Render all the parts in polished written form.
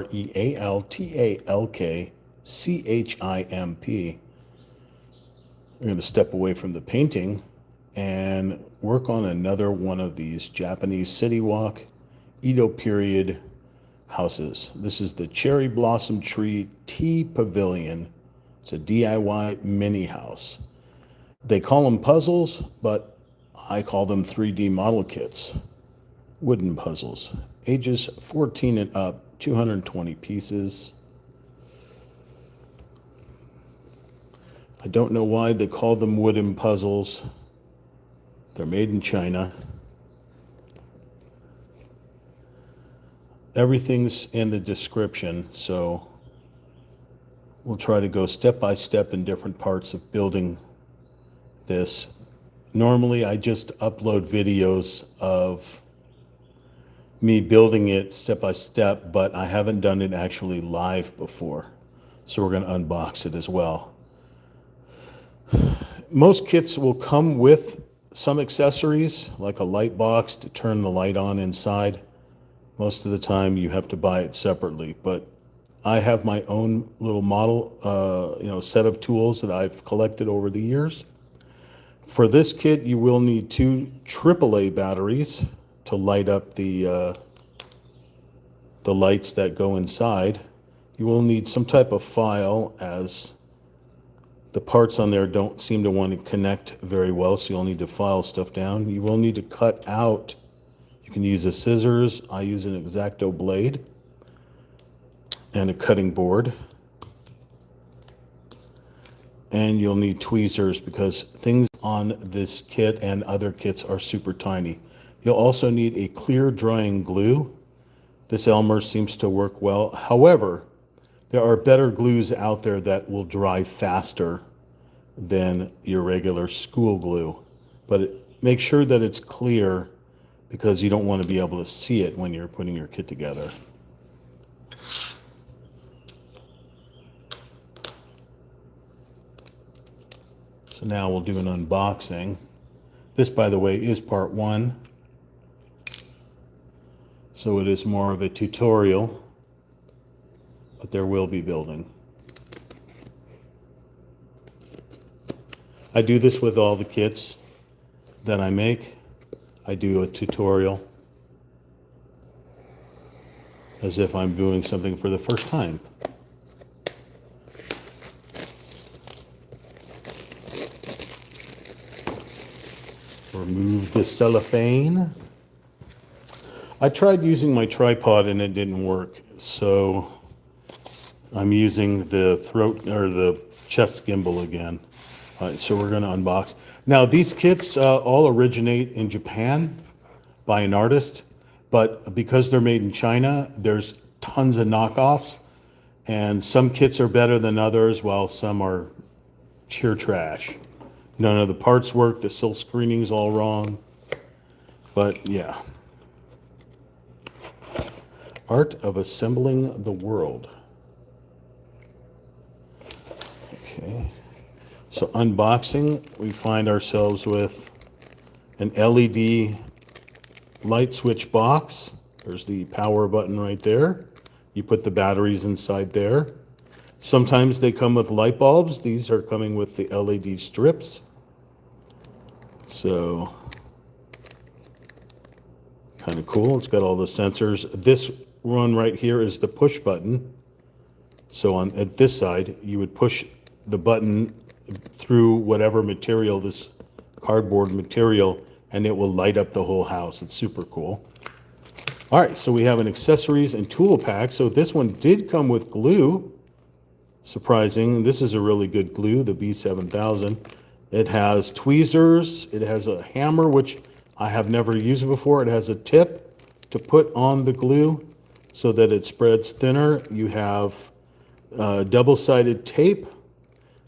Realtalkchimp. We're going to step away from the painting and work on another one of these Japanese city walk Edo period houses. This is the Cherry Blossom Tree Tea Pavilion. It's a DIY mini house. They call them puzzles, but I call them 3D model kits. Wooden puzzles, ages 14 and up, 220 pieces. I don't know why they call them wooden puzzles. They're made in China. Everything's in the description, so we'll try to go step by step in different parts of building this. Normally, I just upload videos of me building it step by step, but I haven't done it actually live before, so we're going to unbox it as well. Most kits will come with some accessories, like a light box to turn the light on inside. Most of the time you have to buy it separately, but I have my own little model, set of tools that I've collected over the years. For this kit, you will need 2 AAA batteries to light up the lights that go inside. You will need some type of file, as the parts on there don't seem to want to connect very well, so you'll need to file stuff down. You will need to cut out. You can use a scissors. I use an X-Acto blade and a cutting board. And you'll need tweezers because things on this kit and other kits are super tiny. You'll also need a clear drying glue. This Elmer seems to work well. However, there are better glues out there that will dry faster than your regular school glue. But make sure that it's clear because you don't want to be able to see it when you're putting your kit together. So now we'll do an unboxing. This, by the way, is part 1. So it is more of a tutorial, but there will be building. I do this with all the kits that I make. I do a tutorial as if I'm doing something for the first time. Remove the cellophane. I tried using my tripod and it didn't work, so I'm using the throat or the chest gimbal again. So we're going to unbox. Now these kits all originate in Japan by an artist, but because they're made in China, there's tons of knockoffs, and some kits are better than others, while some are sheer trash. None of the parts work. The silk screening's all wrong. But yeah. Art of Assembling the World. Okay. So unboxing, we find ourselves with an LED light switch box. There's the power button right there. You put the batteries inside there. Sometimes they come with light bulbs. These are coming with the LED strips. So kind of cool. It's got all the sensors. This one right here is the push button. So at this side, you would push the button through whatever material, this cardboard material, and it will light up the whole house. It's super cool. All right, so we have an accessories and tool pack. So this one did come with glue. Surprising. This is a really good glue, the B7000. It has tweezers. It has a hammer, which I have never used before. It has a tip to put on the glue so that it spreads thinner. You have double-sided tape.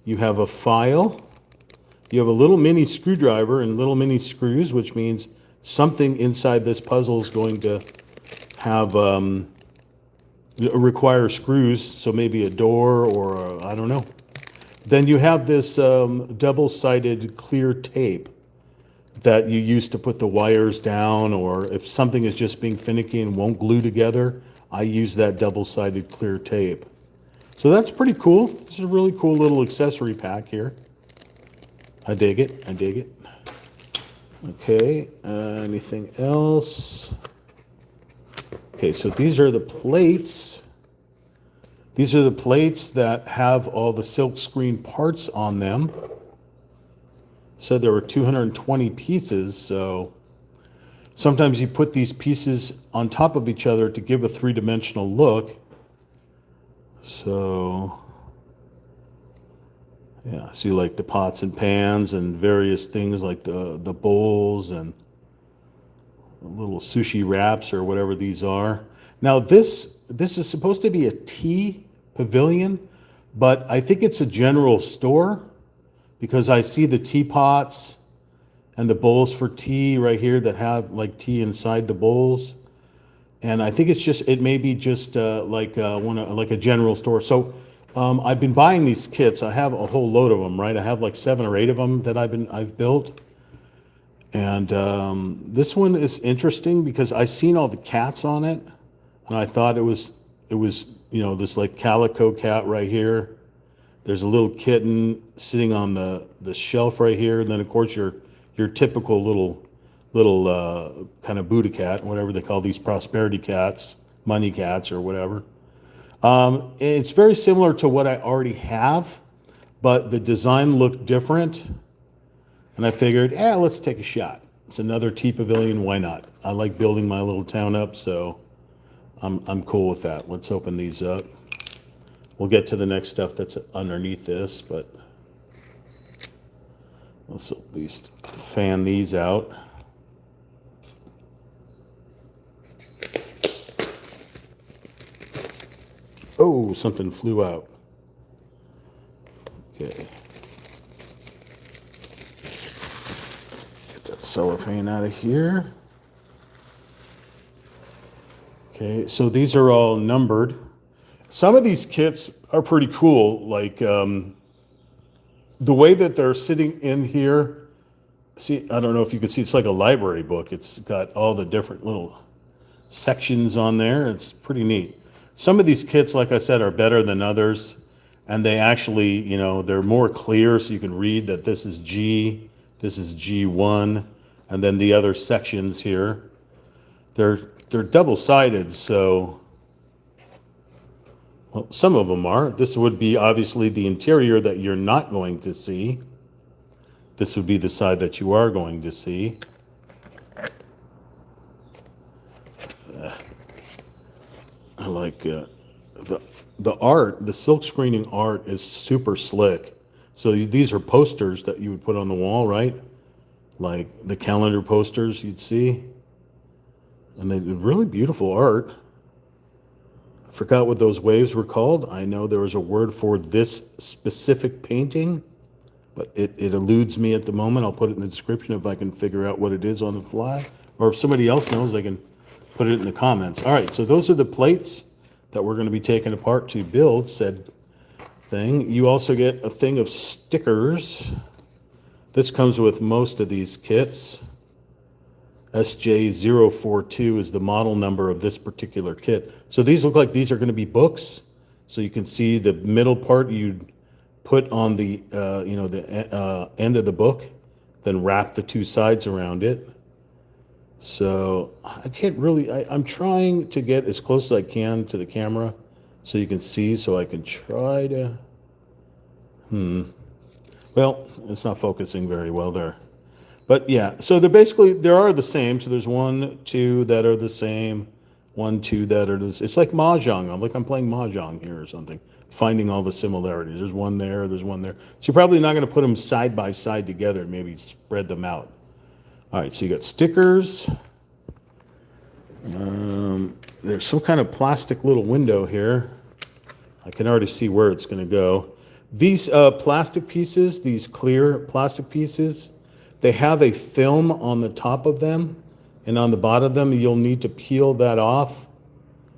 You have a file. You have a little mini screwdriver and little mini screws, which means something inside this puzzle is going to have require screws, so maybe a door or I don't know. Then you have this double-sided clear tape that you use to put the wires down, or if something is just being finicky and won't glue together. I use that double-sided clear tape. So that's pretty cool. This is a really cool little accessory pack here. I dig it. I dig it. Okay, anything else? Okay, so these are the plates. These are the plates that have all the silk screen parts on them. Said there were 220 pieces, so sometimes you put these pieces on top of each other to give a three-dimensional look. So, yeah, see like the pots and pans and various things like the bowls and little sushi wraps or whatever these are. Now this is supposed to be a tea pavilion, but I think it's a general store because I see the teapots and the bowls for tea right here that have like tea inside the bowls. And I think it's just, it may be just like a general store. So I've been buying these kits. I have a whole load of them, right? I have like 7 or 8 of them that I've built. And this one is interesting because I seen all the cats on it, and I thought it was this like calico cat right here. There's a little kitten sitting on the shelf right here, and then of course your typical little kind of Buddha cat, whatever they call these prosperity cats, money cats or whatever. It's very similar to what I already have, but the design looked different. And I figured, let's take a shot. It's another tea pavilion, why not? I like building my little town up, so I'm cool with that. Let's open these up. We'll get to the next stuff that's underneath this, but let's at least fan these out. Oh, something flew out. Okay. Cellophane out of here. Okay, so these are all numbered. Some of these kits are pretty cool, like the way that they're sitting in here. See, I don't know if you can see, it's like a library book. It's got all the different little sections on there. It's pretty neat. Some of these kits, like I said, are better than others, and they actually, they're more clear so you can read that this is G, this is G1, and then the other sections here, they're double-sided, so, well, some of them are. This would be obviously the interior that you're not going to see. This would be the side that you are going to see. I like the art, the silk screening art is super slick. So these are posters that you would put on the wall, right? Like the calendar posters you'd see. And they did really beautiful art. I forgot what those waves were called. I know there was a word for this specific painting, but it eludes me at the moment. I'll put it in the description if I can figure out what it is on the fly. Or if somebody else knows, they can put it in the comments. All right, so those are the plates that we're going to be taking apart to build said thing. You also get a thing of stickers. This comes with most of these kits. SJ042 is the model number of this particular kit. So these look like these are going to be books. So you can see the middle part you'd put on the end of the book, then wrap the 2 sides around it. So I can't really, I'm trying to get as close as I can to the camera so you can see, so I can try to, well, it's not focusing very well there. But yeah, so there are the same. So there's 1, 2 that are the same, 1, 2 that are the same. It's like Mahjong. I'm playing Mahjong here or something, finding all the similarities. There's one there, there's one there. So you're probably not going to put them side by side together, maybe spread them out. All right, so you got stickers. There's some kind of plastic little window here. I can already see where it's going to go. These plastic pieces, these clear plastic pieces, they have a film on the top of them, and on the bottom of them, you'll need to peel that off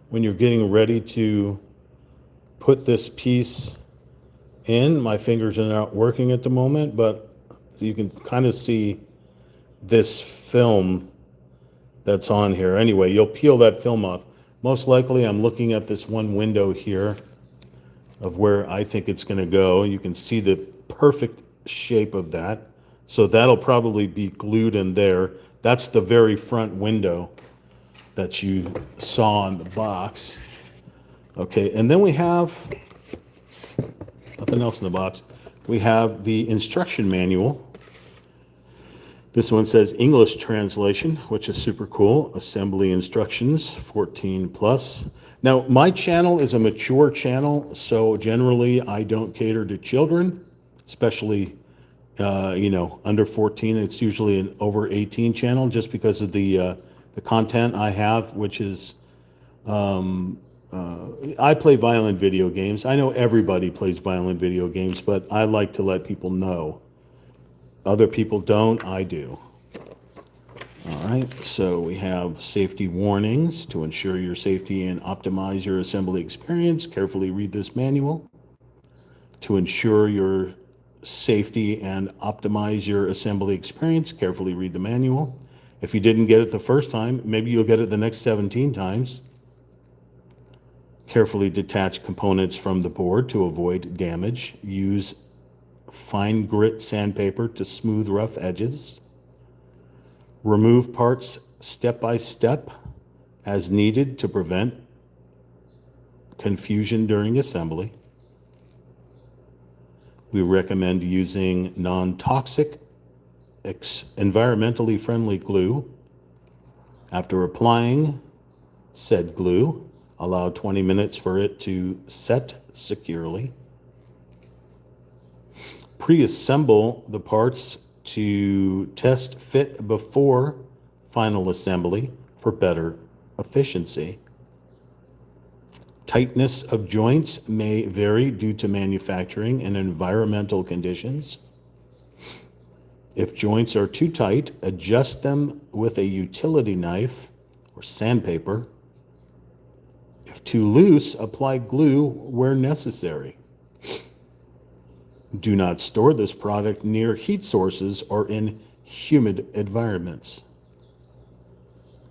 when you're getting ready to put this piece in. My fingers are not working at the moment, but you can kind of see this film that's on here. Anyway, you'll peel that film off. Most likely I'm looking at this one window here of where I think it's going to go. You can see the perfect shape of that. So that'll probably be glued in there. That's the very front window that you saw on the box. Okay, and then we have, nothing else in the box. We have the instruction manual. This one says English translation, which is super cool. Assembly instructions, 14 plus. Now, my channel is a mature channel, so generally I don't cater to children, especially, under 14. It's usually an over 18 channel just because of the content I have, which is, I play violent video games. I know everybody plays violent video games, but I like to let people know. Other people don't, I do. All right, so we have safety warnings to ensure your safety and optimize your assembly experience. Carefully read this manual. To ensure your safety and optimize your assembly experience, carefully read the manual. If you didn't get it the first time, maybe you'll get it the next 17 times. Carefully detach components from the board to avoid damage. Use fine grit sandpaper to smooth rough edges. Remove parts step by step as needed to prevent confusion during assembly. We recommend using non-toxic, environmentally friendly glue. After applying said glue, allow 20 minutes for it to set securely. Pre-assemble the parts to test fit before final assembly for better efficiency. Tightness of joints may vary due to manufacturing and environmental conditions. If joints are too tight, adjust them with a utility knife or sandpaper. If too loose, apply glue where necessary. Do not store this product near heat sources or in humid environments.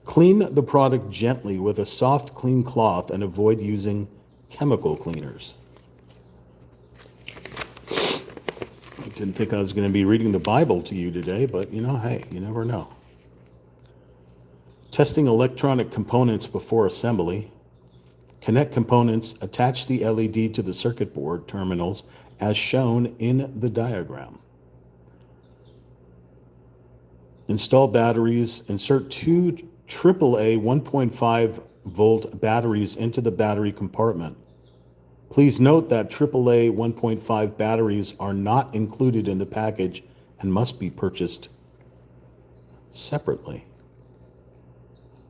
Clean the product gently with a soft, clean cloth and avoid using chemical cleaners. I didn't think I was going to be reading the Bible to you today, but hey, you never know. Testing electronic components before assembly. Connect components, attach the LED to the circuit board terminals as shown in the diagram. Install batteries, insert two AAA 1.5 volt batteries into the battery compartment. Please note that AAA 1.5 batteries are not included in the package and must be purchased separately.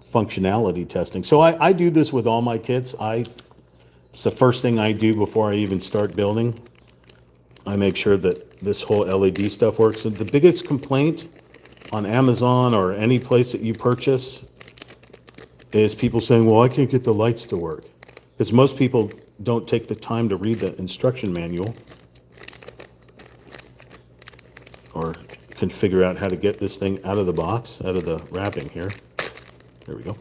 Functionality testing. So I do this with all my kits. It's the first thing I do before I even start building. I make sure that this whole LED stuff works. And the biggest complaint on Amazon or any place that you purchase is people saying, well, I can't get the lights to work. Because most people don't take the time to read the instruction manual or can figure out how to get this thing out of the box, out of the wrapping here. There we go.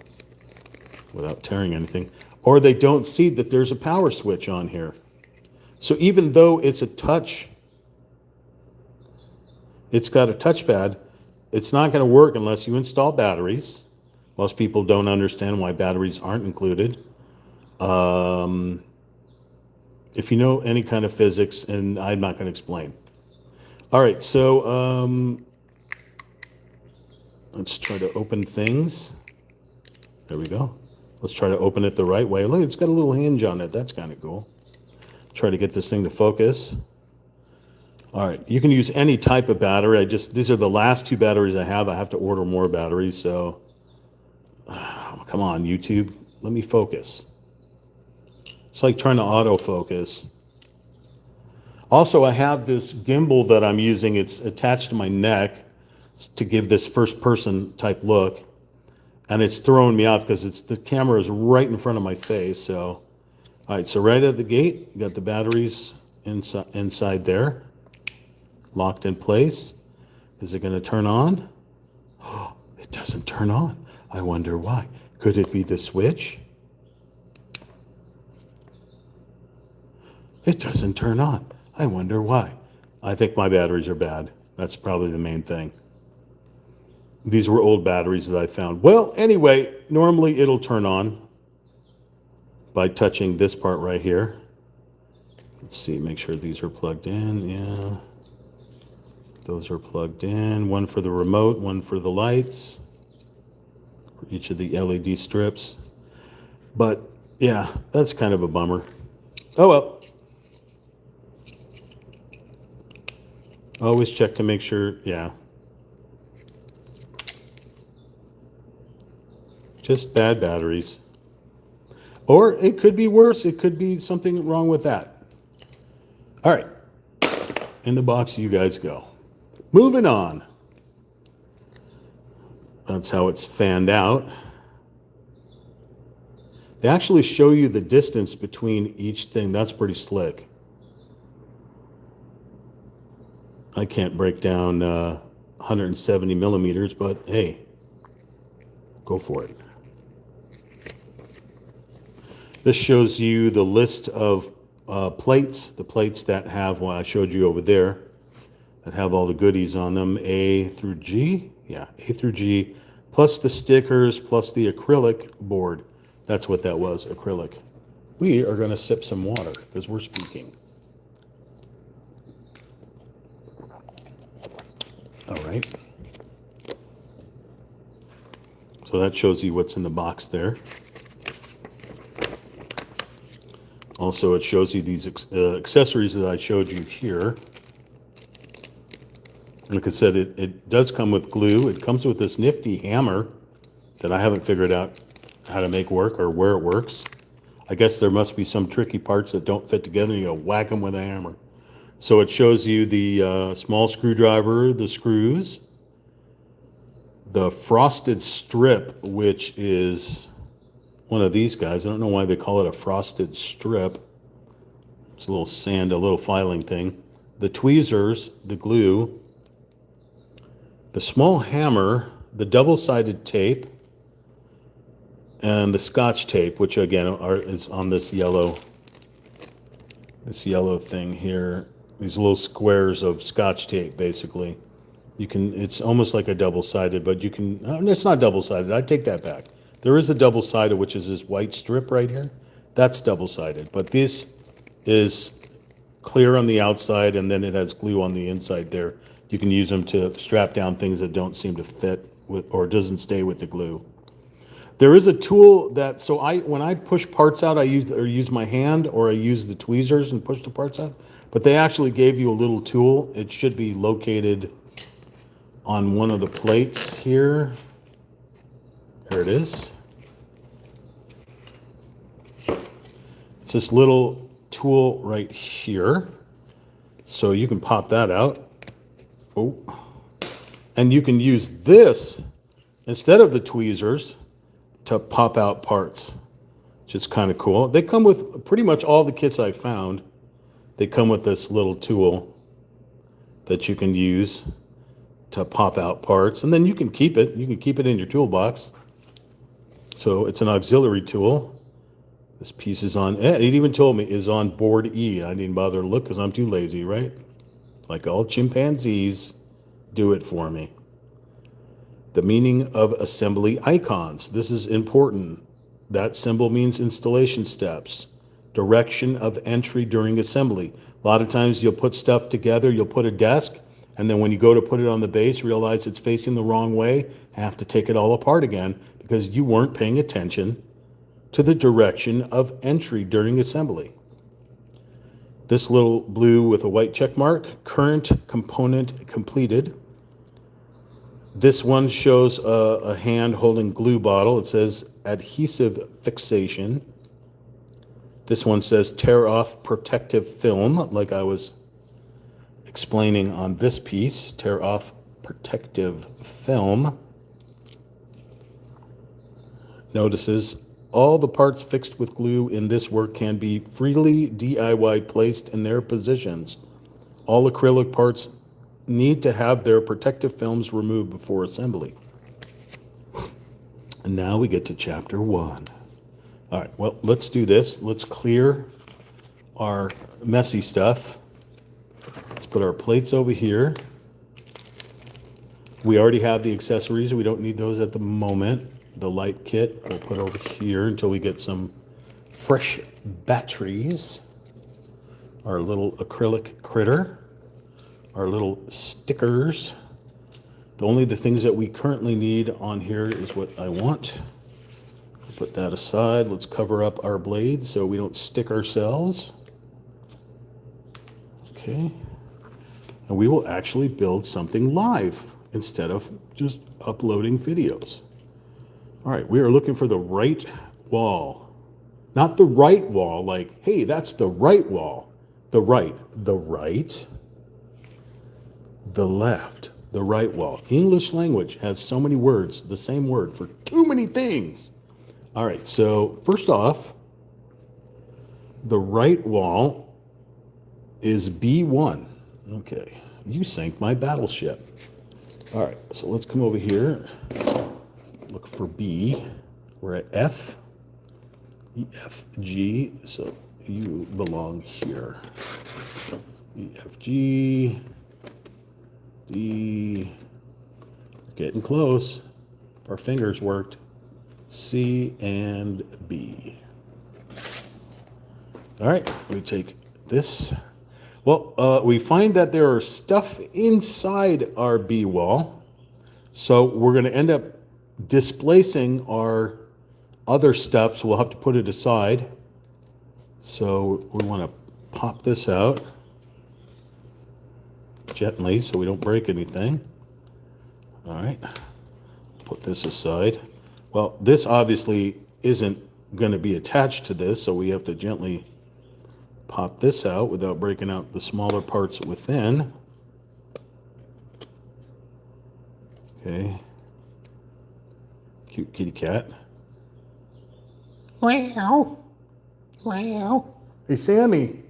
Without tearing anything. Or they don't see that there's a power switch on here. So even though it's a touch, it's got a touchpad, it's not going to work unless you install batteries. Most people don't understand why batteries aren't included. If you know any kind of physics, and I'm not going to explain. All right, so let's try to open things. There we go. Let's try to open it the right way. Look, it's got a little hinge on it. That's kind of cool. Try to get this thing to focus. All right, you can use any type of battery. These are the last two batteries I have. I have to order more batteries, so come on, YouTube, let me focus. It's like trying to autofocus. Also, I have this gimbal that I'm using. It's attached to my neck to give this first-person type look, and it's throwing me off because the camera is right in front of my face. So, all right, so right at the gate, you got the batteries inside there, locked in place. Is it going to turn on? Oh, it doesn't turn on. I wonder why. Could it be the switch? It doesn't turn on. I wonder why. I think my batteries are bad. That's probably the main thing. These were old batteries that I found. Well, anyway, normally it'll turn on by touching this part right here. Let's see, make sure these are plugged in. Yeah. Those are plugged in. One for the remote, one for the lights, for each of the LED strips. But yeah, that's kind of a bummer. Oh well. Always check to make sure, yeah. Just bad batteries. Or it could be worse. It could be something wrong with that. All right. In the box you guys go. Moving on. That's how it's fanned out. They actually show you the distance between each thing. That's pretty slick. I can't break down 170 millimeters, but hey, go for it. This shows you the list of plates, the plates that have what I showed you over there, that have all the goodies on them, A through G. Yeah, A through G, plus the stickers, plus the acrylic board. That's what that was, acrylic. We are going to sip some water because we're speaking. All right. So that shows you what's in the box there. Also, it shows you these accessories that I showed you here. Like I said, it does come with glue. It comes with this nifty hammer that I haven't figured out how to make work or where it works. I guess there must be some tricky parts that don't fit together. You whack them with a hammer. So it shows you the small screwdriver, the screws, the frosted strip, which is one of these guys. I don't know why they call it a frosted strip. It's a little sand, a little filing thing. The tweezers, the glue, the small hammer, the double-sided tape, and the Scotch tape, which again is on this yellow thing here. These little squares of Scotch tape, basically. It's almost like a double-sided, but you can, it's not double-sided. I take that back. There is a double-sided, which is this white strip right here. That's double-sided, but this is clear on the outside, and then it has glue on the inside there. You can use them to strap down things that don't seem to fit with, or doesn't stay with the glue. There is a tool that, so when I push parts out, I use my hand, or I use the tweezers and push the parts out. But they actually gave you a little tool. It should be located on one of the plates here. There it is. It's this little tool right here. So you can pop that out. Oh. And you can use this instead of the tweezers to pop out parts, which is kind of cool. They come with pretty much all the kits I found. They come with this little tool that you can use to pop out parts, and then you can keep it. You can keep it in your toolbox. So it's an auxiliary tool. This piece is on, it even told me, is on board E. I didn't bother to look because I'm too lazy, right? Like all chimpanzees, do it for me. The meaning of assembly icons. This is important. That symbol means installation steps. Direction of entry during assembly. A lot of times you'll put stuff together, you'll put a desk, and then when you go to put it on the base, realize it's facing the wrong way, have to take it all apart again because you weren't paying attention to the direction of entry during assembly. This little blue with a white check mark, current component completed. This one shows a hand holding glue bottle. It says adhesive fixation. This one says tear off protective film, like I was explaining on this piece, tear off protective film. Notices all the parts fixed with glue in this work can be freely DIY placed in their positions. All acrylic parts need to have their protective films removed before assembly. And now we get to chapter 1. All right, well, let's do this. Let's clear our messy stuff. Let's put our plates over here. We already have the accessories. We don't need those at the moment. The light kit we'll put over here until we get some fresh batteries. Our little acrylic critter. Our little stickers. Only the things that we currently need on here is what I want. Put that aside. Let's cover up our blades so we don't stick ourselves. Okay. And we will actually build something live instead of just uploading videos. All right, we are looking for the right wall. Not the right wall, like, hey, that's the right wall. The right, the left, the right wall. English language has so many words, the same word for too many things. All right, so first off, the right wall is B1. Okay, you sank my battleship. All right, so let's come over here, look for B. We're at F, E, F, G, so you belong here. E, F, G, D, getting close. If our fingers worked. C and B. All right, we take this. Well, we find that there are stuff inside our B wall, so we're going to end up displacing our other stuff, so we'll have to put it aside. So we want to pop this out gently so we don't break anything. All right, put this aside. Well, this obviously isn't going to be attached to this, so we have to gently pop this out without breaking out the smaller parts within. Okay. Cute kitty cat. Wow. Wow. Hey, Sammy.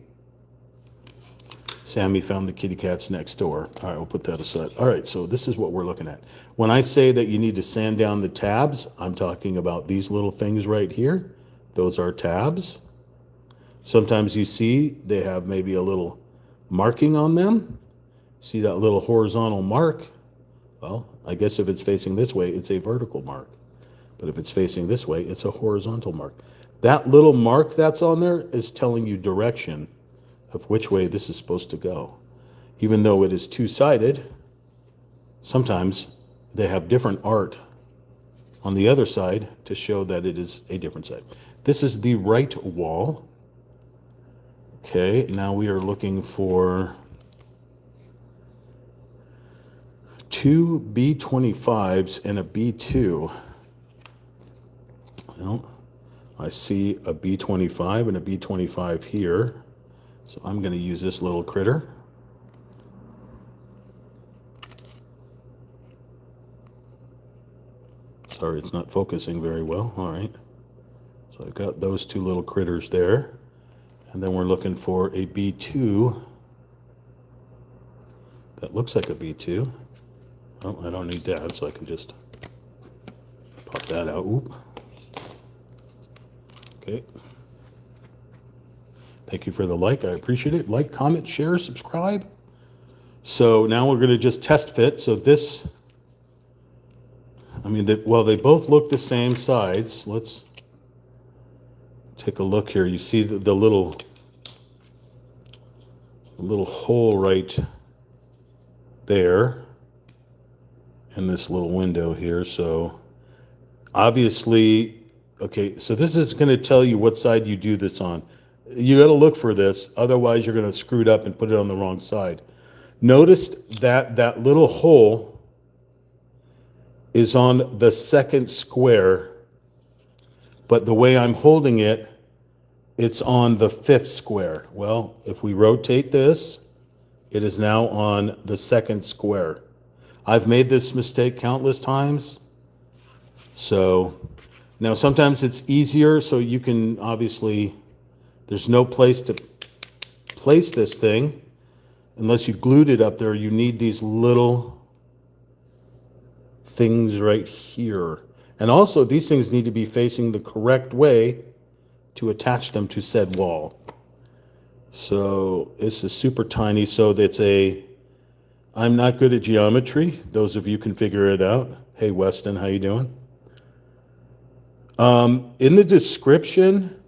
Sammy found the kitty cats next door. All right, we'll put that aside. All right, so this is what we're looking at. When I say that you need to sand down the tabs, I'm talking about these little things right here. Those are tabs. Sometimes you see they have maybe a little marking on them. See that little horizontal mark? Well, I guess if it's facing this way, it's a vertical mark. But if it's facing this way, it's a horizontal mark. That little mark that's on there is telling you direction of which way this is supposed to go. Even though it is two-sided, sometimes they have different art on the other side to show that it is a different side. This is the right wall. Okay, now we are looking for two B25s and a B2. Well, I see a B25 and a B25 here. So I'm going to use this little critter. Sorry, it's not focusing very well. All right. So I've got those two little critters there. And then we're looking for a B2. That looks like a B2. Oh, I don't need that, so I can just pop that out. Oop. Okay. Thank you for the like. I appreciate it. Like, comment, share, subscribe. So now we're going to just test fit. So this, I mean, well, they both look the same sides. Let's take a look here. You see the little hole right there in this little window here. So obviously, okay, so this is going to tell you what side you do this on. You got to look for this, otherwise you're going to screw it up and put it on the wrong side. Notice that that little hole is on the second square, but the way I'm holding it, it's on the fifth square. Well, if we rotate this, it is now on the second square. I've made this mistake countless times. So now sometimes it's easier, so you can obviously, there's no place to place this thing unless you glued it up there. You need these little things right here. And also these things need to be facing the correct way to attach them to said wall. So this is super tiny. So that's I'm not good at geometry. Those of you can figure it out. Hey, Weston, how you doing? In the description,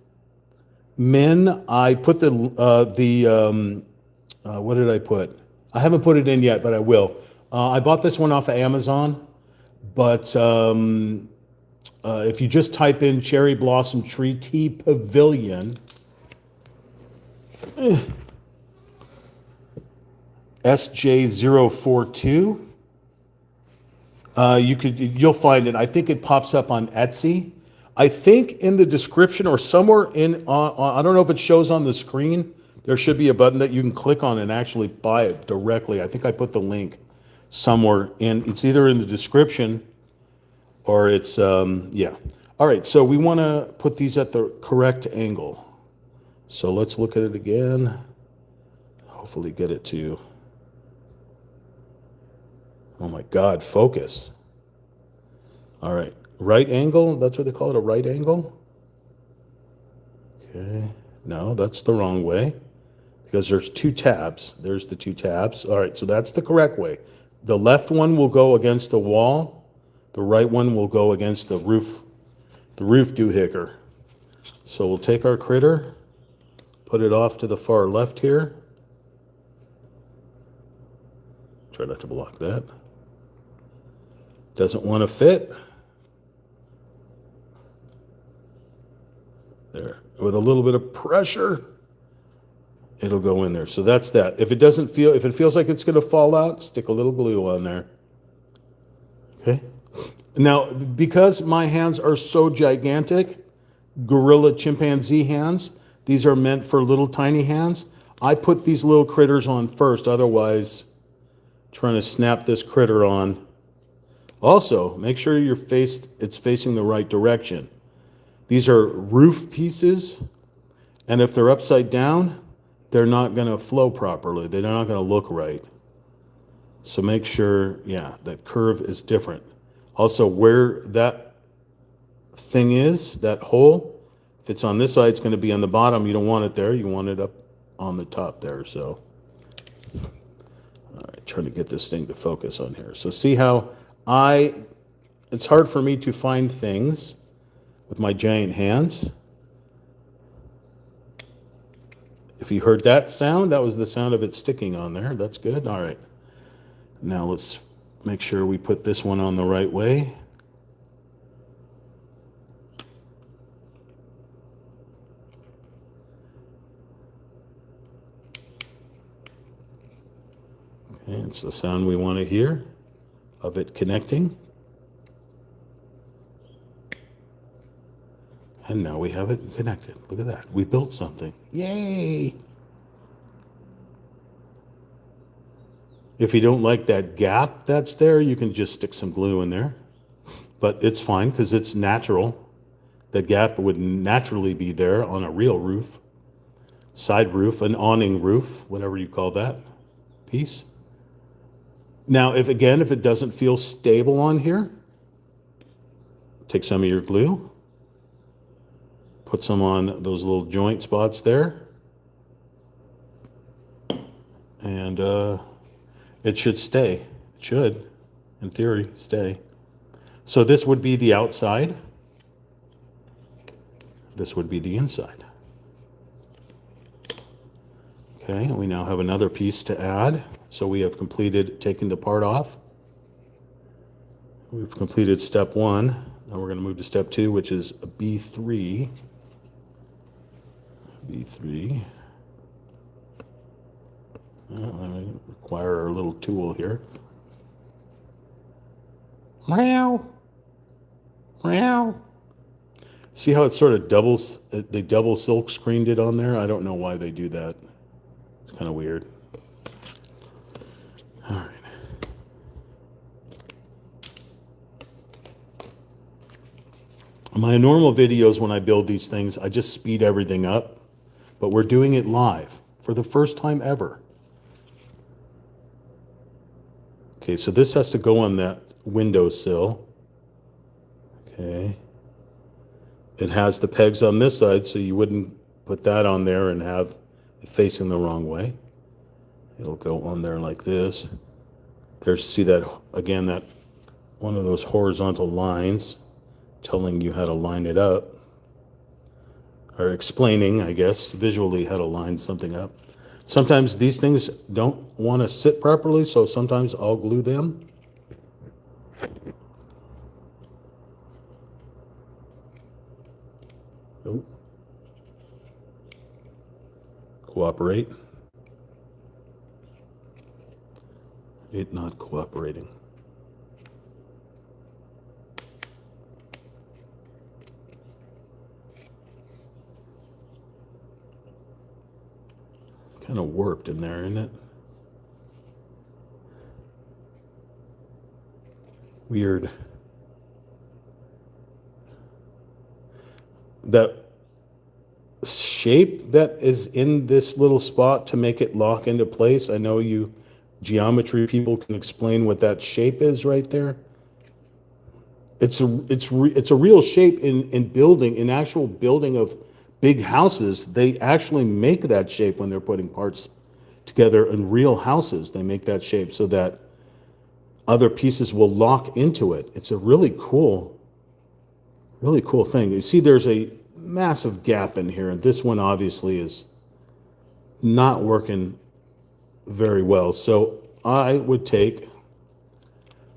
I put what did I put? I haven't put it in yet, but I will. I bought this one off of Amazon, but if you just type in Cherry Blossom Tree Tea Pavilion, SJ042, you'll find it. I think it pops up on Etsy. I think in the description or somewhere I don't know if it shows on the screen, there should be a button that you can click on and actually buy it directly. I think I put the link somewhere in. It's either in the description or it's, yeah. All right, so we want to put these at the correct angle. So let's look at it again. Hopefully get it to, oh my God, focus. All right, right angle, that's what they call it, a right angle? Okay, no, that's the wrong way because there's two tabs. There's the two tabs. All right, so that's the correct way. The left one will go against the wall. The right one will go against the roof doohickey. So we'll take our critter, put it off to the far left here. Try not to block that. Doesn't want to fit. There, with a little bit of pressure, it'll go in there. So that's that. If it feels like it's going to fall out, stick a little glue on there. Okay. Now, because my hands are so gigantic, gorilla chimpanzee hands, these are meant for little tiny hands. I put these little critters on first, otherwise trying to snap this critter on. Also, make sure it's facing the right direction. These are roof pieces, and if they're upside down, they're not going to flow properly. They're not going to look right. So make sure, yeah, that curve is different. Also, where that thing is, that hole, if it's on this side, it's going to be on the bottom. You don't want it there. You want it up on the top there. So, all right, trying to get this thing to focus on here. So see how it's hard for me to find things with my giant hands. If you heard that sound, that was the sound of it sticking on there. That's good. All right. Now let's make sure we put this one on the right way. Okay, it's the sound we want to hear of it connecting. And now we have it connected. Look at that. We built something. Yay! If you don't like that gap that's there, you can just stick some glue in there. But it's fine because it's natural. The gap would naturally be there on a real roof. Side roof, an awning roof, whatever you call that piece. Now, if it doesn't feel stable on here, take some of your glue. Put some on those little joint spots there. And it should stay. It should, in theory, stay. So this would be the outside. This would be the inside. Okay, we now have another piece to add. So we have completed taking the part off. We've completed step 1. Now we're going to move to step 2, which is B3. B3. I require our little tool here. Meow. Meow. See how it sort of they double silk screened it on there? I don't know why they do that. It's kind of weird. All right. My normal videos when I build these things, I just speed everything up. But we're doing it live for the first time ever. Okay, so this has to go on that windowsill. Okay. It has the pegs on this side, so you wouldn't put that on there and have facing the wrong way. It'll go on there like this. There's, see that, again, that one of those horizontal lines telling you how to line it up, or explaining, I guess, visually how to line something up. Sometimes these things don't want to sit properly, so sometimes I'll glue them. Oh. Cooperate. It not cooperating. Kind of warped in there, isn't it? Weird. That shape that is in this little spot to make it lock into place, I know you geometry people can explain what that shape is right there. It's a real shape in building, in actual building of big houses. They actually make that shape when they're putting parts together in real houses. They make that shape so that other pieces will lock into it. It's a really cool thing. You see there's a massive gap in here, and this one obviously is not working very well. So I would take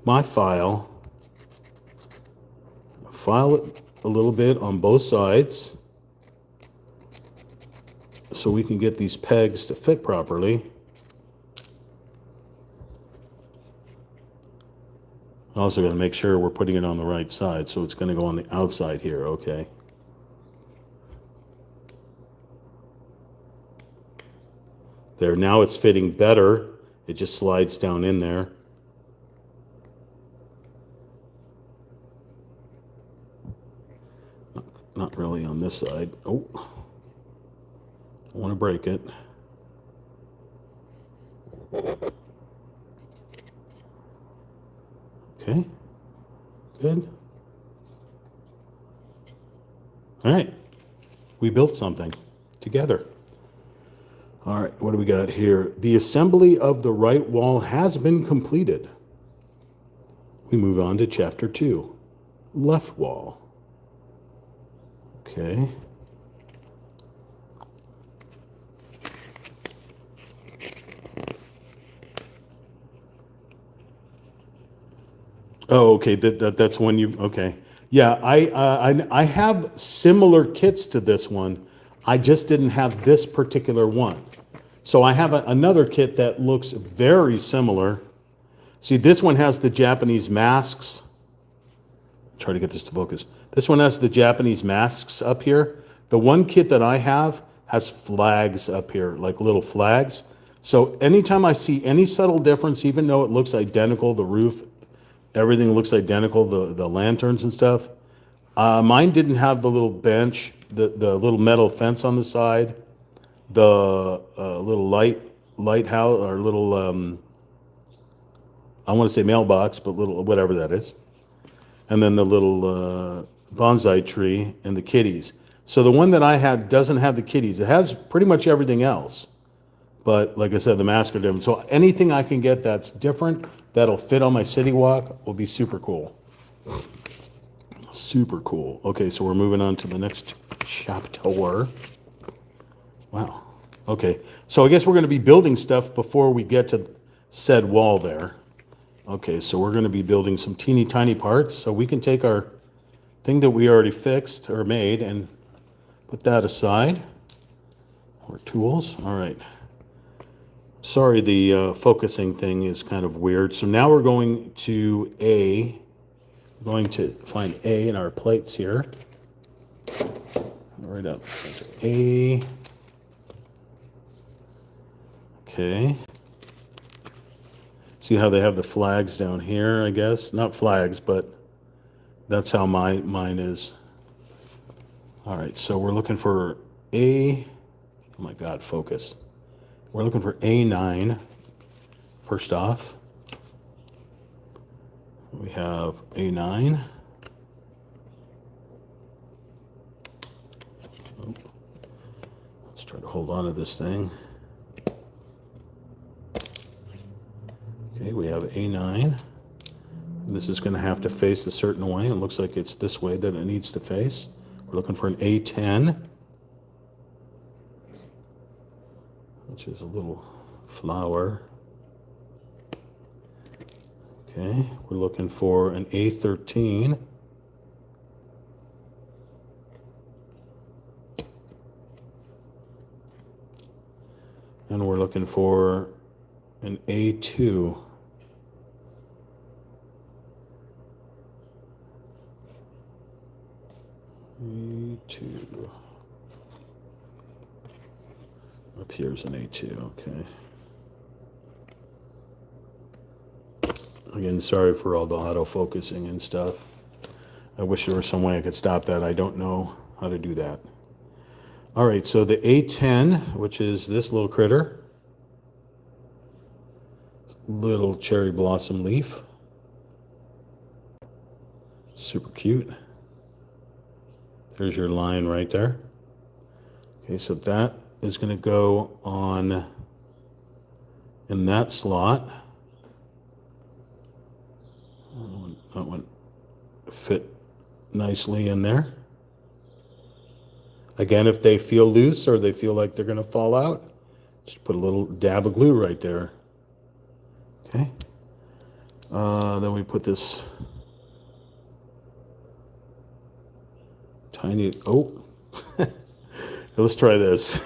my file it a little bit on both sides so we can get these pegs to fit properly. Also going to make sure we're putting it on the right side, so it's going to go on the outside here, okay. There, now it's fitting better. It just slides down in there. Not really on this side. Oh, don't want to break it. Okay, good. All right, we built something together. All right, what do we got here? The assembly of the right wall has been completed. We move on to chapter 2, left wall. Okay. Oh, okay. That's when you. Okay. Yeah, I have similar kits to this one. I just didn't have this particular one. So I have another kit that looks very similar. See, this one has the Japanese masks. Try to get this to focus. This one has the Japanese masks up here. The one kit that I have has flags up here, like little flags. So anytime I see any subtle difference, even though it looks identical, the roof, everything looks identical, the lanterns and stuff. Mine didn't have the little bench, the little metal fence on the side, the little lighthouse, or little, I want to say mailbox, but little, whatever that is. And then the little bonsai tree and the kitties. So the one that I had doesn't have the kitties. It has pretty much everything else. But like I said, the masks are different. So anything I can get that's different, that'll fit on my city walk, will be super cool. Super cool. Okay, so we're moving on to the next chapter. Wow. Okay, so I guess we're going to be building stuff before we get to said wall there. Okay, so we're going to be building some teeny tiny parts. So we can take our thing that we already fixed or made and put that aside. Our tools. All right. Sorry, the focusing thing is kind of weird. So now we're going to find A in our plates here. Right up. A. Okay. See how they have the flags down here, I guess? Not flags, but that's how mine is. All right, so we're looking for A. Oh my God, focus. We're looking for A9, first off. We have A9. Let's try to hold on to this thing. Okay, we have A9. This is going to have to face a certain way. It looks like it's this way that it needs to face. We're looking for an A10, which is a little flower. Okay, we're looking for an A13. And we're looking for an A2. A2. Up here's an A2, okay. Again, sorry for all the auto-focusing and stuff. I wish there was some way I could stop that. I don't know how to do that. All right, so the A10, which is this little critter, little cherry blossom leaf, super cute. There's your line right there. Okay, so that is going to go on in that slot. That one fit nicely in there. Again, if they feel loose or they feel like they're going to fall out, just put a little dab of glue right there. Okay. Then we put this tiny, oh, let's try this.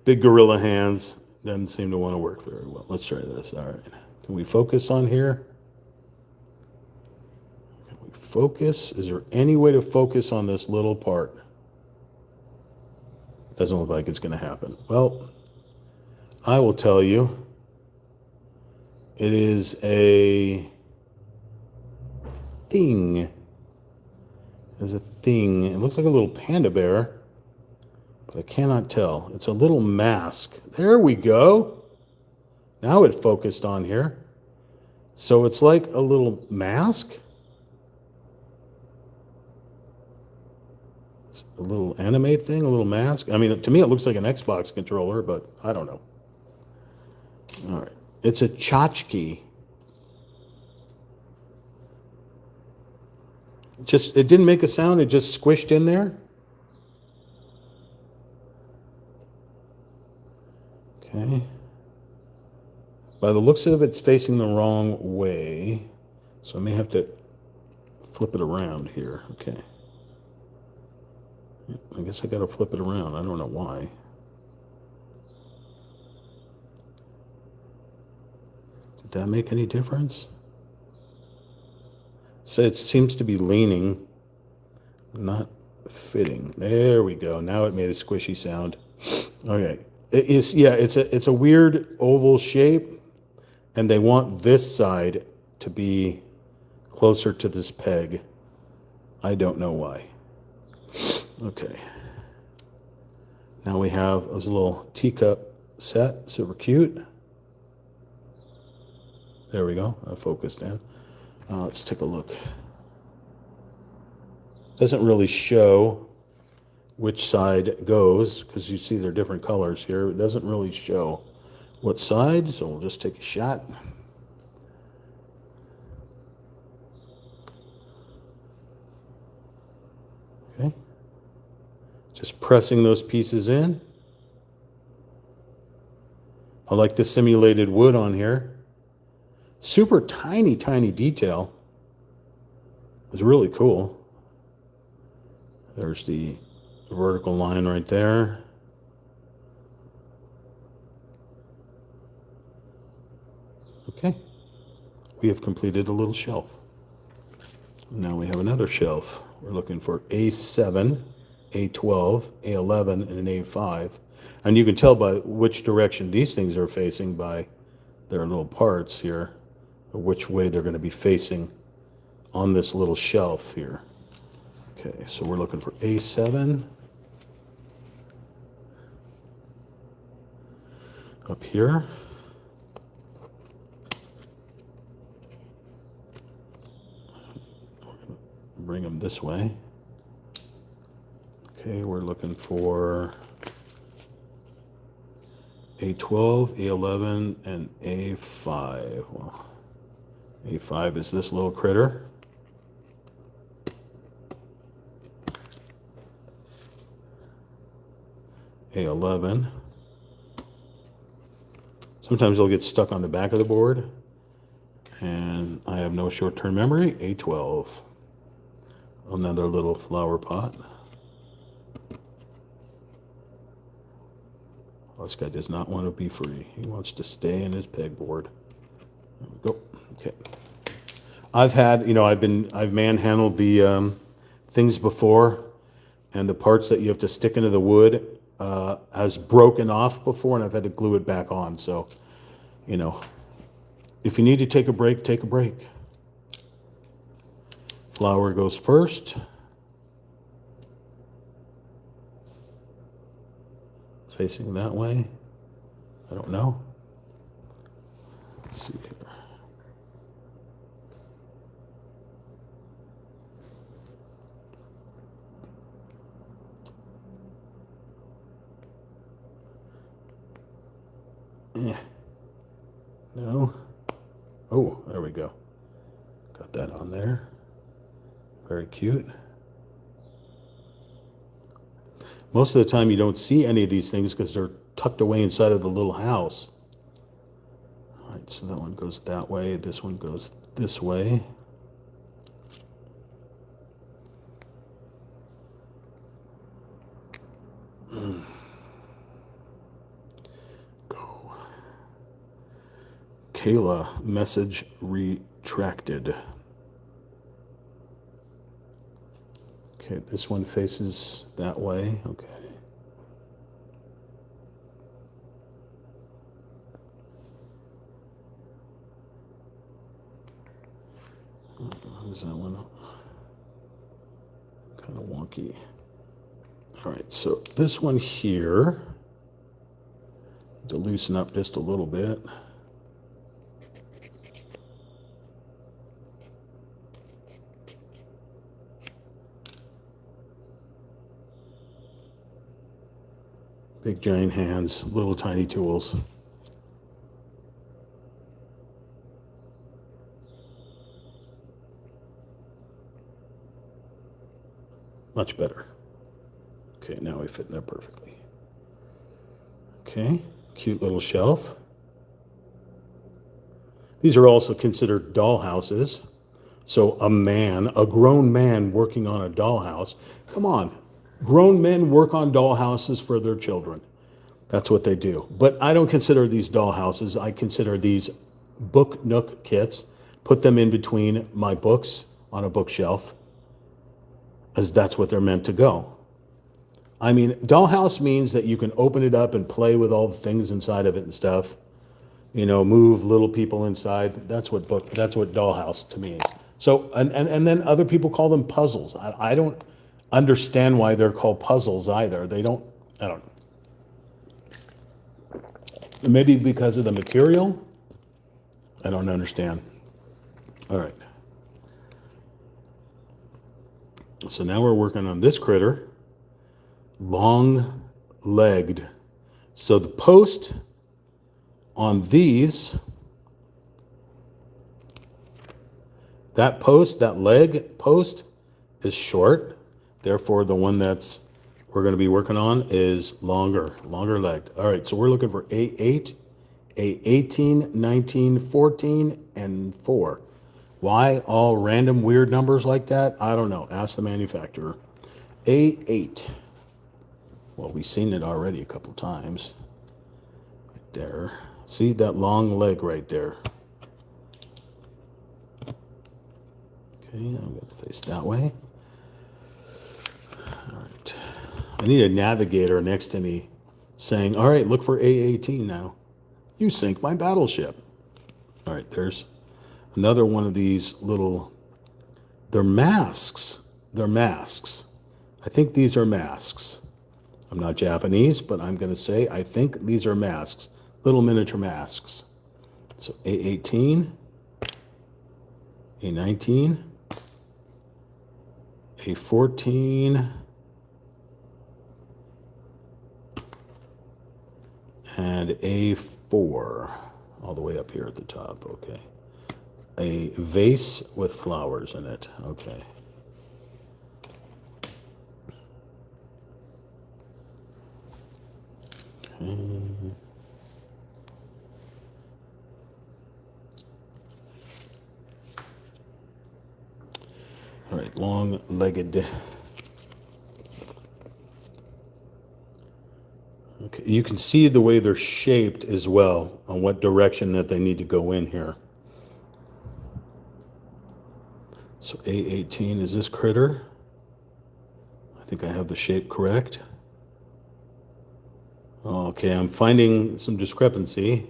Big gorilla hands. Doesn't seem to want to work very well. Let's try this. All right. Can we focus on here? Can we focus? Is there any way to focus on this little part? Doesn't look like it's going to happen. Well, I will tell you, it is a thing. It's a thing. It looks like a little panda bear, but I cannot tell. It's a little mask. There we go. Now it focused on here. So it's like a little mask. A little anime thing, a little mask. I mean, to me, it looks like an Xbox controller, but I don't know. All right. It's a tchotchke. It didn't make a sound. It just squished in there. Okay. By the looks of it, it's facing the wrong way. So I may have to flip it around here. Okay. I guess I got to flip it around. I don't know why. Did that make any difference? So it seems to be leaning, not fitting. There we go. Now it made a squishy sound. Okay. It is, yeah, it's a weird oval shape, and they want this side to be closer to this peg. I don't know why. Okay. Now we have this little teacup set, super cute. There we go. I focused in. Let's take a look. Doesn't really show which side goes because you see they're different colors here. It doesn't really show what side, so we'll just take a shot. Okay. Just pressing those pieces in. I like the simulated wood on here. Super tiny, tiny detail. It's really cool. There's the vertical line right there. Okay. We have completed a little shelf. Now we have another shelf. We're looking for A7, A12, A11, and an A5. And you can tell by which direction these things are facing by their little parts here, or which way they're going to be facing on this little shelf here. Okay, so we're looking for A7. Up here. Bring them this way. Okay, we're looking for A12, A11, and A5. Well, A5 is this little critter. A11. Sometimes they'll get stuck on the back of the board, and I have no short-term memory. A12. Another little flower pot. This guy does not want to be free. He wants to stay in his pegboard. There we go. Okay. I've manhandled the things before, and the parts that you have to stick into the wood has broken off before, and I've had to glue it back on. So, if you need to take a break, take a break. Flower goes first. Facing that way. I don't know. Let's see here. No. Oh, there we go. Got that on there. Very cute. Most of the time you don't see any of these things because they're tucked away inside of the little house. All right, so that one goes that way. This one goes this way. Go. Kayla, message retracted. Okay, this one faces that way. Okay. How does that one? Kind of wonky. All right, so this one here, to loosen up just a little bit. Big giant hands, little tiny tools. Much better. Okay, now we fit in there perfectly. Okay, cute little shelf. These are also considered doll houses. So a grown man working on a dollhouse. Come on, grown men work on dollhouses for their children. That's what they do. But I don't consider these dollhouses. I consider these book Nook kits. Put them in between my books on a bookshelf, as that's what they're meant to go. I mean, dollhouse means that you can open it up and play with all the things inside of it and stuff. Move little people inside. That's what dollhouse to me is. So, and then other people call them puzzles. I don't understand why they're called puzzles either. I don't know. Maybe because of the material? I don't understand. All right. So now we're working on this critter. Long-legged. So the post on these, that leg post is short. Therefore, the one we're going to be working on is longer legged. All right, so we're looking for A8, A18, 19, 14, and 4. Why all random weird numbers like that? I don't know. Ask the manufacturer. A8. Well, we've seen it already a couple times. Right there. See that long leg right there. Okay, I'm going to face that way. All right. I need a navigator next to me saying, all right, look for A18 now. You sink my battleship. All right, there's another one of these little, they're masks. I think these are masks. I'm not Japanese, but I'm going to say I think these are masks, little miniature masks. So A18, A19, A14, And A4, all the way up here at the top, okay. A vase with flowers in it, okay. All right, long-legged. Okay, you can see the way they're shaped as well, on what direction that they need to go in here. So A18 is this critter. I think I have the shape correct. Okay, I'm finding some discrepancy.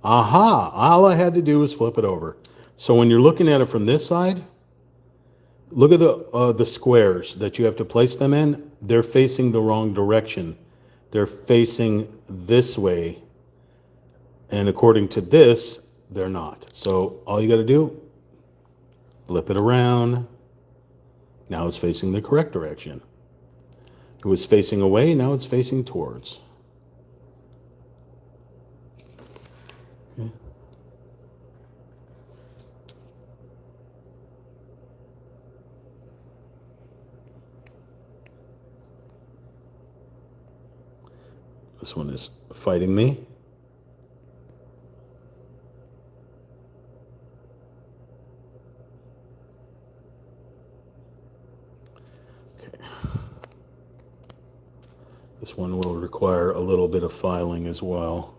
Aha! All I had to do was flip it over. So when you're looking at it from this side, look at the squares that you have to place them in. They're facing the wrong direction. They're facing this way. And according to this, they're not. So all you got to do, flip it around. Now it's facing the correct direction. It was facing away, now it's facing towards. Okay. This one is fighting me. Okay. This one will require a little bit of filing as well.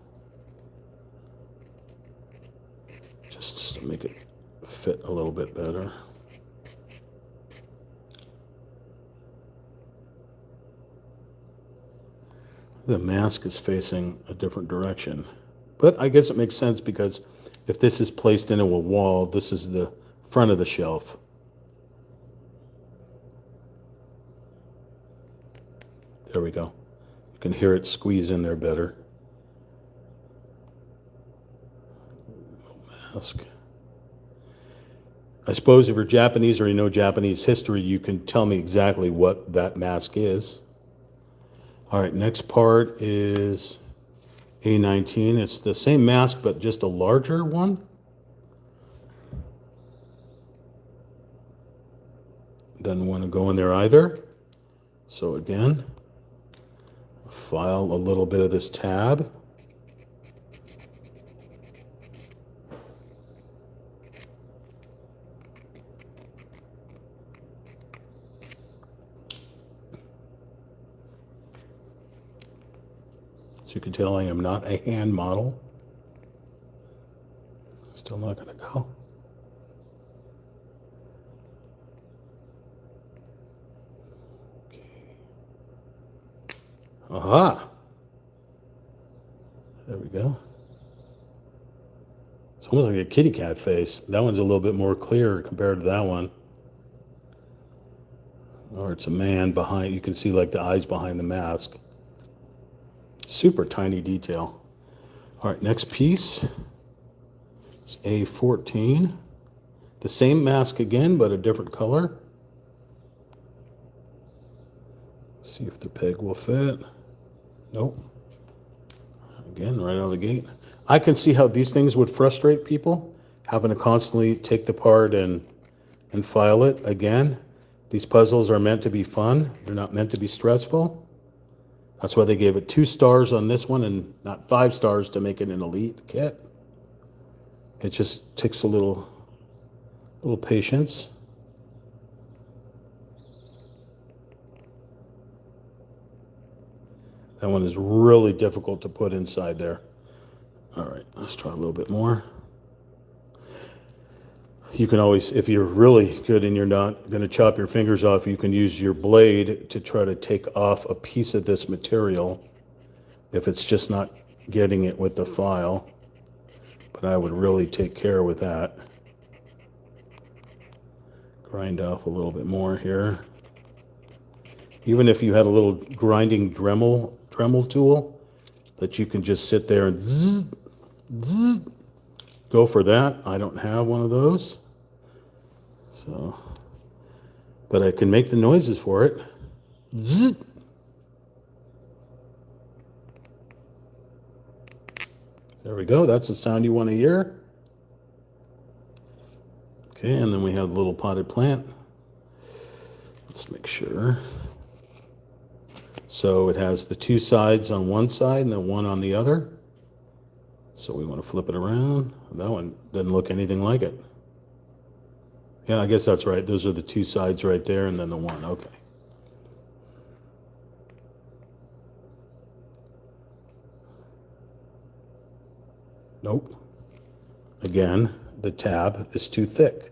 Just to make it fit a little bit better. The mask is facing a different direction. But I guess it makes sense because if this is placed into a wall, this is the front of the shelf. There we go. You can hear it squeeze in there better. Mask. I suppose if you're Japanese or you know Japanese history, you can tell me exactly what that mask is. All right, next part is A19. It's the same mask, but just a larger one. Doesn't want to go in there either. So again, file a little bit of this tab. As you can tell, I am not a hand model. Still not going to go. Okay. Aha! There we go. It's almost like a kitty cat face. That one's a little bit more clear compared to that one. Or it's a man behind. You can see like the eyes behind the mask. Super tiny detail. All right, next piece is A14. The same mask again, but a different color. See if the peg will fit. Nope. Again, right out of the gate. I can see how these things would frustrate people, having to constantly take the part and file it. Again, these puzzles are meant to be fun. They're not meant to be stressful. That's why they gave it 2 stars on this one and not 5 stars to make it an elite kit. It just takes a little patience. That one is really difficult to put inside there. All right, let's try a little bit more. You can always, if you're really good and you're not going to chop your fingers off, you can use your blade to try to take off a piece of this material if it's just not getting it with the file. But I would really take care with that. Grind off a little bit more here. Even if you had a little grinding Dremel tool that you can just sit there and zzz, zzz, go for that. I don't have one of those. So, but I can make the noises for it. Zzz. There we go. That's the sound you want to hear. Okay, and then we have the little potted plant. Let's make sure. So it has the two sides on one side and then one on the other. So we want to flip it around. That one doesn't look anything like it. Yeah, I guess that's right. Those are the two sides right there and then the one. Okay. Nope. Again, the tab is too thick.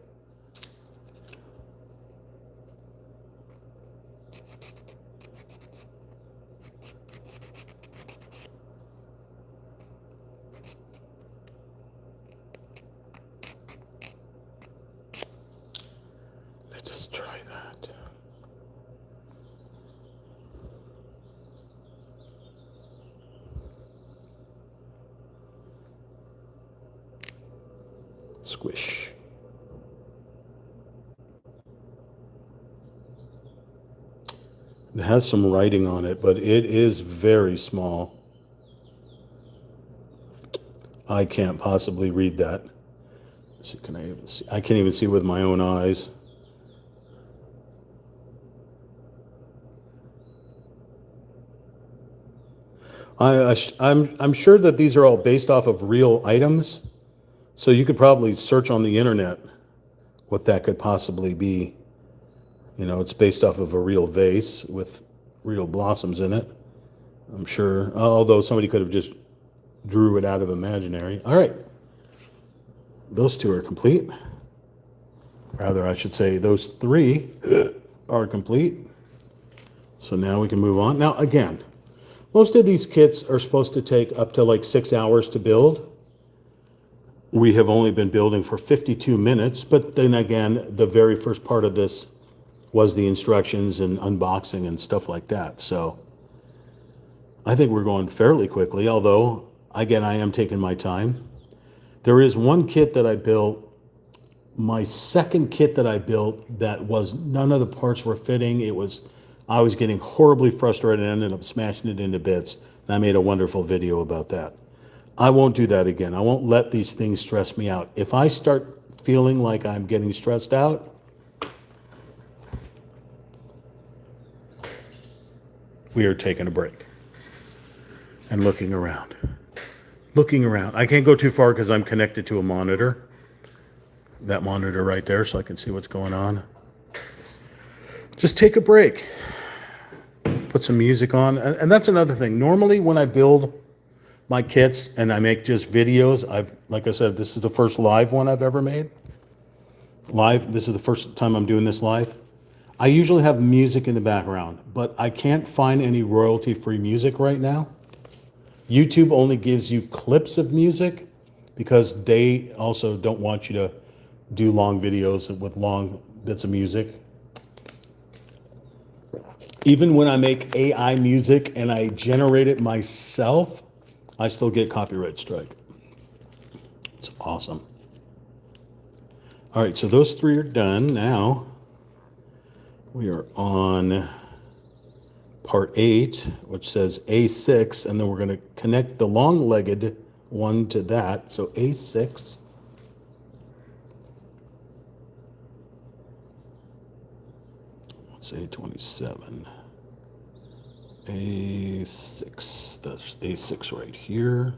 Let's just try that. Squish. It has some writing on it, but it is very small. I can't possibly read that. So can I even see? I can't even see with my own eyes. I'm sure that these are all based off of real items, so you could probably search on the internet what that could possibly be. You know, it's based off of a real vase with real blossoms in it. I'm sure, although somebody could have just drew it out of imaginary. All right, those two are complete. Rather, I should say those three are complete. So now we can move on. Now, again, most of these kits are supposed to take up to like 6 hours to build. We have only been building for 52 minutes, but then again, the very first part of this was the instructions and unboxing and stuff like that. So I think we're going fairly quickly, although, again, I am taking my time. There is one kit that I built, my second kit that I built, that was none of the parts were fitting. I was getting horribly frustrated and ended up smashing it into bits. And I made a wonderful video about that. I won't do that again. I won't let these things stress me out. If I start feeling like I'm getting stressed out, we are taking a break and looking around. Looking around. I can't go too far because I'm connected to a monitor. That monitor right there, so I can see what's going on. Just take a break. Put some music on. And that's another thing. Normally when I build my kits and I make just videos, like I said, this is the first live one I've ever made. Live, this is the first time I'm doing this live. I usually have music in the background, but I can't find any royalty-free music right now. YouTube only gives you clips of music because they also don't want you to do long videos with long bits of music. Even when I make AI music and I generate it myself, I still get copyright strike. It's awesome. All right, so those three are done. Now we are on part 8, which says A6, and then we're going to connect the long-legged one to that. So A6. Let's say 27. A6. That's A6 right here.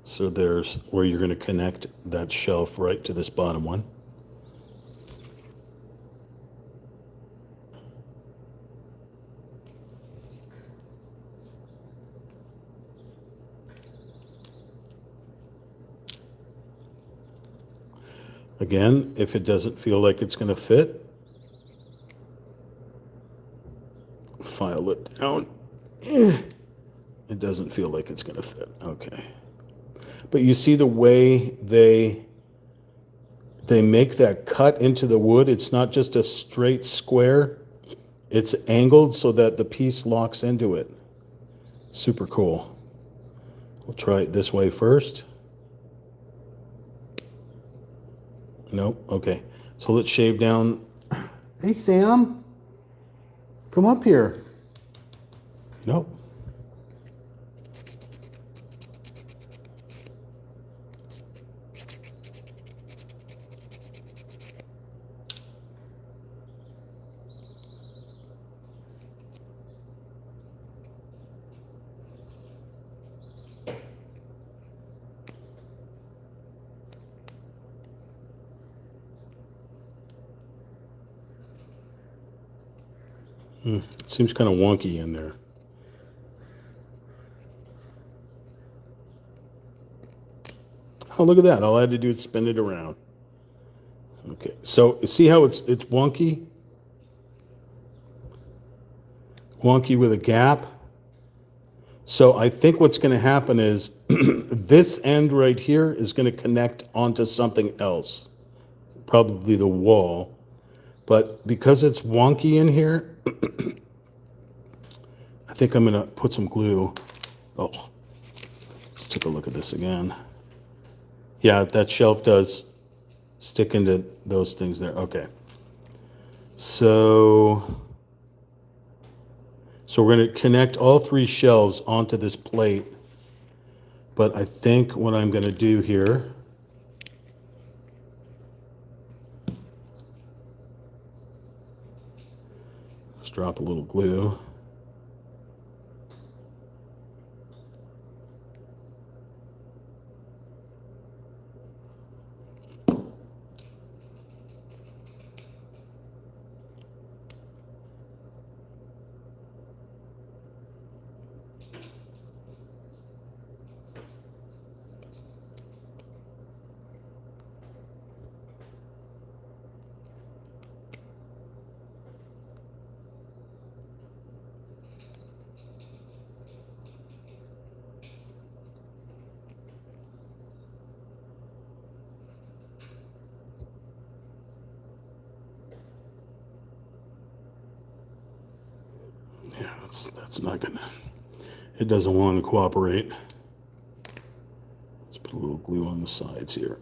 So there's where you're going to connect that shelf right to this bottom one. Again, if it doesn't feel like it's going to fit, file it down. It doesn't feel like it's going to fit. Okay. But you see the way they make that cut into the wood. It's not just a straight square. It's angled so that the piece locks into it. Super cool. We'll try it this way first. Nope. Okay. So let's shave down. Hey, Sam. Come up here. Nope. It seems kind of wonky in there. Oh, look at that. All I had to do is spin it around. Okay, so see how it's wonky? Wonky with a gap. So I think what's going to happen is this end right here is going to connect onto something else, probably the wall. But because it's wonky in here, I think I'm going to put some glue. Oh, let's take a look at this again. Yeah, that shelf does stick into those things there. Okay. So we're going to connect all three shelves onto this plate. But I think what I'm going to do here, let's drop a little glue. Yeah, that's not gonna, it doesn't want to cooperate. Let's put a little glue on the sides here.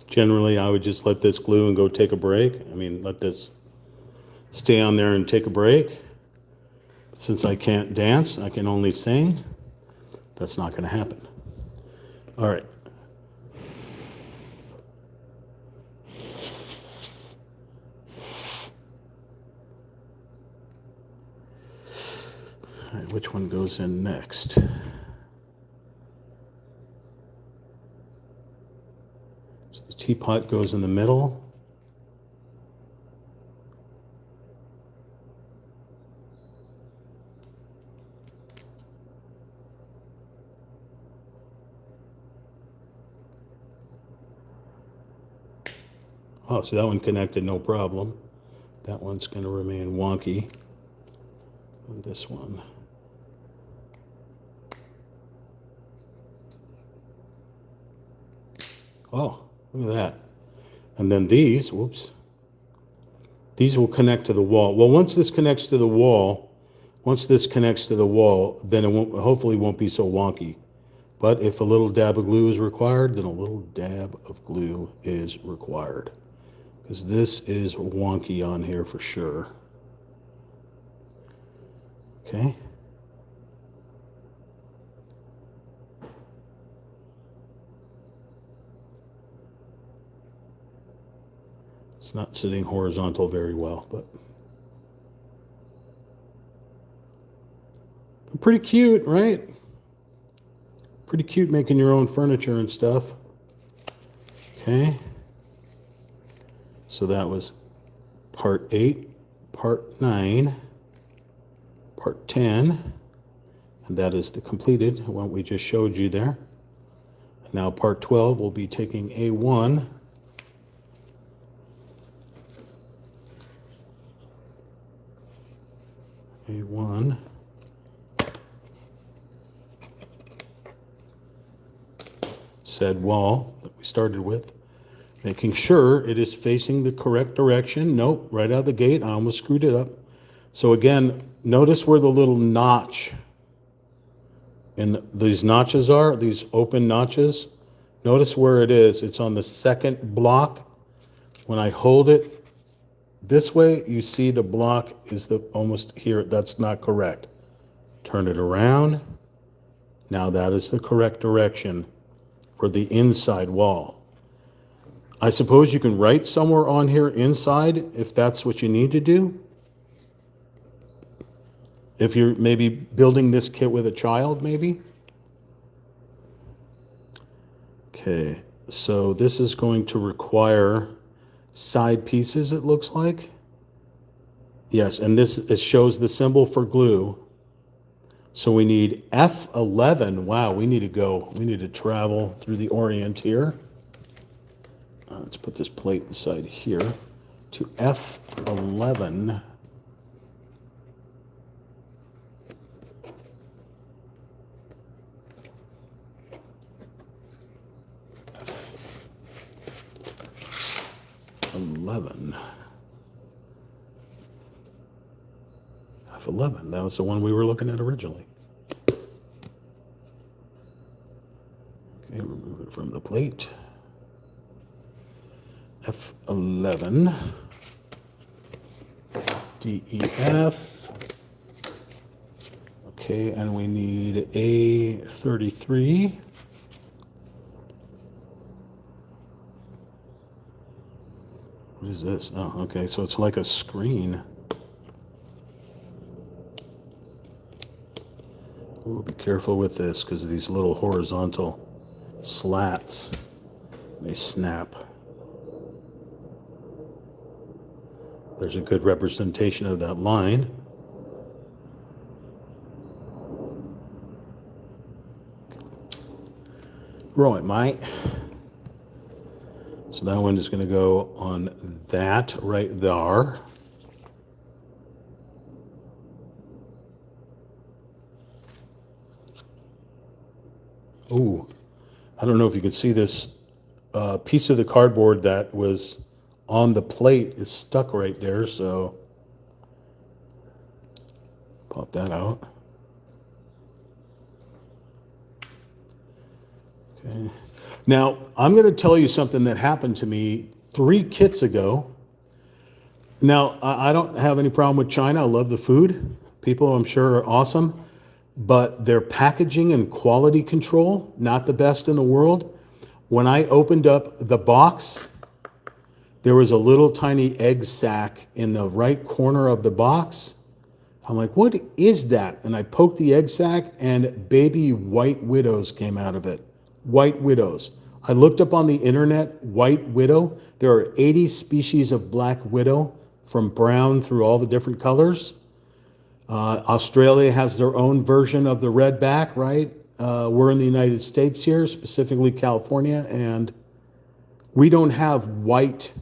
Generally, I would just let this glue and go take a break. I mean, let this stay on there and take a break. Since I can't dance, I can only sing. That's not going to happen. All right. All right, which one goes in next? So the teapot goes in the middle. Oh, so that one connected no problem. That one's going to remain wonky. And this one. Oh, look at that. And then these, whoops, these will connect to the wall. Well, once this connects to the wall, then it hopefully won't be so wonky. But if a little dab of glue is required, then a little dab of glue is required. Because this is wonky on here for sure. Okay. It's not sitting horizontal very well, but pretty cute, right? Pretty cute making your own furniture and stuff. Okay. So that was part 8, part 9, part 10, and that is the completed one we just showed you there. Now part 12 will be taking A1 A1. Said wall that we started with. Making sure it is facing the correct direction. Nope, right out of the gate, I almost screwed it up. So again, notice where the little notch and these notches are, these open notches. Notice where it is. It's on the second block. When I hold it this way, you see the block is almost here. That's not correct. Turn it around. Now that is the correct direction for the inside wall. I suppose you can write somewhere on here inside if that's what you need to do. If you're maybe building this kit with a child, maybe. Okay, so this is going to require side pieces, it looks like. Yes, and it shows the symbol for glue. So we need F11. Wow, we need to travel through the Orient here. Let's put this plate inside here to F11. F11. F11. That was the one we were looking at originally. Okay, remove it from the plate. F11. DEF. Okay, and we need A33. What is this? Oh, okay, so it's like a screen. Ooh, be careful with this because of these little horizontal slats. They snap. There's a good representation of that line. Right, mate. So that one is going to go on that right there. Ooh, I don't know if you can see this piece of the cardboard that was on the plate is stuck right there, so pop that out. Okay. Now, I'm going to tell you something that happened to me 3 kits ago. Now, I don't have any problem with China. I love the food. People, I'm sure, are awesome. But their packaging and quality control, not the best in the world. When I opened up the box, there was a little tiny egg sac in the right corner of the box. I'm like, what is that? And I poked the egg sac and baby white widows came out of it. White widows. I looked up on the internet, white widow. There are 80 species of black widow from brown through all the different colors. Australia has their own version of the redback, right? We're in the United States here, specifically California, and we don't have white.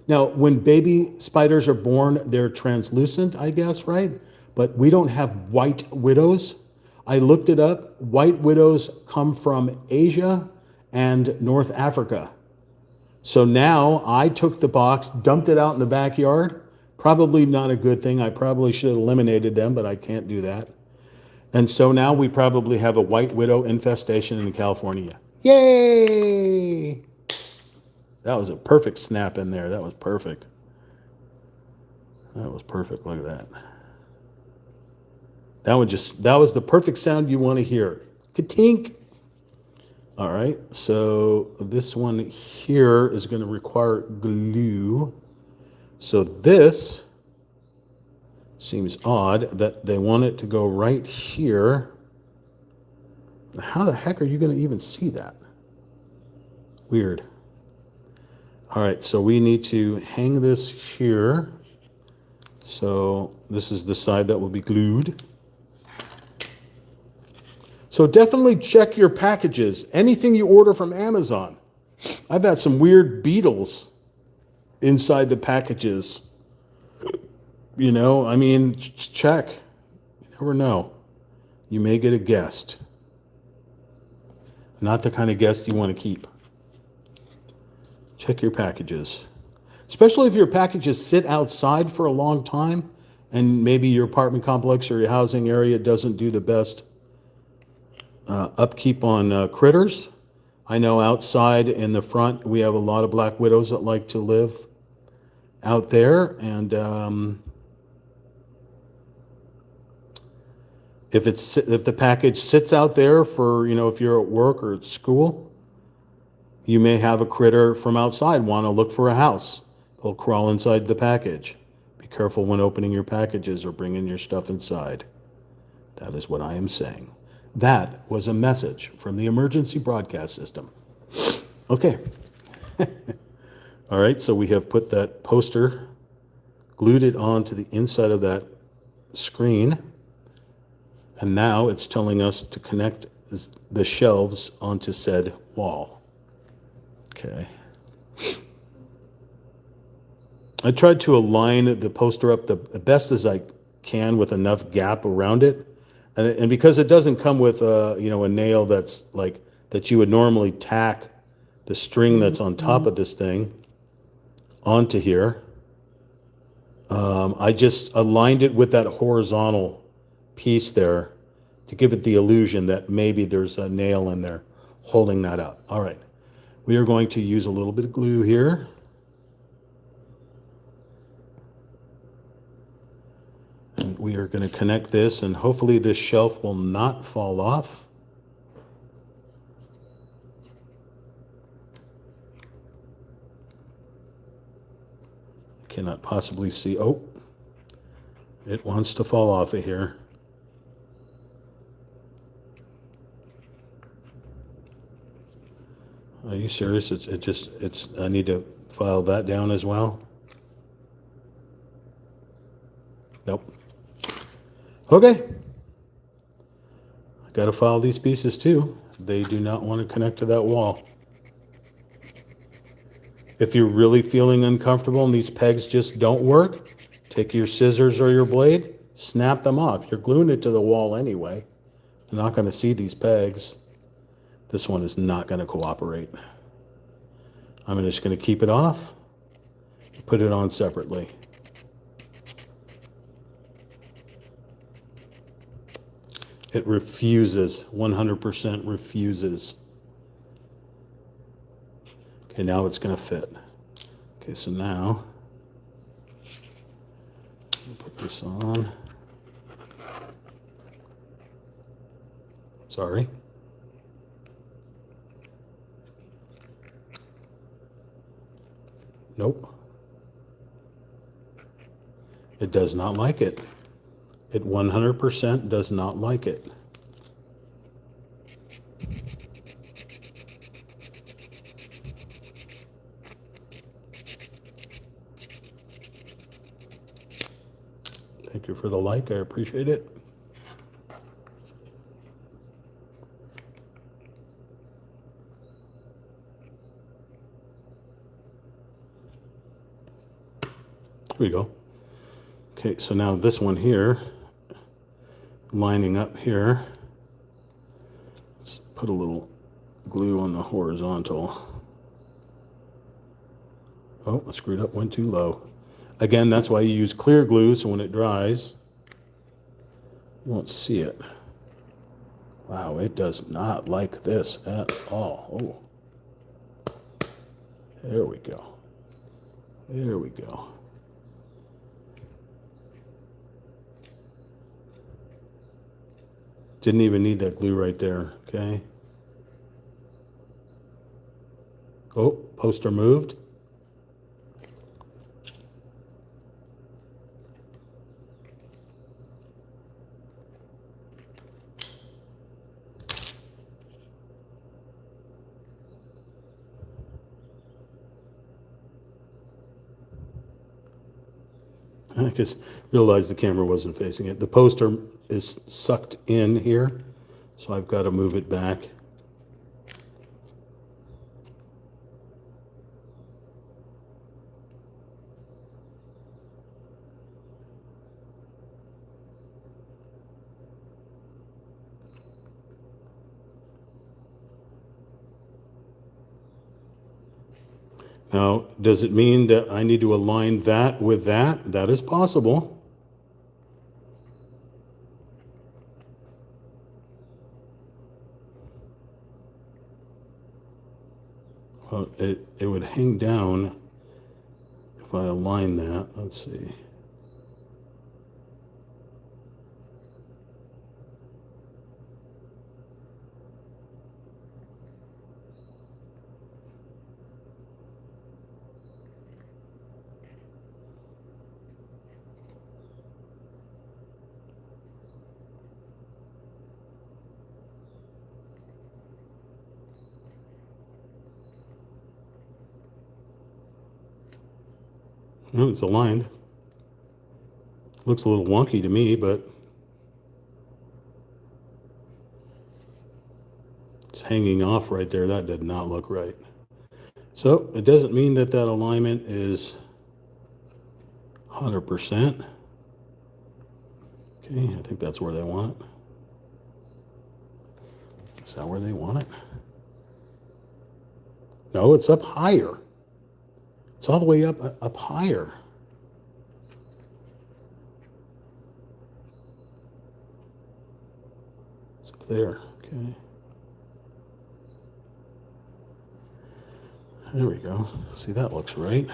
Now, when baby spiders are born, they're translucent, I guess, right? But we don't have white widows. I looked it up. White widows come from Asia and North Africa. So now I took the box, dumped it out in the backyard. Probably not a good thing. I probably should have eliminated them, but I can't do that. And so now we probably have a white widow infestation in California. Yay! That was a perfect snap in there. That was perfect. That was perfect. Look at that. That was the perfect sound you want to hear. Ka-tink. All right, so this one here is going to require glue. So this seems odd that they want it to go right here. How the heck are you going to even see that? Weird. All right, so we need to hang this here. So this is the side that will be glued. So definitely check your packages. Anything you order from Amazon. I've had some weird beetles inside the packages. You know, I mean, check. never know. You may get a guest. Not the kind of guest you want to keep. Check your packages. Especially if your packages sit outside for a long time and maybe your apartment complex or your housing area doesn't do the best upkeep on critters. I know outside in the front we have a lot of black widows that like to live out there, and if the package sits out there for, if you're at work or at school, you may have a critter from outside want to look for a house. They'll crawl inside the package. Be careful when opening your packages or bringing your stuff inside. That is what I am saying. That was a message from the emergency broadcast system. Okay. All right, so we have put that poster, glued it onto the inside of that screen, and now it's telling us to connect the shelves onto said wall. Okay. I tried to align the poster up the best as I can with enough gap around it. And because it doesn't come with a nail that's like that you would normally tack the string that's on top of this thing onto here, I just aligned it with that horizontal piece there to give it the illusion that maybe there's a nail in there holding that up. All right, we are going to use a little bit of glue here. And we are going to connect this, and hopefully this shelf will not fall off. I cannot possibly see. Oh, it wants to fall off of here. Are you serious? I need to file that down as well. Nope. Okay. I got to file these pieces too. They do not want to connect to that wall. If you're really feeling uncomfortable and these pegs just don't work, take your scissors or your blade, snap them off. You're gluing it to the wall anyway. You're not going to see these pegs. This one is not going to cooperate. I'm just going to keep it off, put it on separately. It refuses, 100% refuses. Okay, now it's going to fit. Okay, so now, put this on. Sorry. Nope. It does not like it. It 100% does not like it. Thank you for the like. I appreciate it. Here we go. Okay, so now this one here, lining up here, let's put a little glue on the horizontal. Oh, I screwed up, went too low. Again, that's why you use clear glue, so when it dries, you won't see it. Wow, it does not like this at all. Oh, there we go. There we go. Didn't even need that glue right there, okay? Oh, poster moved. I just realized the camera wasn't facing it. The poster is sucked in here, so I've got to move it back. Now, does it mean that I need to align that with that? That is possible. Well, it would hang down if I align that. Let's see. No, it's aligned. Looks a little wonky to me, but it's hanging off right there. That did not look right. So it doesn't mean that that alignment is 100%. Okay, I think that's where they want it. Is that where they want it? No, it's up higher. It's all the way up higher. It's up there. Okay. There we go. See, that looks right.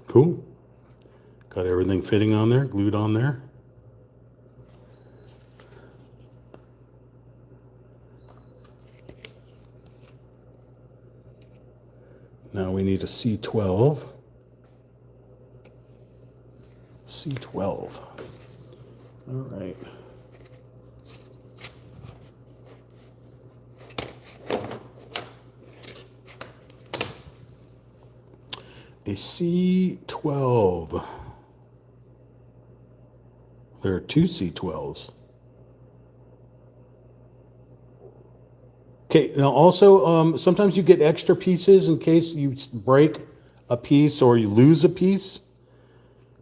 Cool. Got everything fitting on there, glued on there. Now we need a C12. C12. All right. A C12. There are two C12s. Okay, now also, sometimes you get extra pieces in case you break a piece or you lose a piece.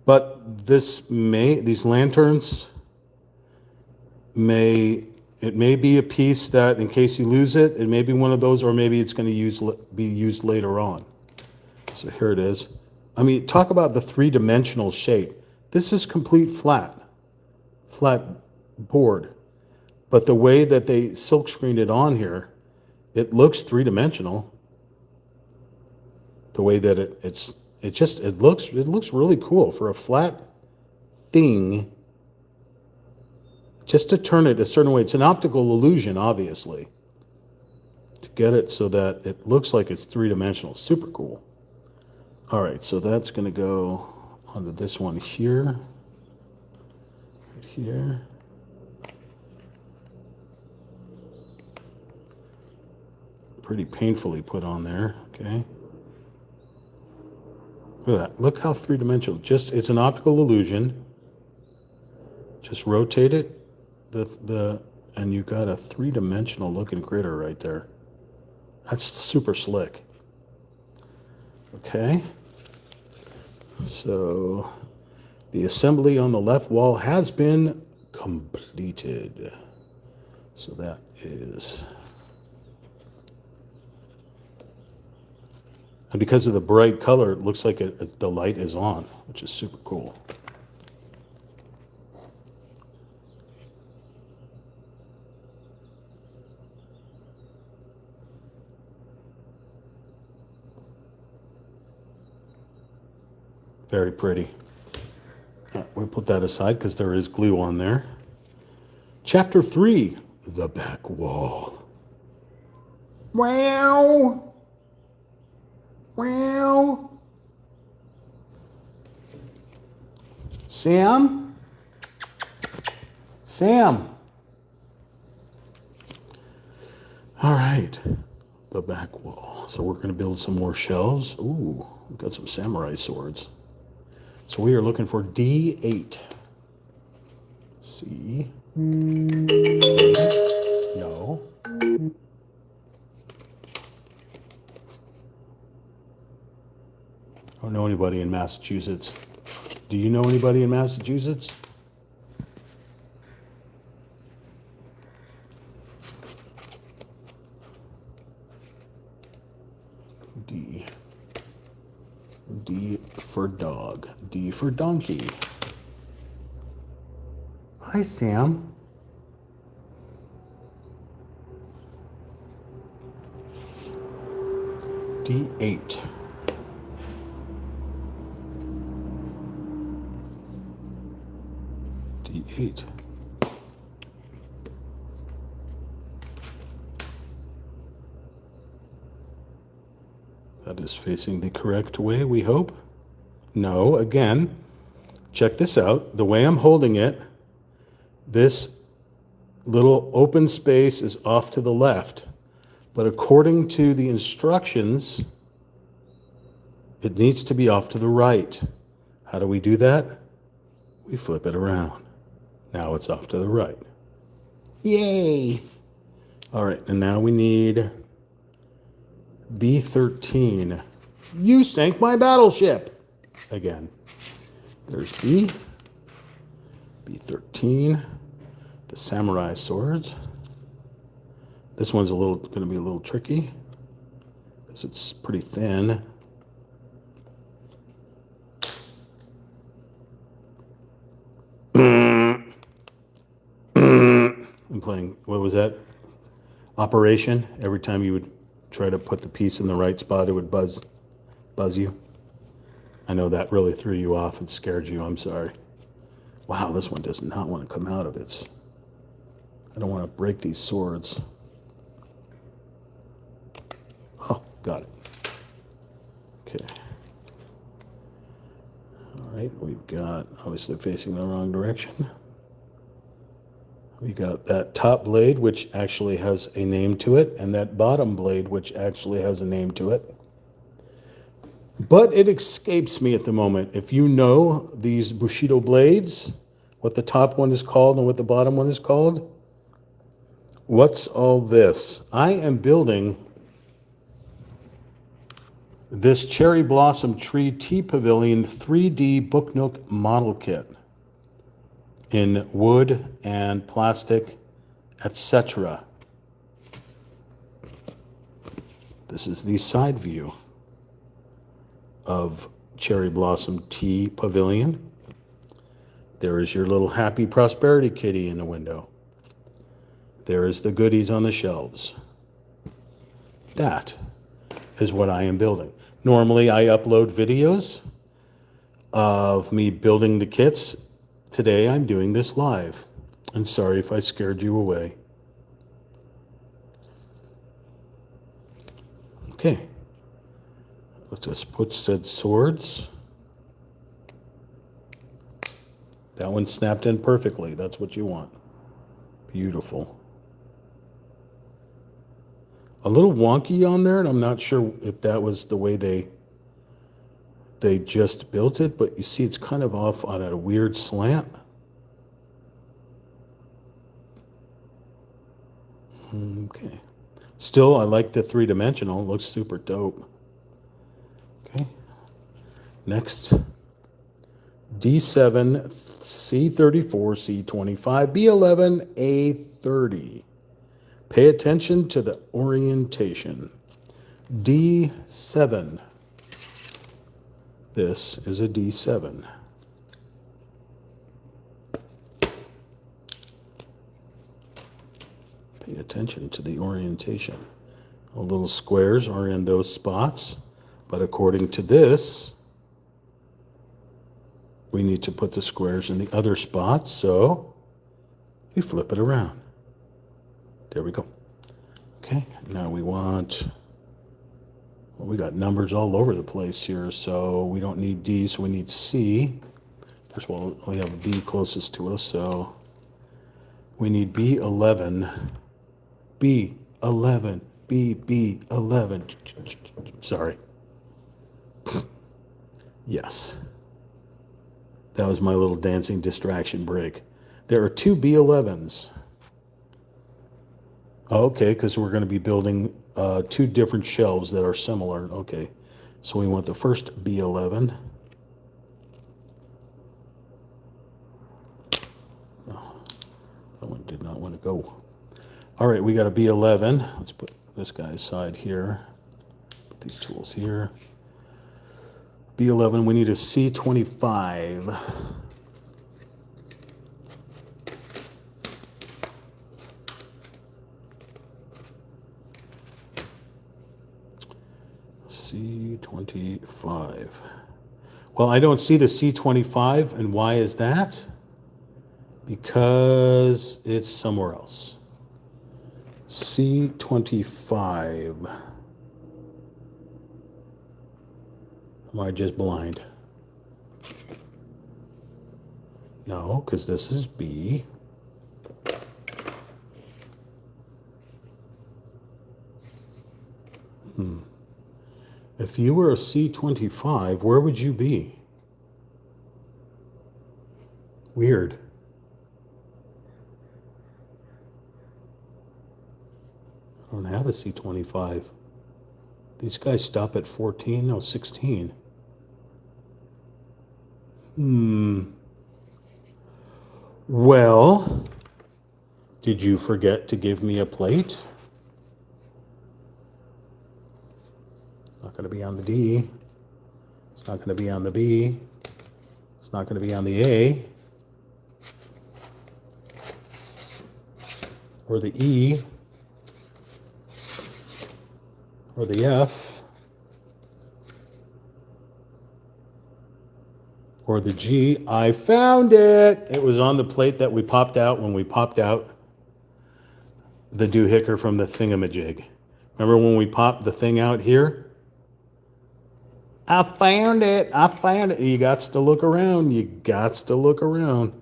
But these lanterns it may be a piece that in case you lose it, it may be one of those, or maybe it's going to be used later on. So here it is. I mean, talk about the three-dimensional shape. This is complete flat board. But the way that they silkscreened it on here, it looks three-dimensional. The way that it looks really cool for a flat thing. Just to turn it a certain way, it's an optical illusion, obviously, to get it so that it looks like it's three-dimensional. Super cool. All right, so that's going to go onto this one here, right here. Pretty painfully put on there, okay? Look at that. Look how three-dimensional. It's an optical illusion. Just rotate it, and you got a three-dimensional looking critter right there. That's super slick. Okay. So the assembly on the left wall has been completed. So that is. And because of the bright color, it looks like the light is on, which is super cool. Very pretty. We'll put that aside because there is glue on there. Chapter 3, the back wall. Wow. Wow. Sam? Sam. All right. The back wall. So we're going to build some more shelves. Ooh, we've got some samurai swords. So we are looking for D8. C. No. I don't know anybody in Massachusetts. Do you know anybody in Massachusetts? D. D for dog. D for donkey. Hi, Sam. D8. D8. That is facing the correct way, we hope. No, again, check this out. The way I'm holding it, this little open space is off to the left. But according to the instructions, it needs to be off to the right. How do we do that? We flip it around. Now it's off to the right. Yay! All right, and now we need B13. You sank my battleship! Again. There's B. B13. The samurai swords. This one's going to be a little tricky because it's pretty thin. I'm playing, what was that? Operation. Every time you would try to put the piece in the right spot, it would buzz you. I know that really threw you off and scared you. I'm sorry. Wow, this one does not want to come out of its. I don't want to break these swords. Oh, got it. Okay. All right, we've got, obviously facing the wrong direction. We got that top blade, which actually has a name to it, and that bottom blade, which actually has a name to it. But it escapes me at the moment. If you know these Bushido blades, what the top one is called and what the bottom one is called, what's all this? I am building this Cherry Blossom Tree Tea Pavilion 3D Book Nook model kit in wood and plastic, etc. This is the side view of Cherry Blossom Tea Pavilion. There is your little happy prosperity kitty in the window. There is the goodies on the shelves. That is what I am building. Normally I upload videos of me building the kits. Today I'm doing this live. And sorry if I scared you away. Okay. Let's just put said swords. That one snapped in perfectly. That's what you want. Beautiful. A little wonky on there, and I'm not sure if that was the way they just built it, but you see it's kind of off on a weird slant. Okay. Still, I like the three-dimensional. It looks super dope. Okay. Next, D7, C34, C25, B11, A30. Pay attention to the orientation. D7. This is a D7. Pay attention to the orientation. The little squares are in those spots, but according to this, we need to put the squares in the other spots, so we flip it around. There we go. Okay, now we want, well, we got numbers all over the place here, so we don't need D, so we need C. First of all, we have a B closest to us, so we need B11. B11, B11. Sorry. Yes. That was my little dancing distraction break. There are two B11s. Okay, because we're going to be building two different shelves that are similar. Okay, so we want the first B11. Oh, that one did not want to go. All right, we got a B11. Let's put this guy aside here. Put these tools here. B11, we need a C25. C25. Well, I don't see the C25, and why is that? Because it's somewhere else. C25. Am I just blind? No, because this is B. If you were a C25, where would you be? Weird. I don't have a C25. These guys stop at 14, no, 16. Well, did you forget to give me a plate? Not going to be on the D. It's not going to be on the B. It's not going to be on the A. Or the E. Or the F. Or the G. I found it! It was on the plate that we popped out when we popped out the doohickey from the thingamajig. Remember when we popped the thing out here? I found it. I found it. You got to look around. You got to look around.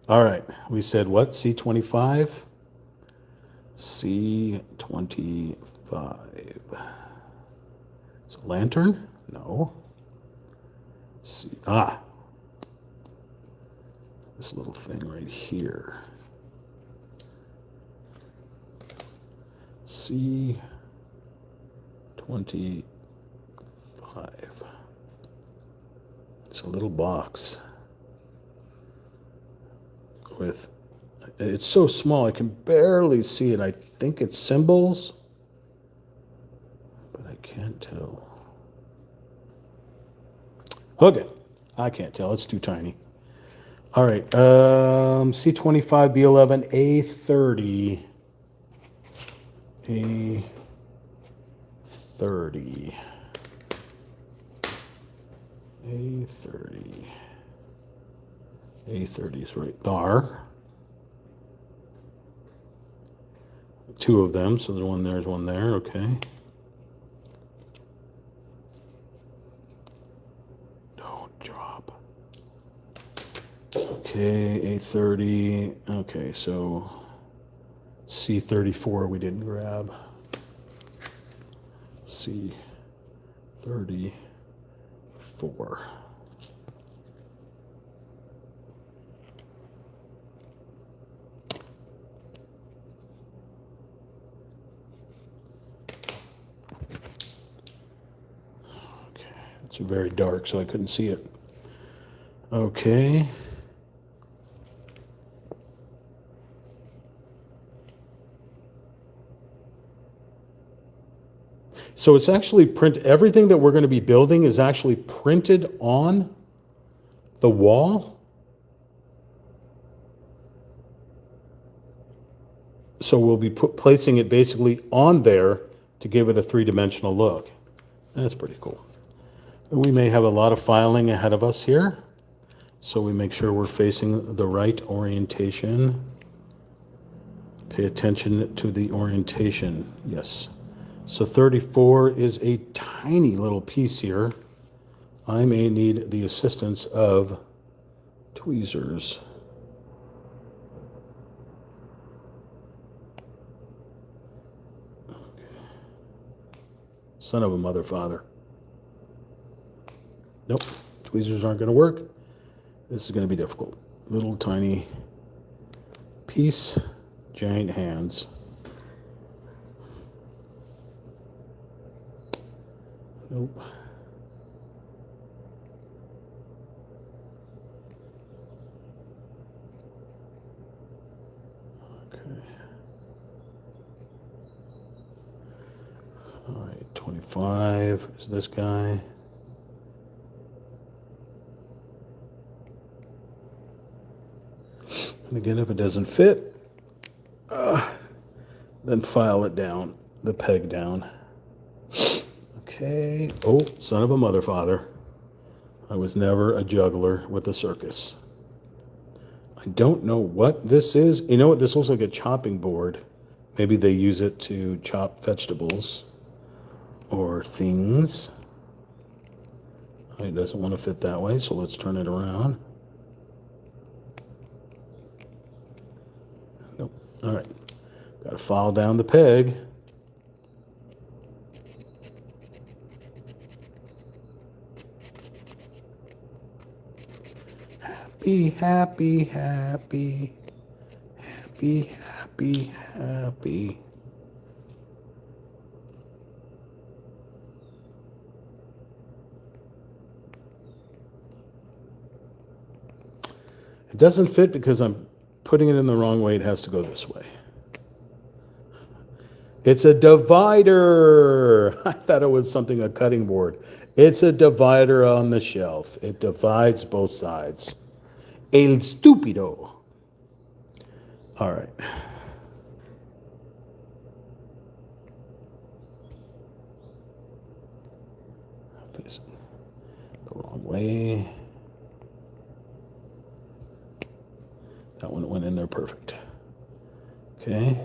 All right. We said what? C25? C25. It's a lantern? No. This little thing right here. C25. It's a little box with, it's so small I can barely see it. I think it's symbols, but I can't tell. Okay, I can't tell. It's too tiny. All right, C25, B11, A30. A30. A30. A30 is right there. Two of them, so there's one there, okay. Don't drop. Okay, A30. Okay, so C34 we didn't grab. C34. It's very dark, so I couldn't see it. Okay. So it's actually everything that we're going to be building is actually printed on the wall. So we'll be placing it basically on there to give it a three-dimensional look. That's pretty cool. We may have a lot of filing ahead of us here, so we make sure we're facing the right orientation. Pay attention to the orientation, yes. So 34 is a tiny little piece here. I may need the assistance of tweezers. Okay. Son of a mother father. Nope, tweezers aren't going to work. This is going to be difficult. Little tiny Peace, giant hands. Nope. Okay. All right, 25 is this guy. And again, if it doesn't fit, then file it down, the peg down. Okay. Oh, son of a mother father. I was never a juggler with a circus. I don't know what this is. You know what? This looks like a chopping board. Maybe they use it to chop vegetables or things. It doesn't want to fit that way, so let's turn it around. Nope. All right. Got to file down the peg. Happy, happy, happy. Happy, happy, happy. It doesn't fit because I'm putting it in the wrong way. It has to go this way. It's a divider. I thought it was something, a cutting board. It's a divider on the shelf. It divides both sides. El stupido. All right. Facing the wrong way. That one went in there perfect. Okay.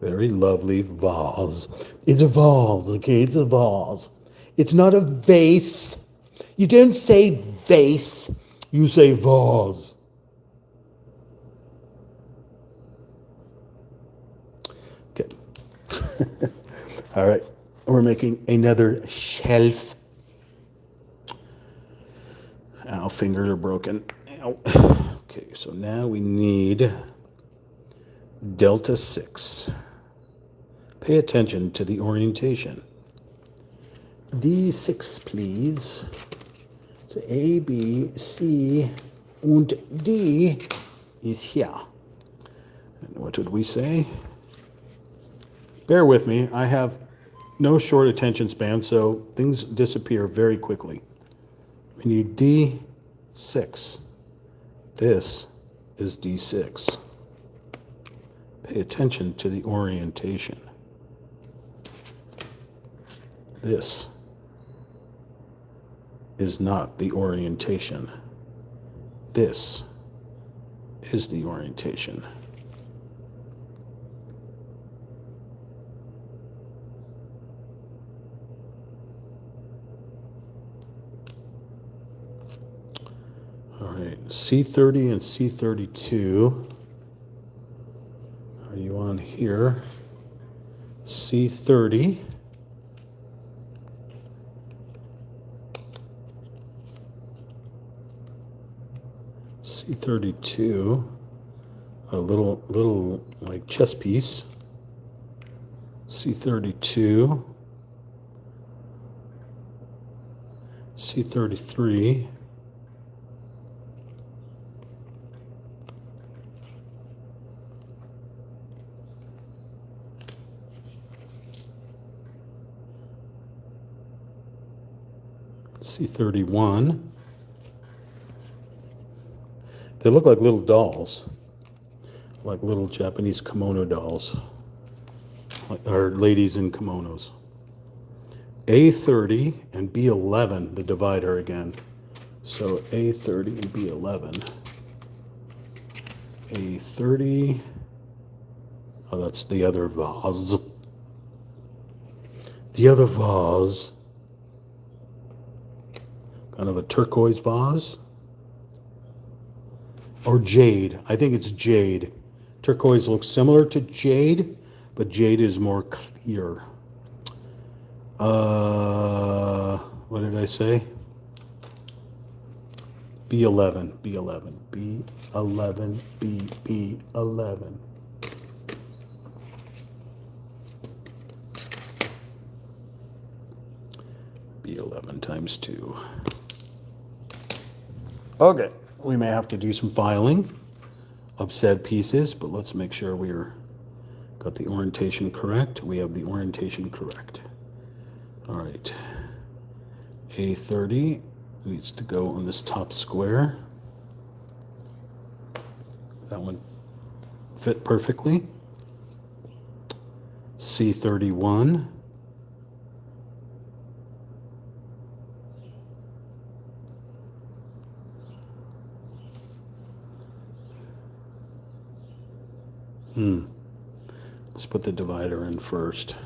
Very lovely vase. It's a vase, okay? It's a vase. It's not a vase. You don't say vase. You say vase. Okay. All right. We're making another shelf. Ow, fingers are broken. Ow. Okay, so now we need Delta 6. Pay attention to the orientation. D6, please. So A, B, C, and D is here. And what would we say? Bear with me. I have no short attention span, so things disappear very quickly. We need D6. This is D6. Pay attention to the orientation. This is not the orientation. This is the orientation. All right, C30 and C32. Are you on here? C30. C32, a little like chess piece. C32, C33, C31. They look like little dolls, like little Japanese kimono dolls, or ladies in kimonos. A30 and B11, the divider again. So A30 and B11. A30, oh, that's the other vase. The other vase, kind of a turquoise vase. Or jade. I think it's jade. Turquoise looks similar to jade, but jade is more clear. What did I say? B11, B11, B11, B11. B11 times 2. Okay, we may have to do some filing of said pieces, but let's make sure we're got the orientation correct. We have the orientation correct. All right. A30 needs to go on this top square. That one fit perfectly. C31. Let's put the divider in first.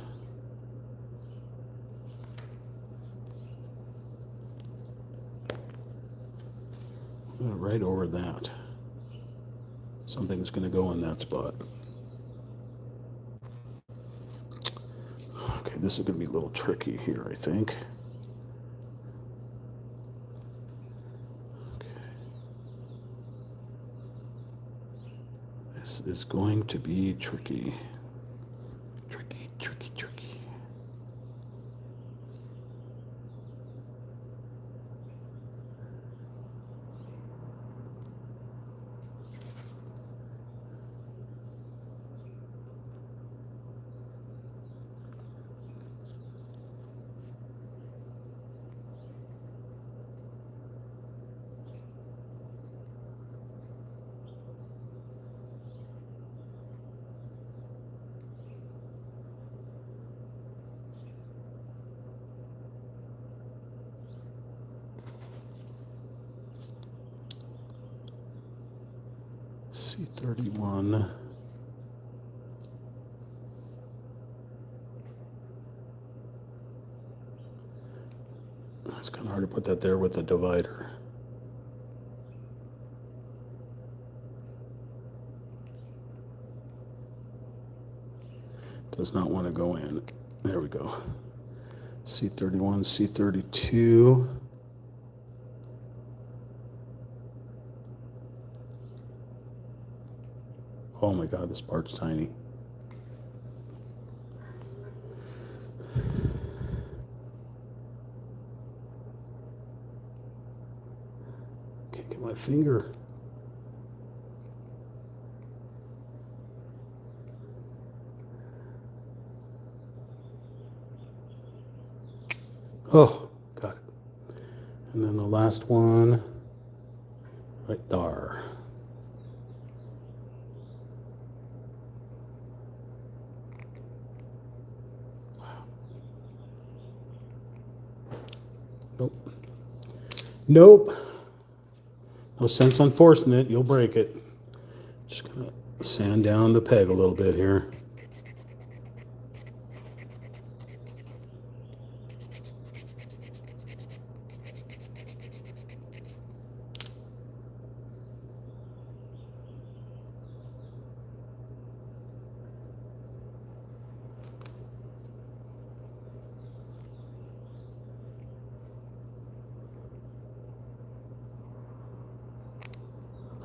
Right over that. Something's going to go in that spot. Okay, this is going to be a little tricky here, I think. Okay. This is going to be tricky. Tricky, tricky, tricky. C31. It's kind of hard to put that there with the divider. Does not want to go in. There we go. C31, C32. Oh my God, this part's tiny. Can't get my finger. Oh, got it. And then the last one, right there. Nope. Nope. No sense on forcing it. You'll break it. Just gonna sand down the peg a little bit here.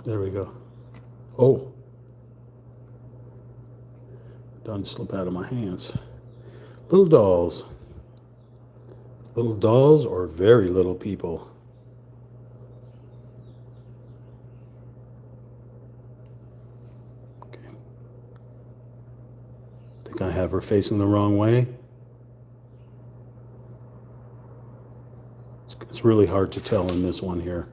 There we go. Oh. Done slip out of my hands. Little dolls. Little dolls or very little people. Okay. Think I have her facing the wrong way. It's really hard to tell in this one here.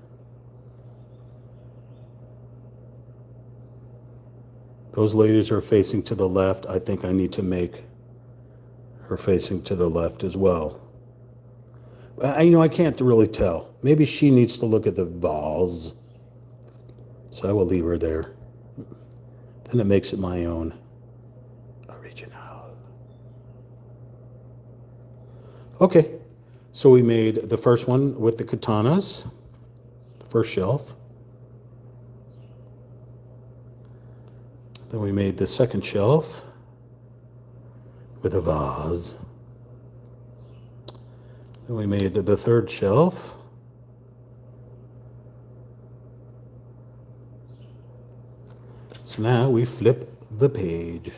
Those ladies are facing to the left. I think I need to make her facing to the left as well. I can't really tell. Maybe she needs to look at the vase. So I will leave her there. Then it makes it my own. Original. Okay, so we made the first one with the katanas, the first shelf. Then we made the second shelf with a vase. Then we made the third shelf So now we flip the page.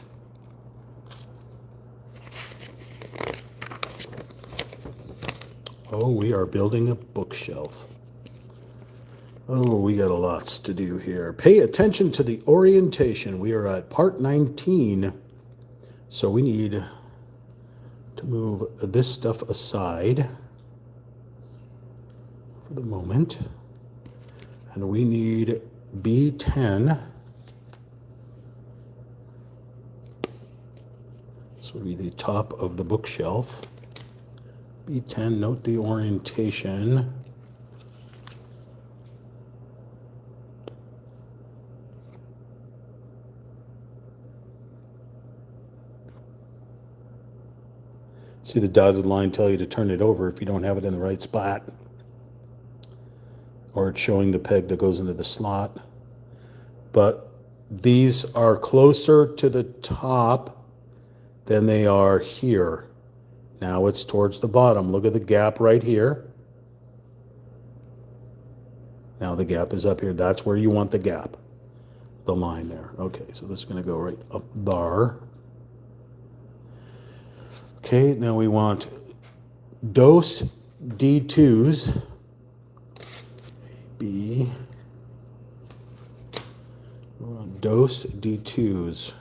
Oh, we are building a bookshelf. Oh, we got a lots to do here. Pay attention to the orientation. We are at part 19. So we need to move this stuff aside for the moment. And we need B10. This would be the top of the bookshelf. B10, note the orientation. See the dotted line tell you to turn it over if you don't have it in the right spot. Or it's showing the peg that goes into the slot. But these are closer to the top than they are here. Now it's towards the bottom. Look at the gap right here. Now the gap is up here. That's where you want the gap. The line there. Okay, so this is going to go right up there. Okay, now we want dose D2s. B. We want dose D2s.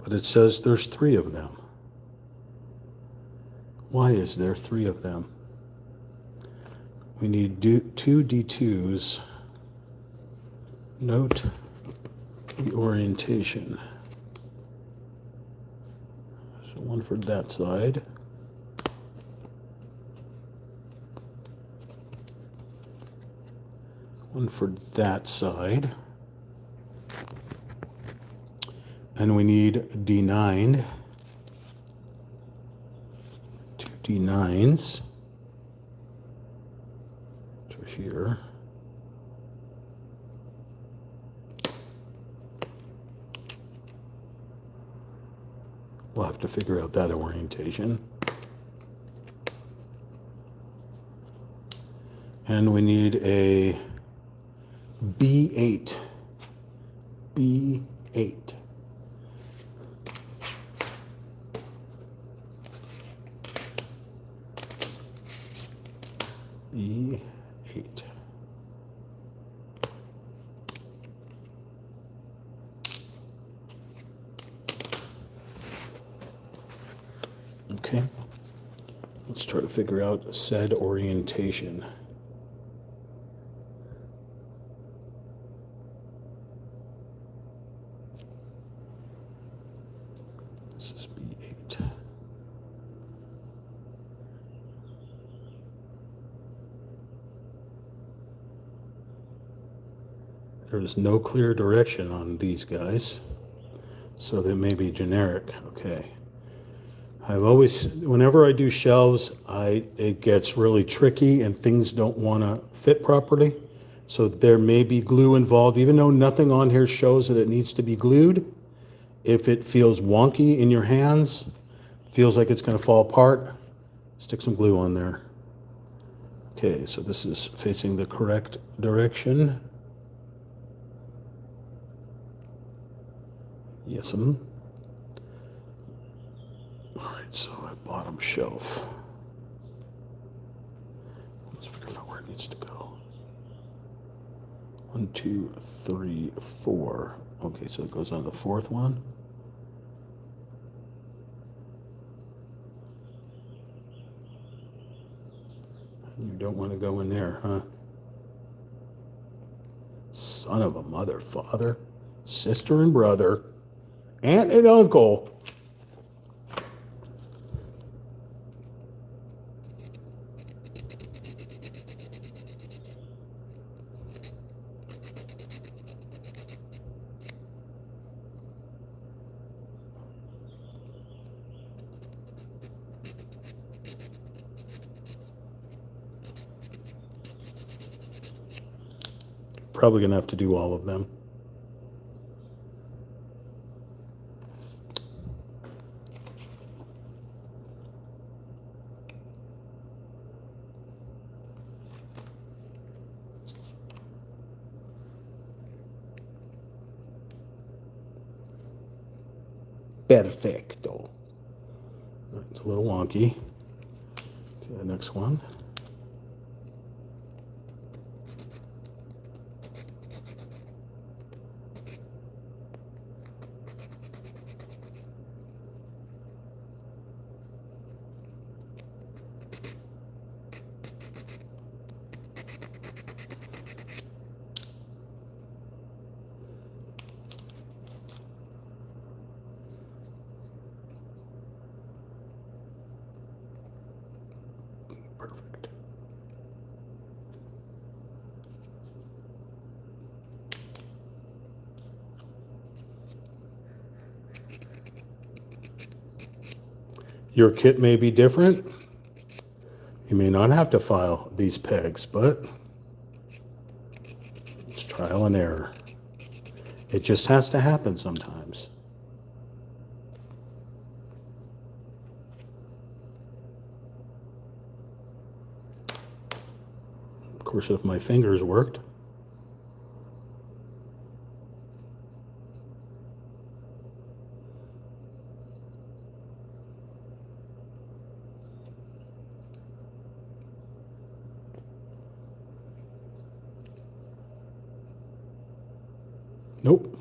But it says there's 3 of them. Why is there 3 of them? We need 2 D2s. Note the orientation. So one for that side. One for that side. And we need D9. 2 D9s to here. We'll have to figure out that orientation. And we need a B8. B8. B8. Okay. Let's try to figure out said orientation. This is B8. There is no clear direction on these guys, so they may be generic. Okay. I've always, whenever I do shelves, it gets really tricky and things don't want to fit properly. So there may be glue involved, even though nothing on here shows that it needs to be glued. If it feels wonky in your hands, feels like it's going to fall apart, stick some glue on there. Okay, so this is facing the correct direction. Yes'm. All right, so that bottom shelf. Let's figure out where it needs to go. 1, 2, 3, 4. Okay, so it goes on the 4th one. You don't want to go in there, huh? Son of a mother, father, sister and brother, aunt and uncle. Probably going to have to do all of them. Perfecto. It's a little wonky. Okay, the next one. Perfect. Your kit may be different. You may not have to file these pegs, but it's trial and error. It just has to happen sometimes. Of course, if my fingers worked. Nope.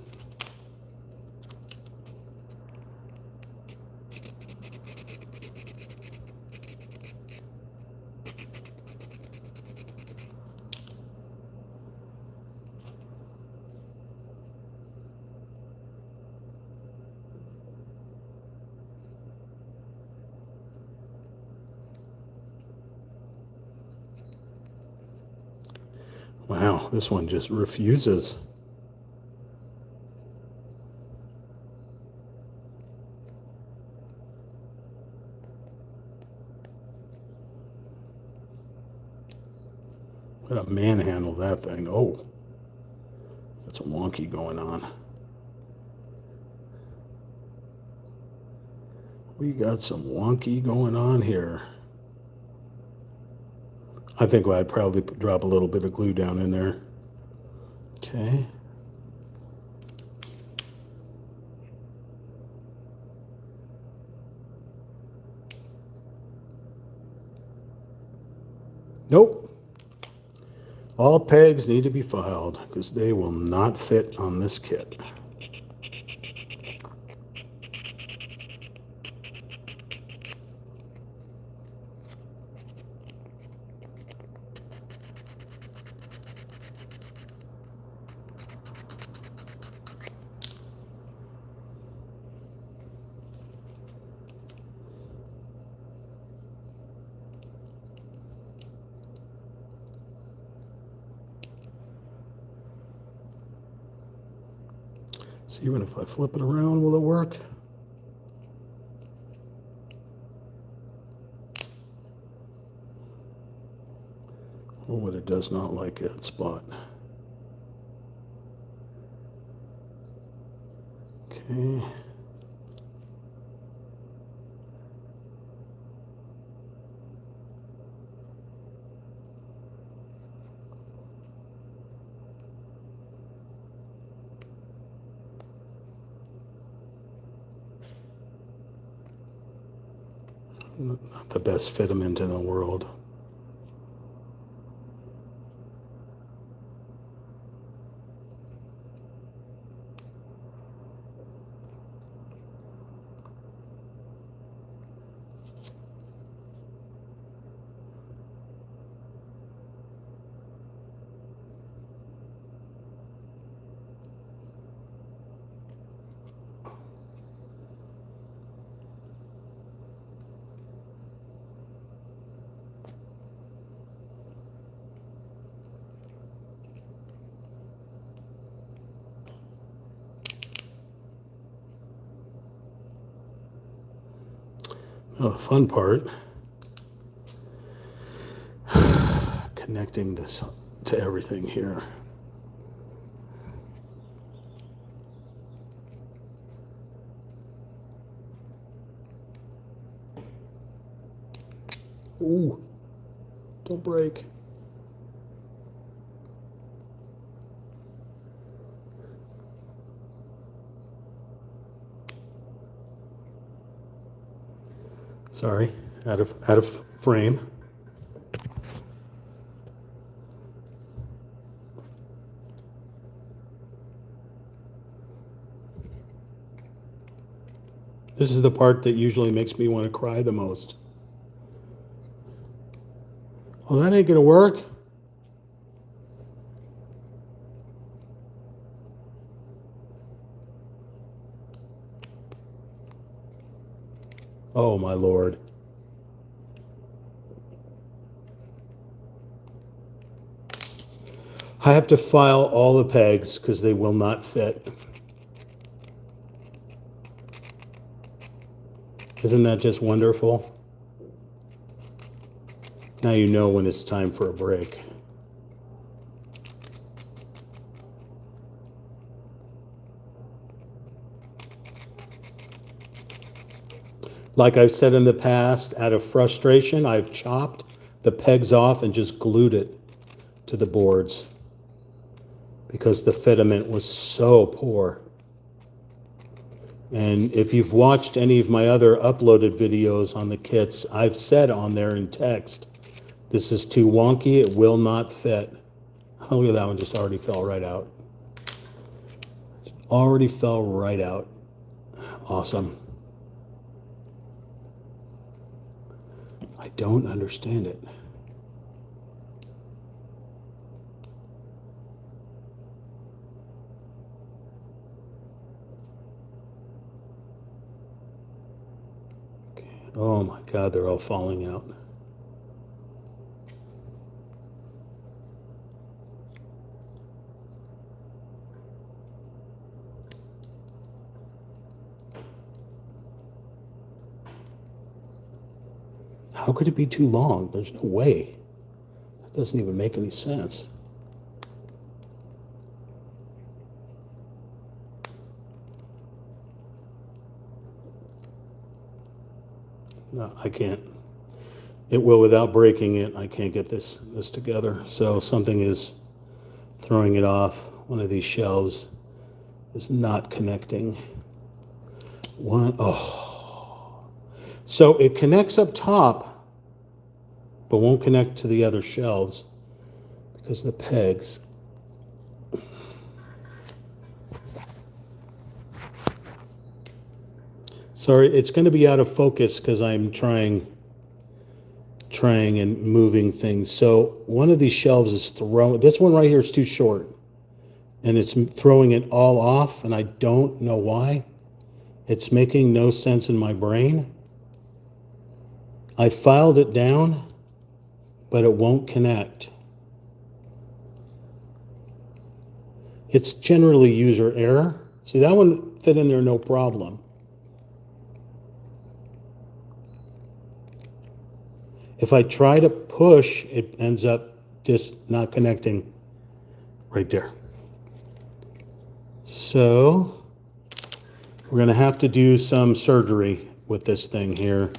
Wow, this one just refuses. Gotta manhandle that thing. Oh, that's a wonky going on. We got some wonky going on here. I think I'd probably drop a little bit of glue down in there. Okay. Nope. All pegs need to be filed because they will not fit on this kit. So even if I flip it around, will it work? Oh, but it does not like that spot. Okay. Not the best fitment in the world. Now the fun part, connecting this to everything here. Ooh, don't break. Sorry, out of frame. This is the part that usually makes me want to cry the most. Oh, that ain't gonna work. Oh, my Lord. I have to file all the pegs because they will not fit. Isn't that just wonderful? Now you know when it's time for a break. Like I've said in the past, out of frustration, I've chopped the pegs off and just glued it to the boards because the fitment was so poor. And if you've watched any of my other uploaded videos on the kits, I've said on there in text, this is too wonky, it will not fit. Oh, look at that one, just already fell right out. Already fell right out. Awesome. I don't understand it. Okay. Oh my God, they're all falling out. How could it be too long? There's no way. That doesn't even make any sense. No, I can't. It will without breaking it. I can't get this together. So something is throwing it off. One of these shelves is not connecting. So it connects up top, but won't connect to the other shelves because the pegs. Sorry, it's going to be out of focus because I'm trying and moving things. So one of these shelves is throwing, this one right here is too short and it's throwing it all off and I don't know why. It's making no sense in my brain. I filed it down, but it won't connect. It's generally user error. See, that one fit in there no problem. If I try to push, it ends up just not connecting right there. So we're going to have to do some surgery with this thing here.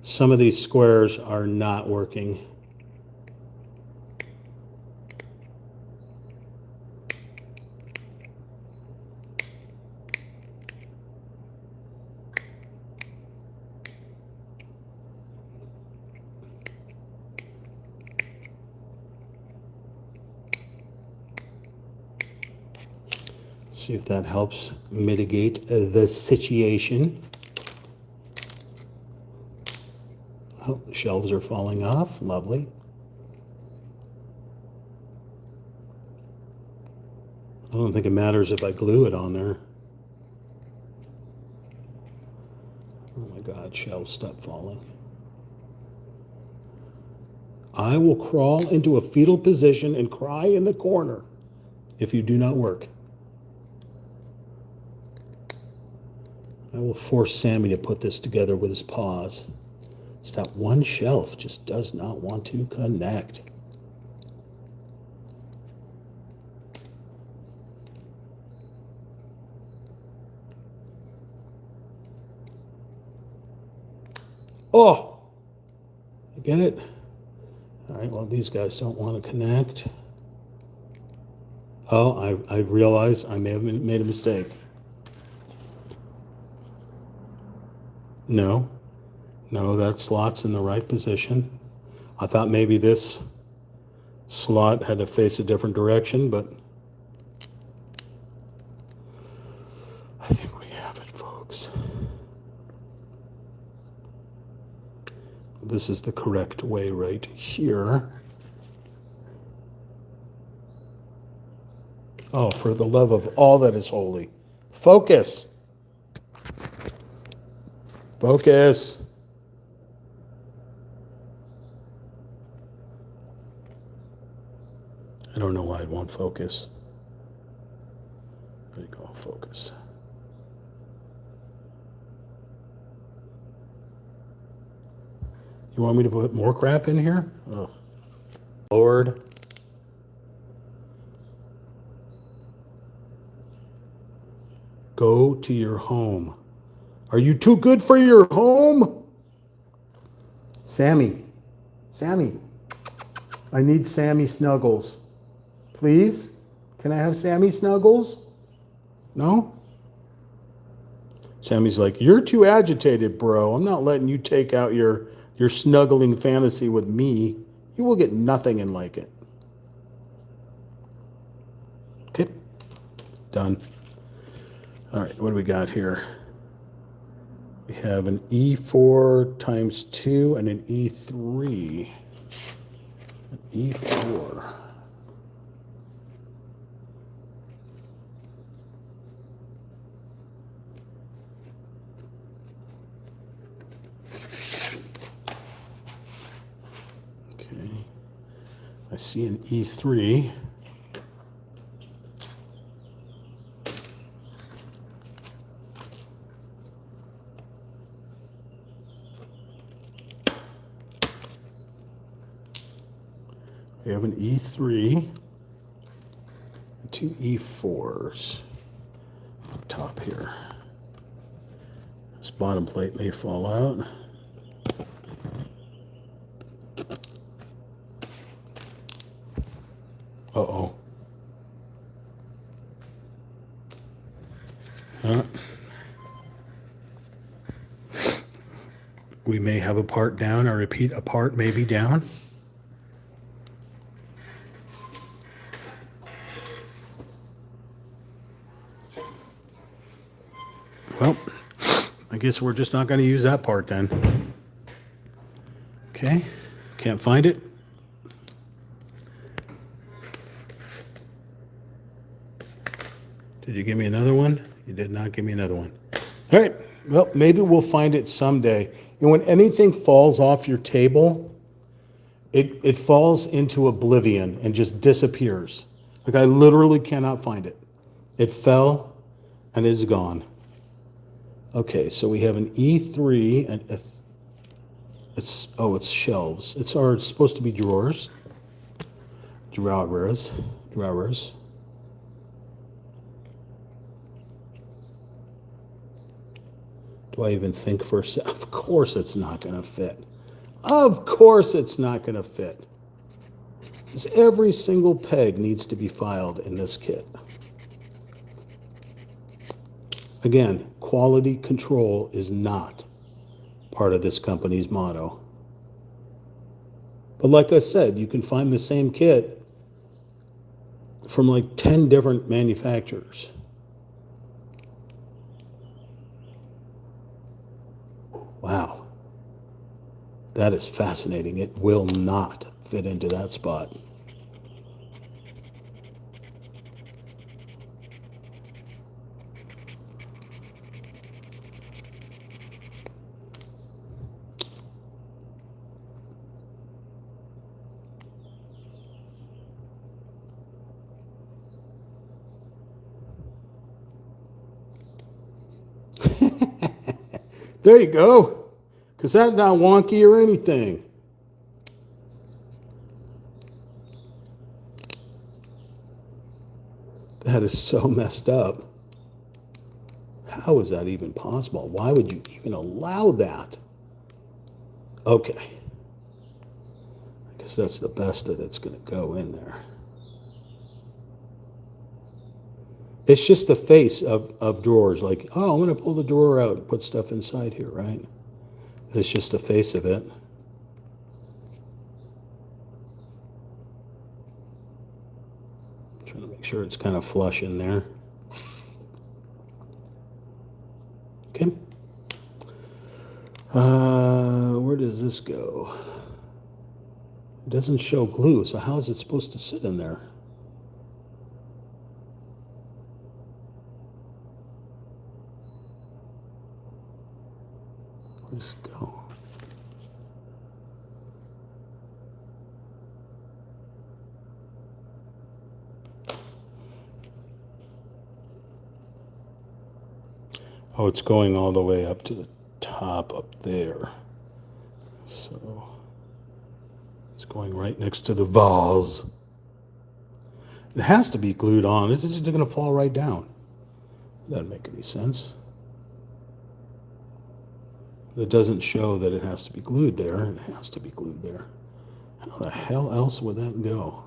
Some of these squares are not working. See if that helps mitigate the situation. Oh, the shelves are falling off. Lovely. I don't think it matters if I glue it on there. Oh my God, shelves stop falling. I will crawl into a fetal position and cry in the corner if you do not work. I will force Sammy to put this together with his paws. It's that one shelf just does not want to connect. Oh, I get it. All right, well, these guys don't want to connect. Oh, I realize I may have made a mistake. No, No, that slot's in the right position. I thought maybe this slot had to face a different direction, but I think we have it, folks. This is the correct way right here. Oh, for the love of all that is holy. Focus. Focus. I don't know why it won't focus. There you go, focus. You want me to put more crap in here? Oh, Lord. Go to your home. Are you too good for your home? Sammy. Sammy. I need Sammy Snuggles. Please? Can I have Sammy Snuggles? No? Sammy's like, you're too agitated, bro. I'm not letting you take out your snuggling fantasy with me. You will get nothing and like it. Okay. Done. All right, what do we got here? We have an E4 times 2 and an E3. An E4. Okay. I see an E3. We have an E3 and two E4s up top here. This bottom plate may fall out. Uh-oh. We may have a part down. I repeat, a part may be down. Well, I guess we're just not going to use that part then. Okay, can't find it. Did you give me another one? You did not give me another one. All right, well, maybe we'll find it someday. And when anything falls off your table, it falls into oblivion and just disappears. Like I literally cannot find it. It fell and is gone. Okay, so we have an E3 and it's shelves. It's supposed to be drawers. Drawers. Do I even think for a second? Of course it's not going to fit. Of course it's not going to fit. Because every single peg needs to be filed in this kit. Again, quality control is not part of this company's motto. But like I said, you can find the same kit from like 10 different manufacturers. Wow. That is fascinating. It will not fit into that spot. There you go. Because that's not wonky or anything. That is so messed up. How is that even possible? Why would you even allow that? Okay. I guess that's the best that it's going to go in there. It's just the face of drawers. Like, oh, I'm going to pull the drawer out and put stuff inside here, right? It's just the face of it. Trying to make sure it's kind of flush in there. Okay. Where does this go? It doesn't show glue, so how is it supposed to sit in there? Where does it go? Oh, it's going all the way up to the top up there. So it's going right next to the vase. It has to be glued on. It's just going to fall right down. That doesn't make any sense. It doesn't show that it has to be glued there. It has to be glued there. How the hell else would that go?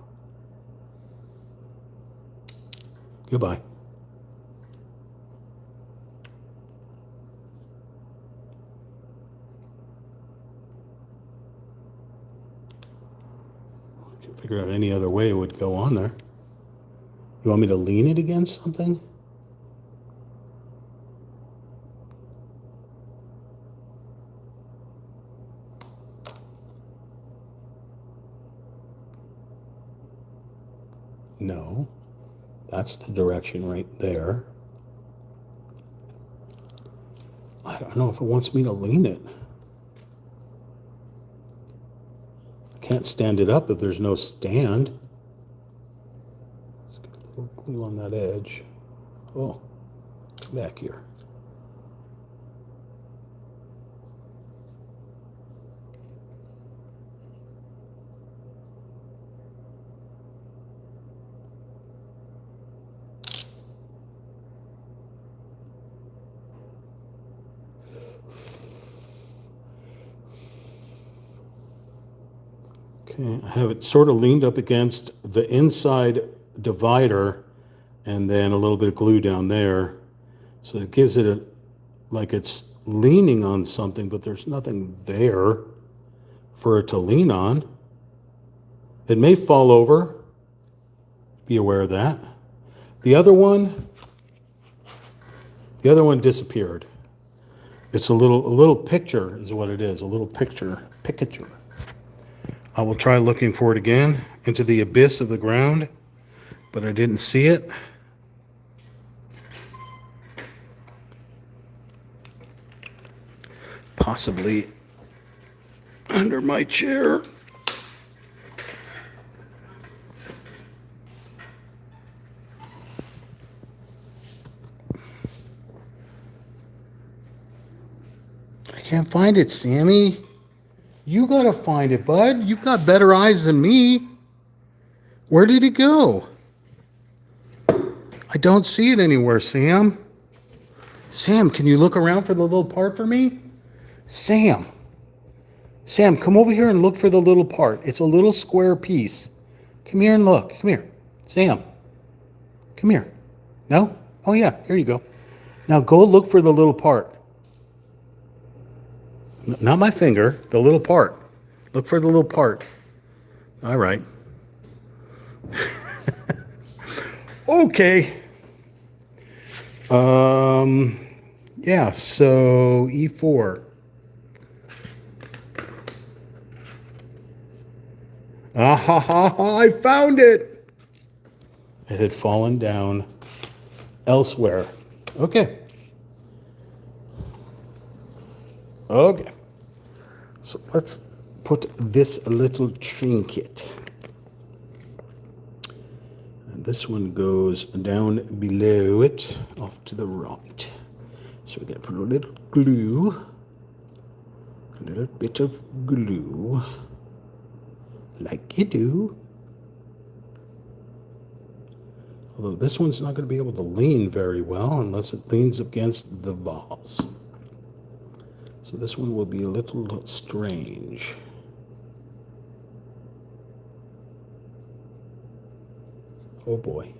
Goodbye. I can't figure out any other way it would go on there. You want me to lean it against something? No. That's the direction right there. I don't know if it wants me to lean it. I can't stand it up if there's no stand. Let's get a little glue on that edge. Oh, back here. Okay, I have it sort of leaned up against the inside divider and then a little bit of glue down there. So it gives it a, like it's leaning on something, but there's nothing there for it to lean on. It may fall over. Be aware of that. The other one disappeared. It's a little picture is what it is, a little picture. I will try looking for it again into the abyss of the ground, but I didn't see it. Possibly under my chair. I can't find it, Sammy. You gotta find it, bud. You've got better eyes than me. Where did it go? I don't see it anywhere, Sam. Sam, can you look around for the little part for me? Sam, come over here and look for the little part. It's a little square piece. Come here and look. Come here. Sam, come here. No? Oh, yeah, here you go. Now go look for the little part. Not my finger, the little part. Look for the little part. All right. Okay. Yeah, so E4. Ah ha ha ha, I found it. It had fallen down elsewhere. Okay. Okay. So let's put this little trinket. And this one goes down below it, off to the right. So we're going to put a little glue, a little bit of glue, like you do. Although this one's not going to be able to lean very well unless it leans against the vase. So this one will be a little strange. Oh boy.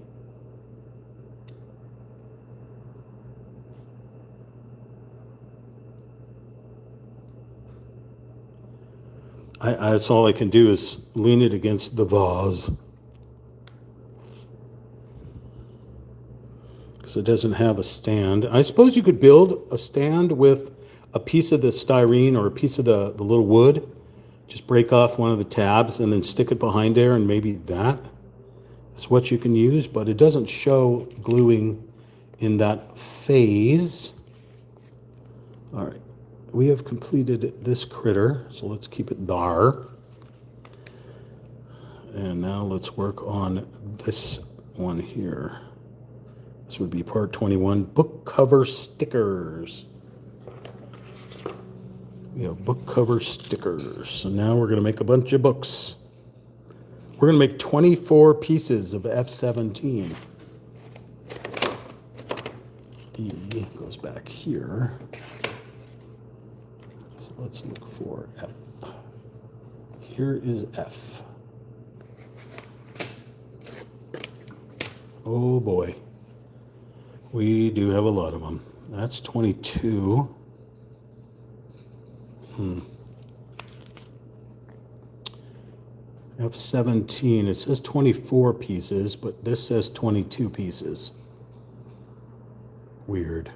That's all I can do is lean it against the vase. Because it doesn't have a stand. I suppose you could build a stand with a piece of the styrene or a piece of the little wood. Just break off one of the tabs and then stick it behind there, and maybe that is what you can use, but it doesn't show gluing in that phase. All right, we have completed this critter, so let's keep it there. And now let's work on this one here. This would be part 21, book cover stickers. We have book cover stickers. So now we're going to make a bunch of books. We're going to make 24 pieces of F17. E goes back here. So let's look for F. Here is F. Oh boy. We do have a lot of them. That's 22. F17, it says 24 pieces, but this says 22 pieces. Weird.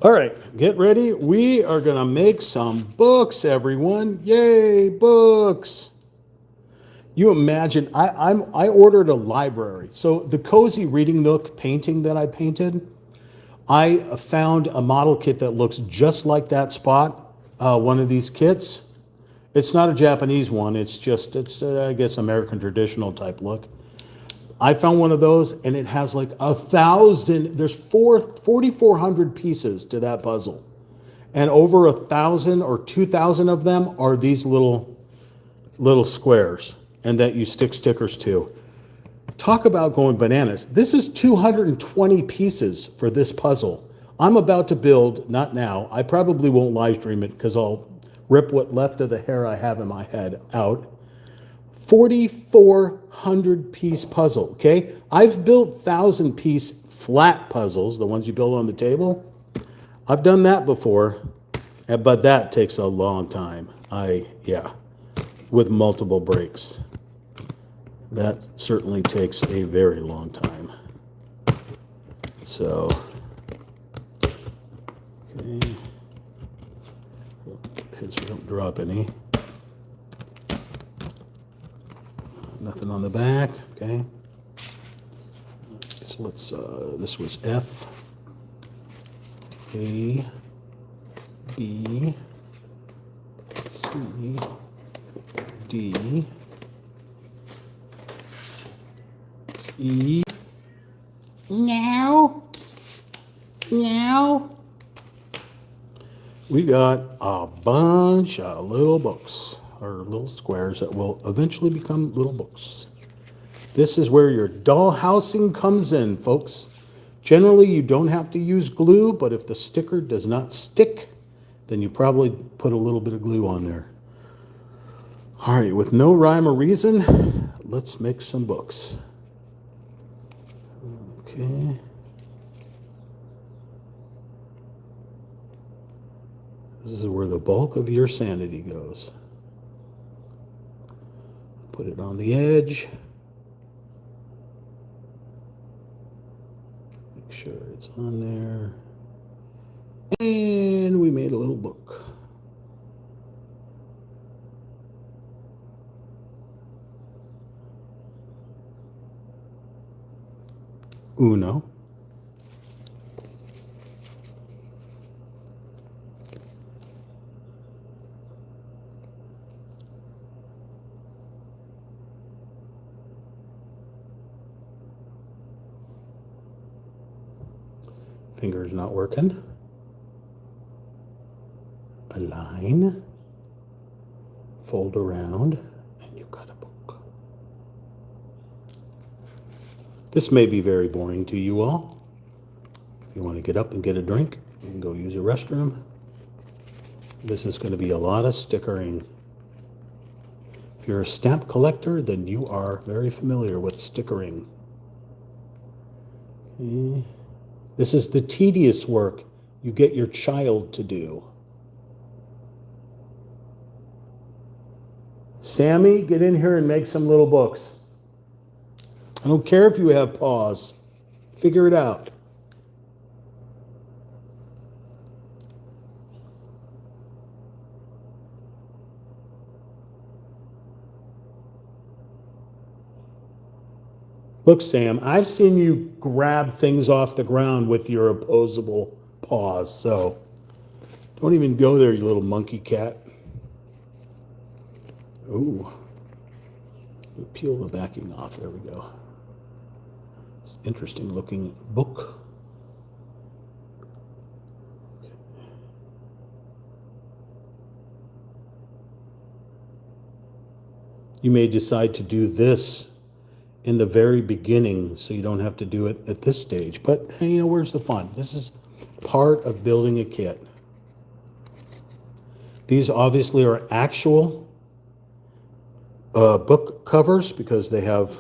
All right, get ready. We are going to make some books, everyone. Yay, books. You imagine, I ordered a library. So the Cozy Reading Nook painting that I painted, I found a model kit that looks just like that spot, one of these kits. It's not a Japanese one. It's I guess, American traditional type look. I found one of those, and it has like 1,000, there's 4,400 pieces to that puzzle. And over 1,000 or 2,000 of them are these little squares, and that you stick stickers to. Talk about going bananas. This is 220 pieces for this puzzle. I'm about to build, not now, I probably won't live stream it because I'll rip what left of the hair I have in my head out. 4,400 piece puzzle, okay? I've built 1,000 piece flat puzzles, the ones you build on the table. I've done that before, but that takes a long time. With multiple breaks. That certainly takes a very long time. So, okay. So we don't drop any. Nothing on the back, okay. So let's, this was F, A, B, C, D, E, now, we got a bunch of little books, or little squares that will eventually become little books. This is where your doll housing comes in, folks. Generally, you don't have to use glue, but if the sticker does not stick, then you probably put a little bit of glue on there. All right, with no rhyme or reason, let's make some books. Okay. This is where the bulk of your sanity goes. Put it on the edge. Make sure it's on there. And we made a little book. Uno. Finger's not working. Align. Fold around, and you've got a book. This may be very boring to you all. If you want to get up and get a drink, you can go use a restroom. This is going to be a lot of stickering. If you're a stamp collector, then you are very familiar with stickering. Okay. This is the tedious work you get your child to do. Sammy, get in here and make some little books. I don't care if you have paws. Figure it out. Look, Sam, I've seen you grab things off the ground with your opposable paws, so don't even go there, you little monkey cat. Ooh. Peel the backing off. There we go. It's an interesting looking book. You may decide to do this in the very beginning so you don't have to do it at this stage. But, you know, where's the fun? This is part of building a kit. These obviously are actual book covers because they have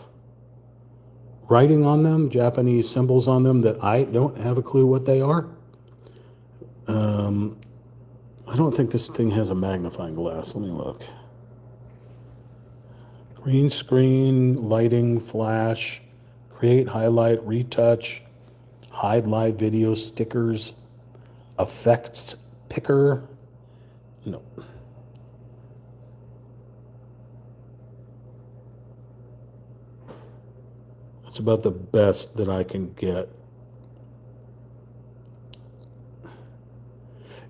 writing on them, Japanese symbols on them that I don't have a clue what they are. I don't think this thing has a magnifying glass. Let me look. Green screen, lighting, flash, create, highlight, retouch, hide live video, stickers, effects, picker. No. That's about the best that I can get.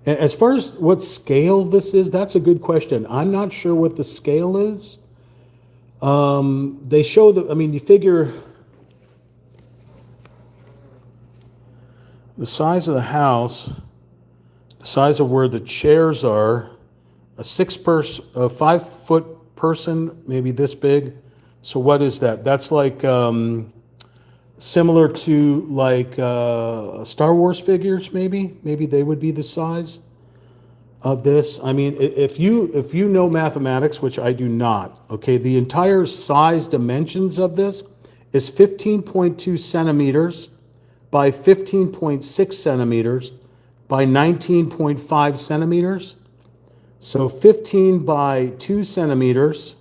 And as far as what scale this is, that's a good question. I'm not sure what the scale is. They show that, I mean, you figure the size of the house, the size of where the chairs are, a 5-foot person, maybe this big. So what is that? That's like similar to like Star Wars figures, maybe. Maybe they would be the size of this. I mean, if you know mathematics, which I do not, okay, the entire size dimensions of this is 15.2 centimeters by 15.6 centimeters by 19.5 centimeters. So 15 by 2 centimeters,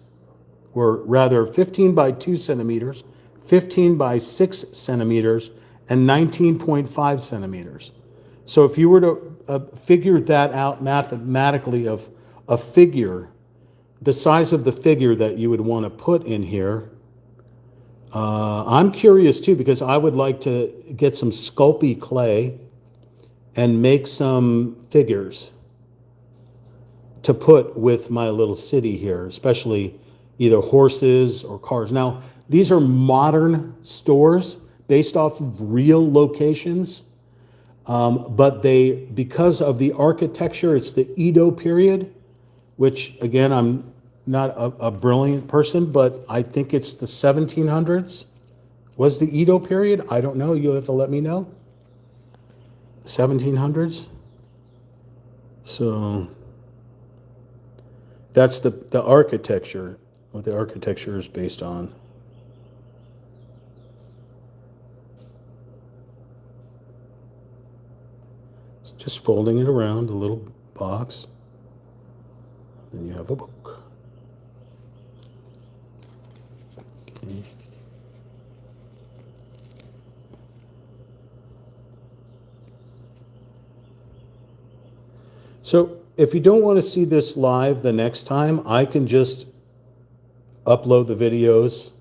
or rather 15 by 2 centimeters, 15 by 6 centimeters, and 19.5 centimeters. So if you were to figure that out mathematically of a figure, the size of the figure that you would want to put in here, I'm curious too, because I would like to get some Sculpey clay and make some figures to put with my little city here, especially either horses or cars. Now, these are modern stores based off of real locations, but because of the architecture, it's the Edo period, which again, I'm not a brilliant person, but I think it's the 1700s. Was the Edo period? I don't know. You'll have to let me know. 1700s. So that's the architecture, what the architecture is based on. So just folding it around, a little box. Then you have a book. Okay. So if you don't want to see this live the next time, I can just upload the videos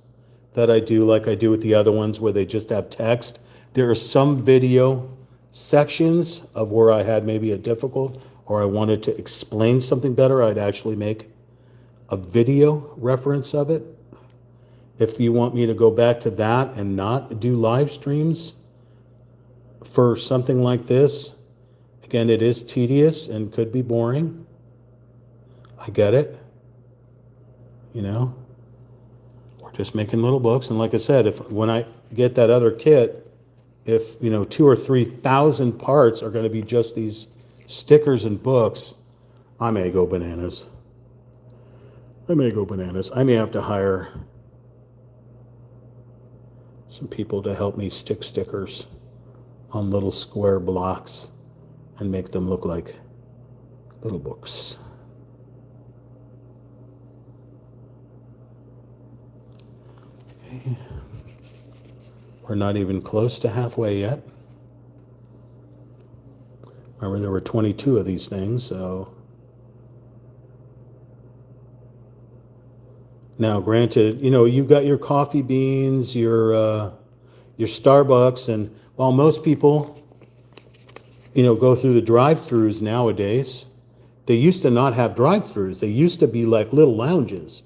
that I do like I do with the other ones where they just have text. There are some video sections of where I had maybe a difficult or I wanted to explain something better. I'd actually make a video reference of it. If you want me to go back to that and not do live streams for something like this, again, it is tedious and could be boring. I get it. You know, we're just making little books. And like I said, when I get that other kit, if, 2,000 or 3,000 parts are going to be just these stickers and books, I may go bananas. I may have to hire some people to help me stick stickers on little square blocks and make them look like little books. We're not even close to halfway yet. Remember, there were 22 of these things, so. Now, granted, you know, you've got your coffee beans, your Starbucks, and while most people, you know, go through the drive-throughs nowadays, they used to not have drive-throughs. They used to be like little lounges.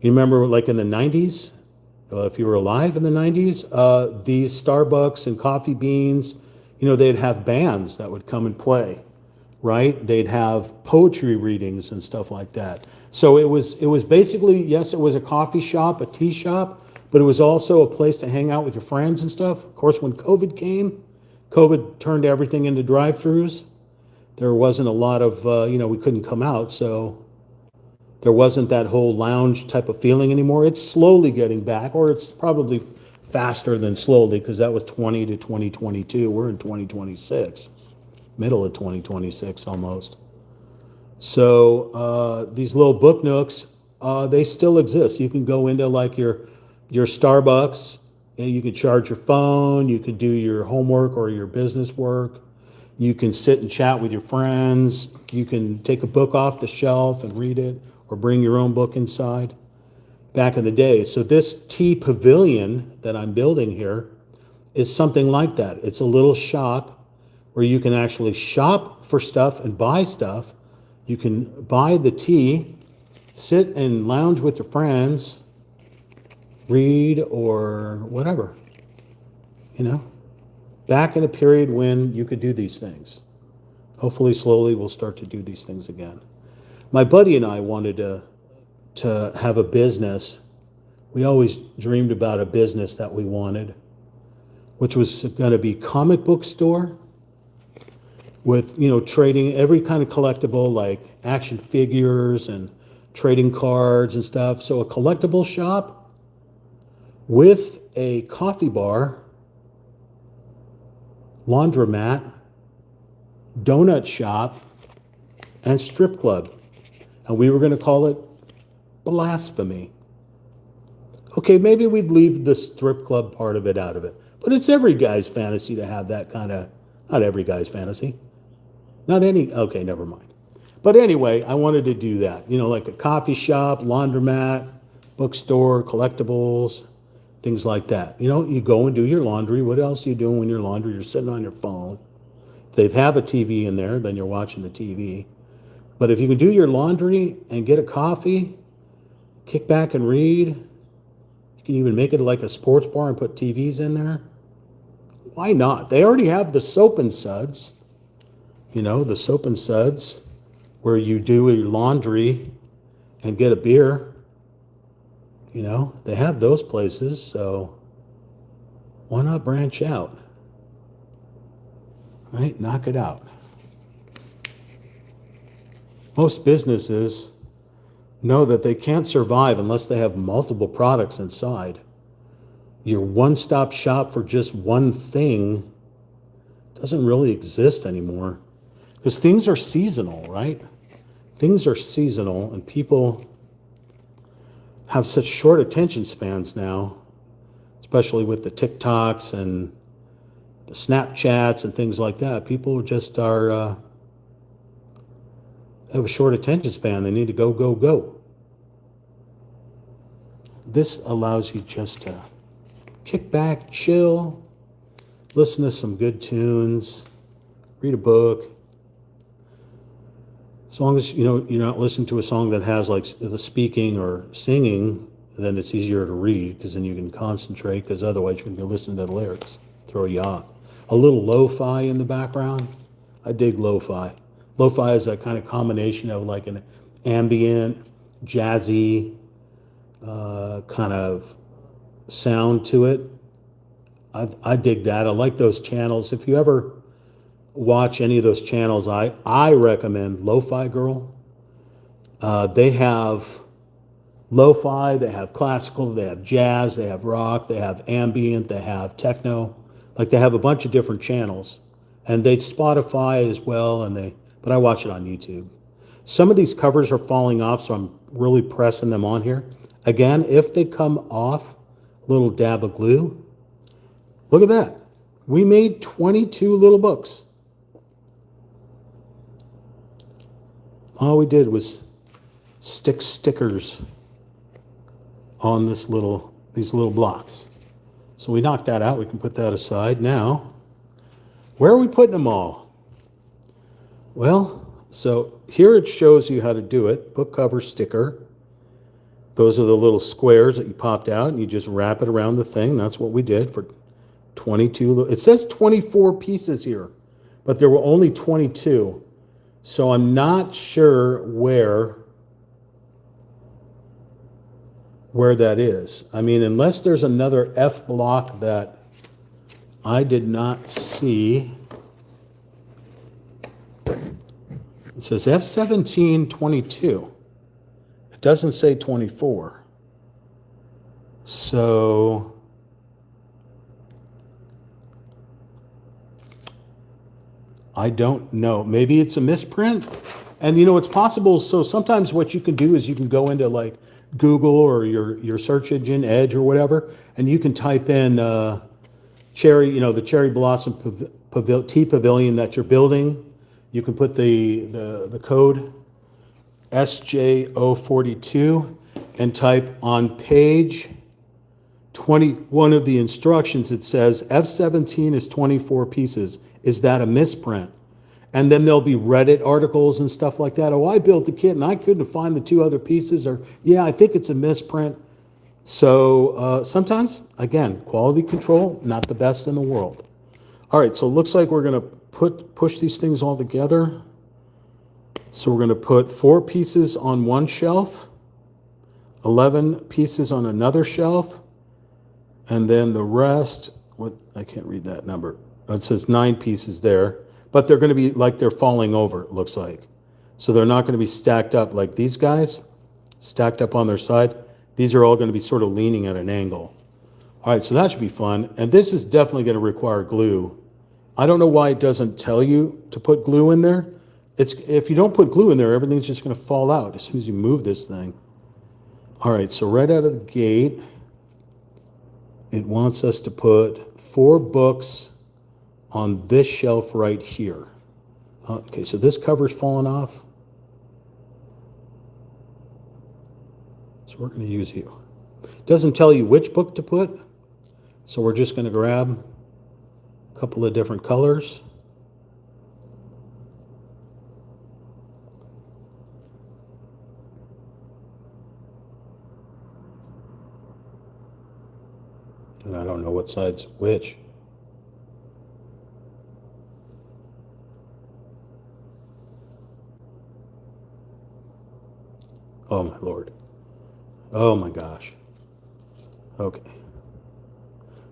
You remember, like in the 90s, if you were alive in the 90s, these Starbucks and coffee beans, you know, they'd have bands that would come and play, right? They'd have poetry readings and stuff like that. So it was basically, yes, it was a coffee shop, a tea shop, but it was also a place to hang out with your friends and stuff. Of course, when COVID came, COVID turned everything into drive-throughs. There wasn't a lot of, you know, we couldn't come out, so there wasn't that whole lounge type of feeling anymore. It's slowly getting back, or it's probably faster than slowly, because that was 20 to 2022. We're in 2026, middle of 2026 almost. So these little book nooks, they still exist. You can go into like your Starbucks, and you can charge your phone, you can do your homework or your business work. You can sit and chat with your friends. You can take a book off the shelf and read it, or bring your own book inside. Back in the day. So this tea pavilion that I'm building here is something like that. It's a little shop where you can actually shop for stuff and buy stuff. You can buy the tea, sit and lounge with your friends, read or whatever, you know. Back in a period when you could do these things. Hopefully slowly we'll start to do these things again. My buddy and I wanted to have a business. We always dreamed about a business that we wanted, which was going to be comic book store with, you know, trading every kind of collectible, like action figures and trading cards and stuff. So a collectible shop with a coffee bar, laundromat, donut shop, and strip club. And we were going to call it Blasphemy. Okay, maybe we'd leave the strip club part of it out of it. But it's every guy's fantasy to have that kind of, not every guy's fantasy. Not any, okay, never mind. But anyway, I wanted to do that. You know, like a coffee shop, laundromat, bookstore, collectibles, things like that. You know, you go and do your laundry. What else are you doing when you're laundry? You're sitting on your phone. If they have a TV in there, then you're watching the TV. But if you can do your laundry and get a coffee, kick back and read, you can even make it like a sports bar and put TVs in there. Why not? They already have the soap and suds, you know, the soap and suds where you do your laundry and get a beer. You know, they have those places, so why not branch out? Right? Knock it out. Most businesses know that they can't survive unless they have multiple products inside. Your one-stop shop for just one thing doesn't really exist anymore. Because things are seasonal, right? Things are seasonal, and people have such short attention spans now, especially with the TikToks and the Snapchats and things like that. People just are have a short attention span. They need to go, go, go. This allows you just to kick back, chill, listen to some good tunes, read a book. As long as you know you're not listening to a song that has like the speaking or singing, then it's easier to read, because then you can concentrate, because otherwise you're going to be listening to the lyrics, throw you off. A little lo-fi in the background. I dig lo-fi. Lo-fi is a kind of combination of like an ambient, jazzy kind of sound to it. I dig that. I like those channels. If you ever watch any of those channels, I recommend Lo-Fi Girl. They have lo-fi, they have classical, they have jazz, they have rock, they have ambient, they have techno. Like they have a bunch of different channels. And they Spotify as well, but I watch it on YouTube. Some of these covers are falling off, so I'm really pressing them on here. Again, if they come off, little dab of glue. Look at that. We made 22 little books. All we did was stick stickers on these little blocks. So we knocked that out. We can put that aside. Now, where are we putting them all? Well, so here it shows you how to do it. Book cover sticker. Those are the little squares that you popped out, and you just wrap it around the thing. That's what we did for 22. It says 24 pieces here, but there were only 22. So I'm not sure where that is. I mean, unless there's another F block that I did not see. It says F1722. It doesn't say 24. So I don't know. Maybe it's a misprint. And you know, it's possible. So sometimes what you can do is you can go into like Google or your search engine, Edge or whatever, and you can type in cherry, you know, the cherry blossom tea pavilion that you're building. You can put the code SJ042 and type on page 21 of the instructions. It says F17 is 24 pieces. Is that a misprint? And then there'll be Reddit articles and stuff like that. Oh, I built the kit and I couldn't find the 2 other pieces. Or, yeah, I think it's a misprint. So sometimes, again, quality control, not the best in the world. All right, so it looks like we're going to push these things all together. So we're going to put 4 pieces on one shelf, 11 pieces on another shelf, and then the rest, I can't read that number. It says 9 pieces there. But they're going to be like they're falling over, it looks like. So they're not going to be stacked up like these guys, stacked up on their side. These are all going to be sort of leaning at an angle. All right, so that should be fun. And this is definitely going to require glue. I don't know why it doesn't tell you to put glue in there. If you don't put glue in there, everything's just going to fall out as soon as you move this thing. All right, so right out of the gate, it wants us to put 4 books on this shelf right here. Okay, so this cover's fallen off. So we're going to use you. It doesn't tell you which book to put, so we're just going to grab a couple of different colors. And I don't know what side's which. Oh, my Lord. Oh, my gosh. Okay.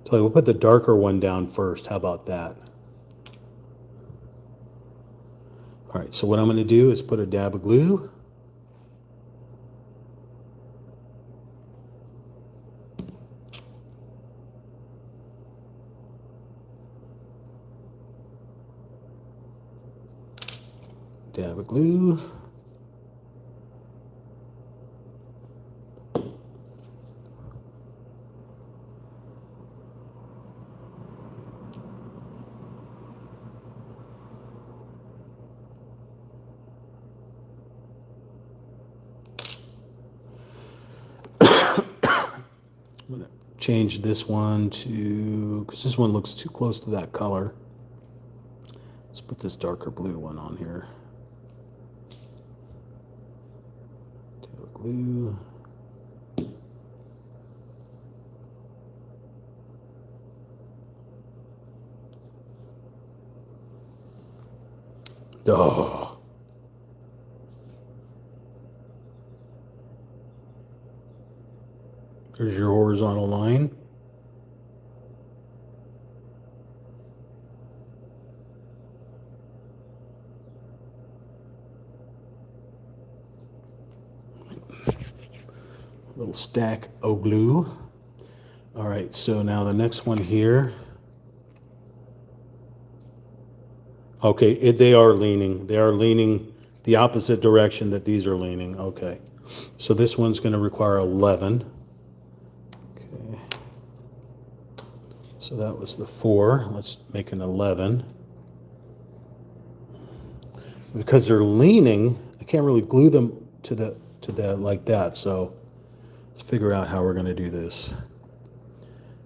So we'll put the darker one down first. How about that? All right, so what I'm going to do is put a dab of glue. Dab of glue. I'm going to change this one to, because this one looks too close to that color. Let's put this darker blue one on here. Glue. Oh. There's your horizontal line. Little stack of glue. All right, so now the next one here. Okay, they are leaning. They are leaning the opposite direction that these are leaning. Okay, so this one's going to require 11. Okay. So that was the 4. Let's make an 11. Because they're leaning, I can't really glue them to the like that. So let's figure out how we're going to do this.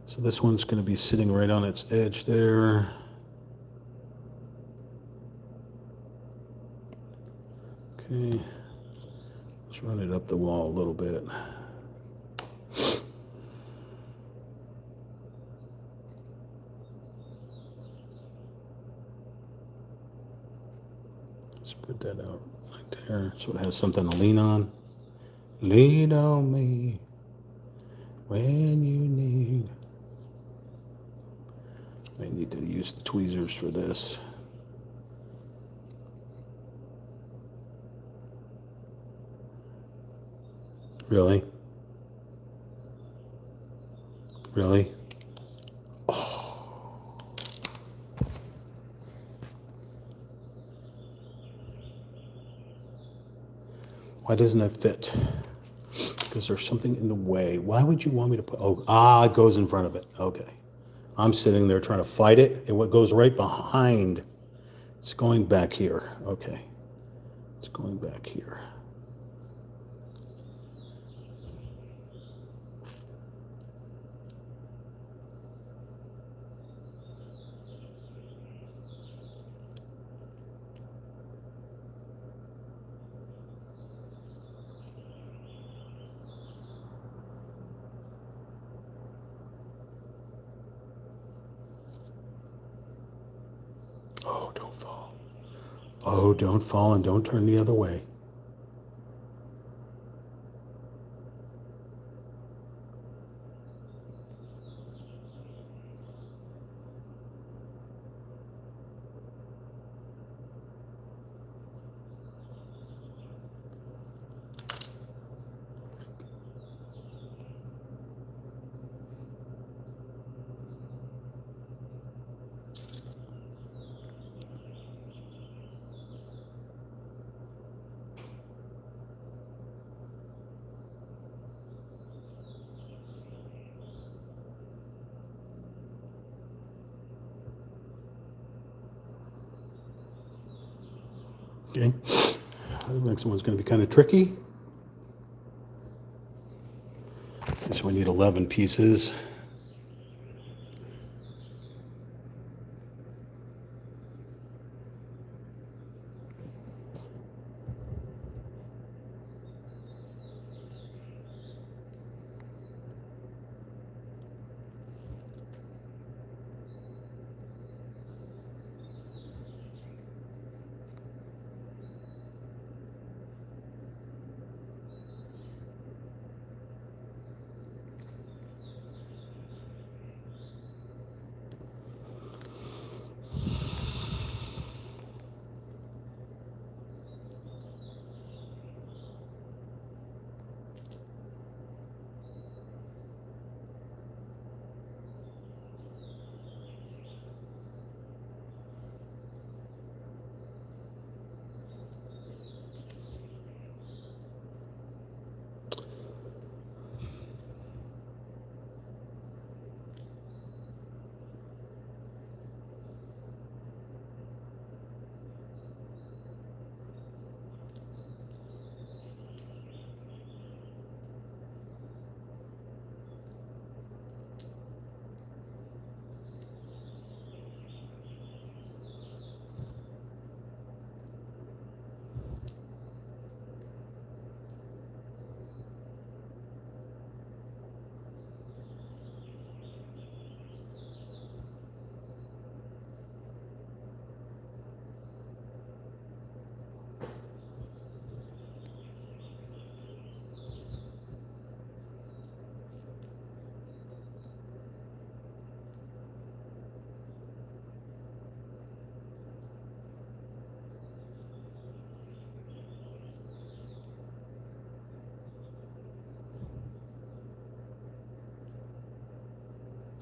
So this one's going to be sitting right on its edge there. Okay. Let's run it up the wall a little bit. Spread that out right there so it has something to lean on. Lean on me when you need. I need to use the tweezers for this. Really? Really? Oh. Why doesn't it fit? Because there's something in the way. Why would you want me to put, it goes in front of it. Okay. I'm sitting there trying to fight it, and what goes right behind, it's going back here. Okay. It's going back here. Oh, don't fall. Oh, don't fall and don't turn the other way. Okay. The next one's going to be kind of tricky. So we need 11 pieces.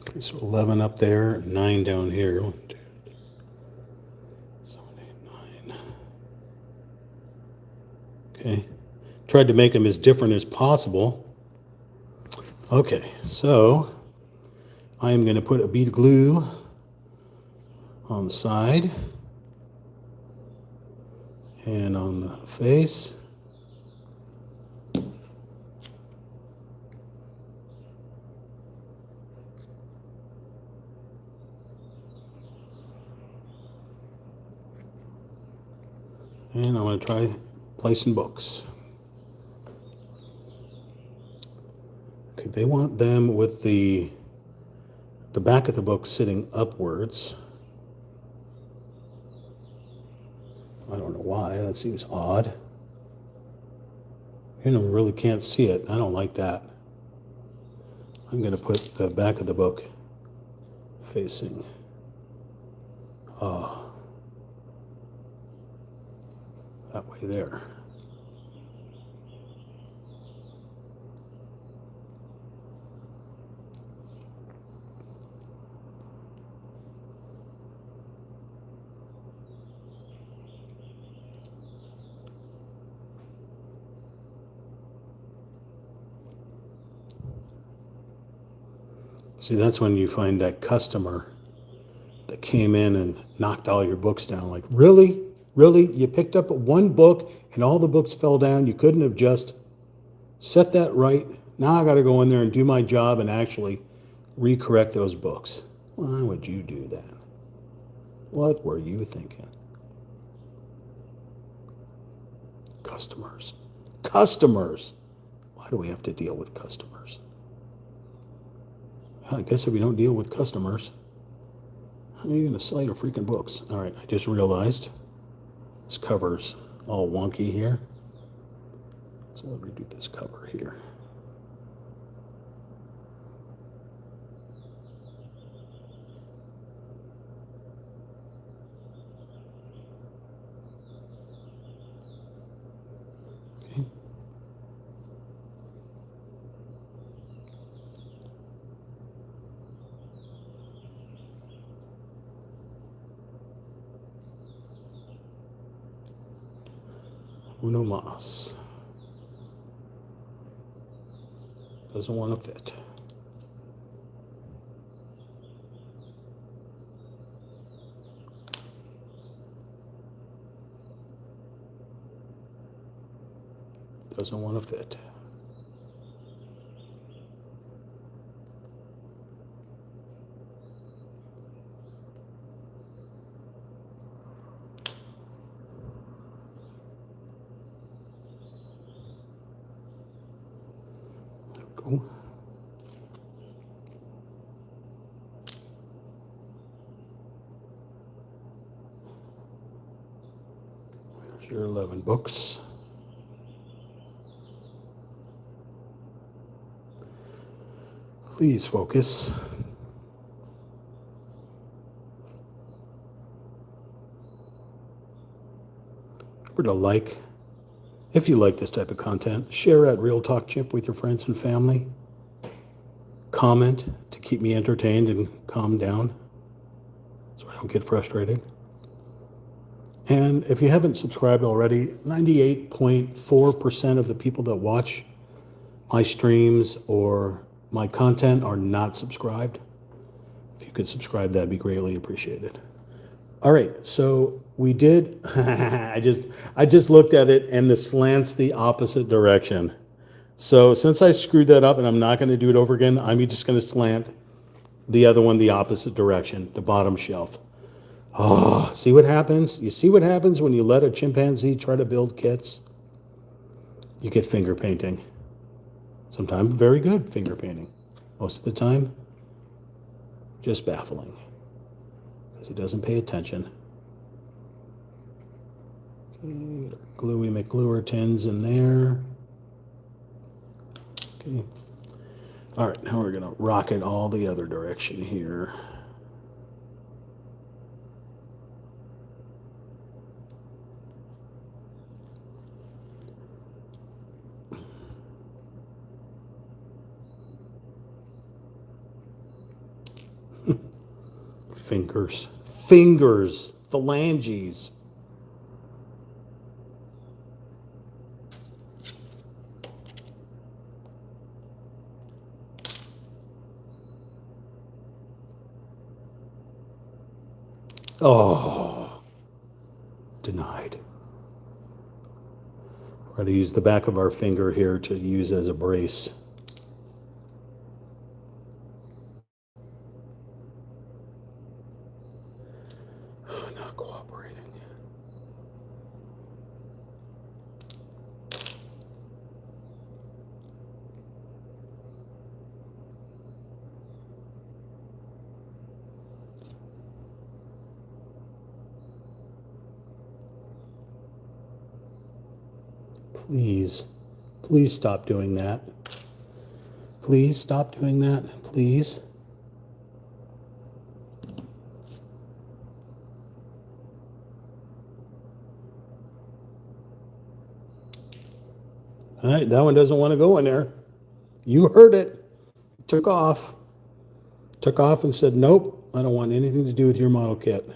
Okay, so 11 up there, 9 down here. 1, 2, 7, 8, 9. Okay. Tried to make them as different as possible. Okay, so I am going to put a bead of glue on the side and on the face. And I'm going to try placing books. Okay, they want them with the back of the book sitting upwards. I don't know why, that seems odd. You really can't see it. I don't like that. I'm going to put the back of the book facing. That way there. See, that's when you find that customer that came in and knocked all your books down. Like, really? Really? You picked up one book and all the books fell down? You couldn't have just set that right? Now I got to go in there and do my job and actually recorrect those books. Why would you do that? What were you thinking? Customers. Customers. Why do we have to deal with customers? I guess if we don't deal with customers, how are you going to sell your freaking books? All right, I just realized this cover's all wonky here. So let me do this cover here. Okay. Uno mas. Doesn't want to fit. Doesn't want to fit. There we go. There's your 11 books. Please focus. Remember to like, if you like this type of content, share at Real Talk Chimp with your friends and family. Comment to keep me entertained and calm down so I don't get frustrated. And if you haven't subscribed already, 98.4% of the people that watch my streams or my content are not subscribed. If you could subscribe, that'd be greatly appreciated. All right, so we did, I just looked at it and the slant's the opposite direction. So since I screwed that up and I'm not gonna do it over again, I'm just gonna slant the other one the opposite direction, the bottom shelf. Oh, see what happens? You see what happens when you let a chimpanzee try to build kits? You get finger painting. Sometimes very good finger painting. Most of the time, just baffling. Because he doesn't pay attention. Okay, gluey McGluer tins in there. Okay. All right, now we're gonna rock it all the other direction here. Fingers, phalanges. Oh, denied. We're going to use the back of our finger here to use as a brace. Oh, not cooperating. Please, please stop doing that. Please stop doing that, please. All right, that one doesn't want to go in there. You heard it. Took off. Took off and said, nope, I don't want anything to do with your model kit.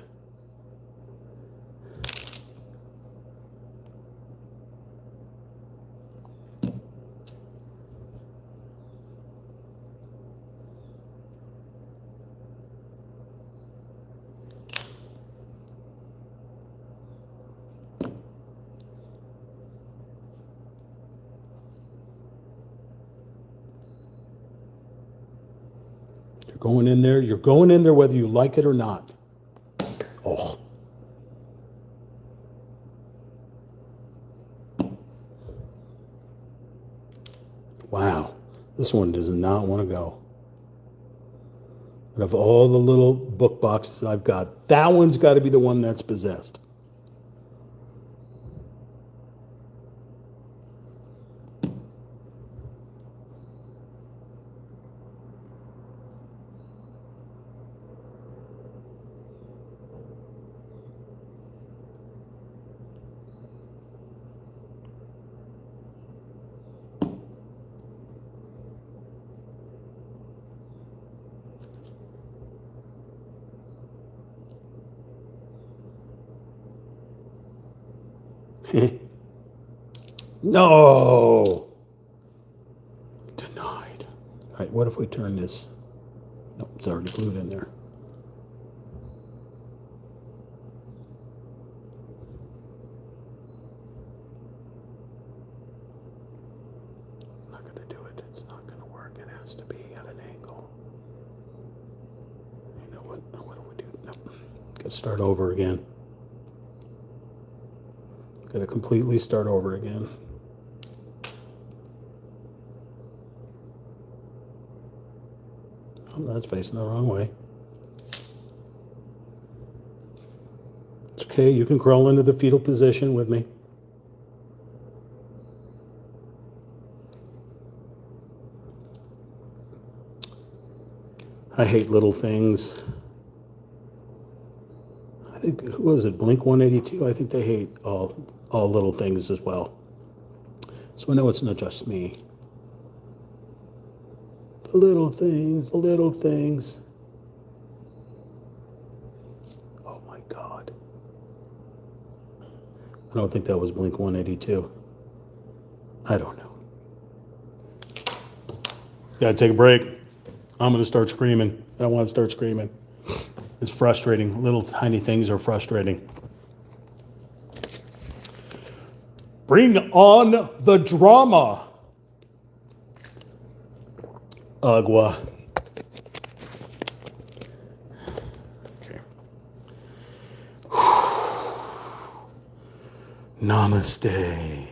You're going in there. You're going in there whether you like it or not. Oh. Wow. This one does not want to go. And of all the little book boxes I've got, that one's got to be the one that's possessed. No. Denied. All right, what if we turn this? Nope, it's already glued in there. I'm not going to do it. It's not going to work. It has to be at an angle. You know what? What do we do? Nope. Got to start over again. Got to completely start over again. Oh, that's facing the wrong way. It's okay, you can crawl into the fetal position with me. I hate little things. I think, who was it, Blink 182? I think they hate all little things as well. So I know it's not just me. The little things, the little things. Oh my God. I don't think that was Blink 182. I don't know. Gotta take a break. I'm gonna start screaming. I don't want to start screaming. It's frustrating. Little tiny things are frustrating. Bring on the drama. Agua. Okay. Namaste.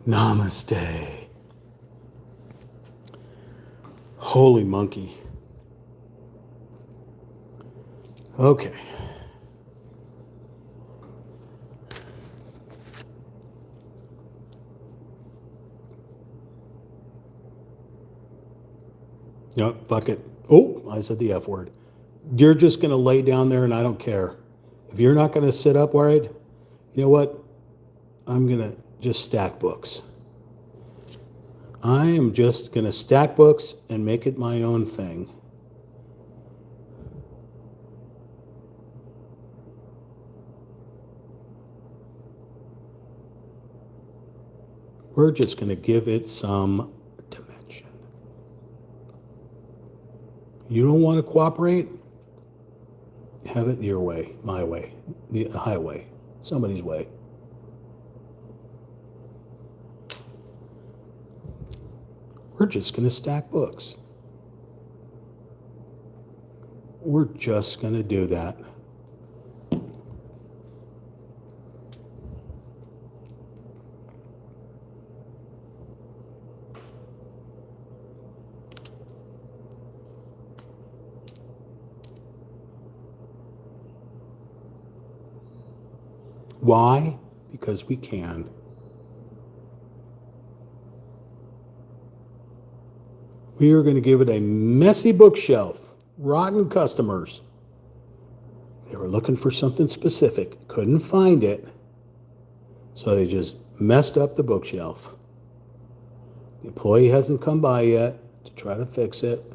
Namaste. Holy monkey. Okay. Yep, fuck it. Oh, I said the F word. You're just going to lay down there and I don't care. If you're not going to sit upright, you know what? I'm going to just stack books. I am just going to stack books and make it my own thing. We're just going to give it some dimension. You don't want to cooperate? Have it your way, my way, the highway, somebody's way. We're just going to stack books. We're just going to do that. Why? Because we can. We are going to give it a messy bookshelf. Rotten customers. They were looking for something specific, couldn't find it, so they just messed up the bookshelf. The employee hasn't come by yet to try to fix it.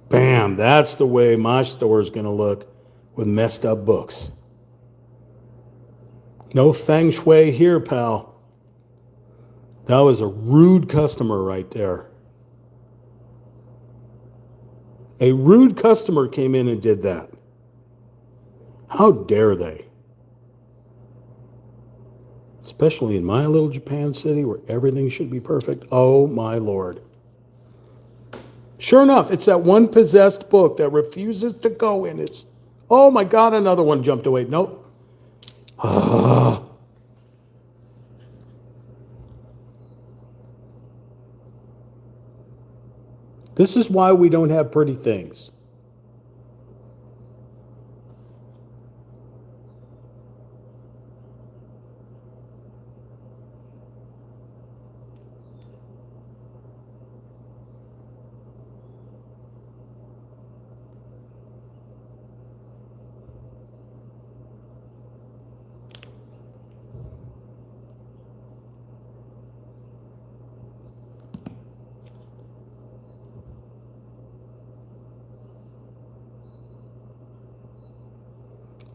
Bam, that's the way my store is going to look with messed up books. No feng shui here, pal. That was a rude customer right there. A rude customer came in and did that. How dare they? Especially in my little Japan city where everything should be perfect. Oh my Lord. Sure enough, it's that one possessed book that refuses to go in. It's, oh my God, another one jumped away. Nope. This is why we don't have pretty things.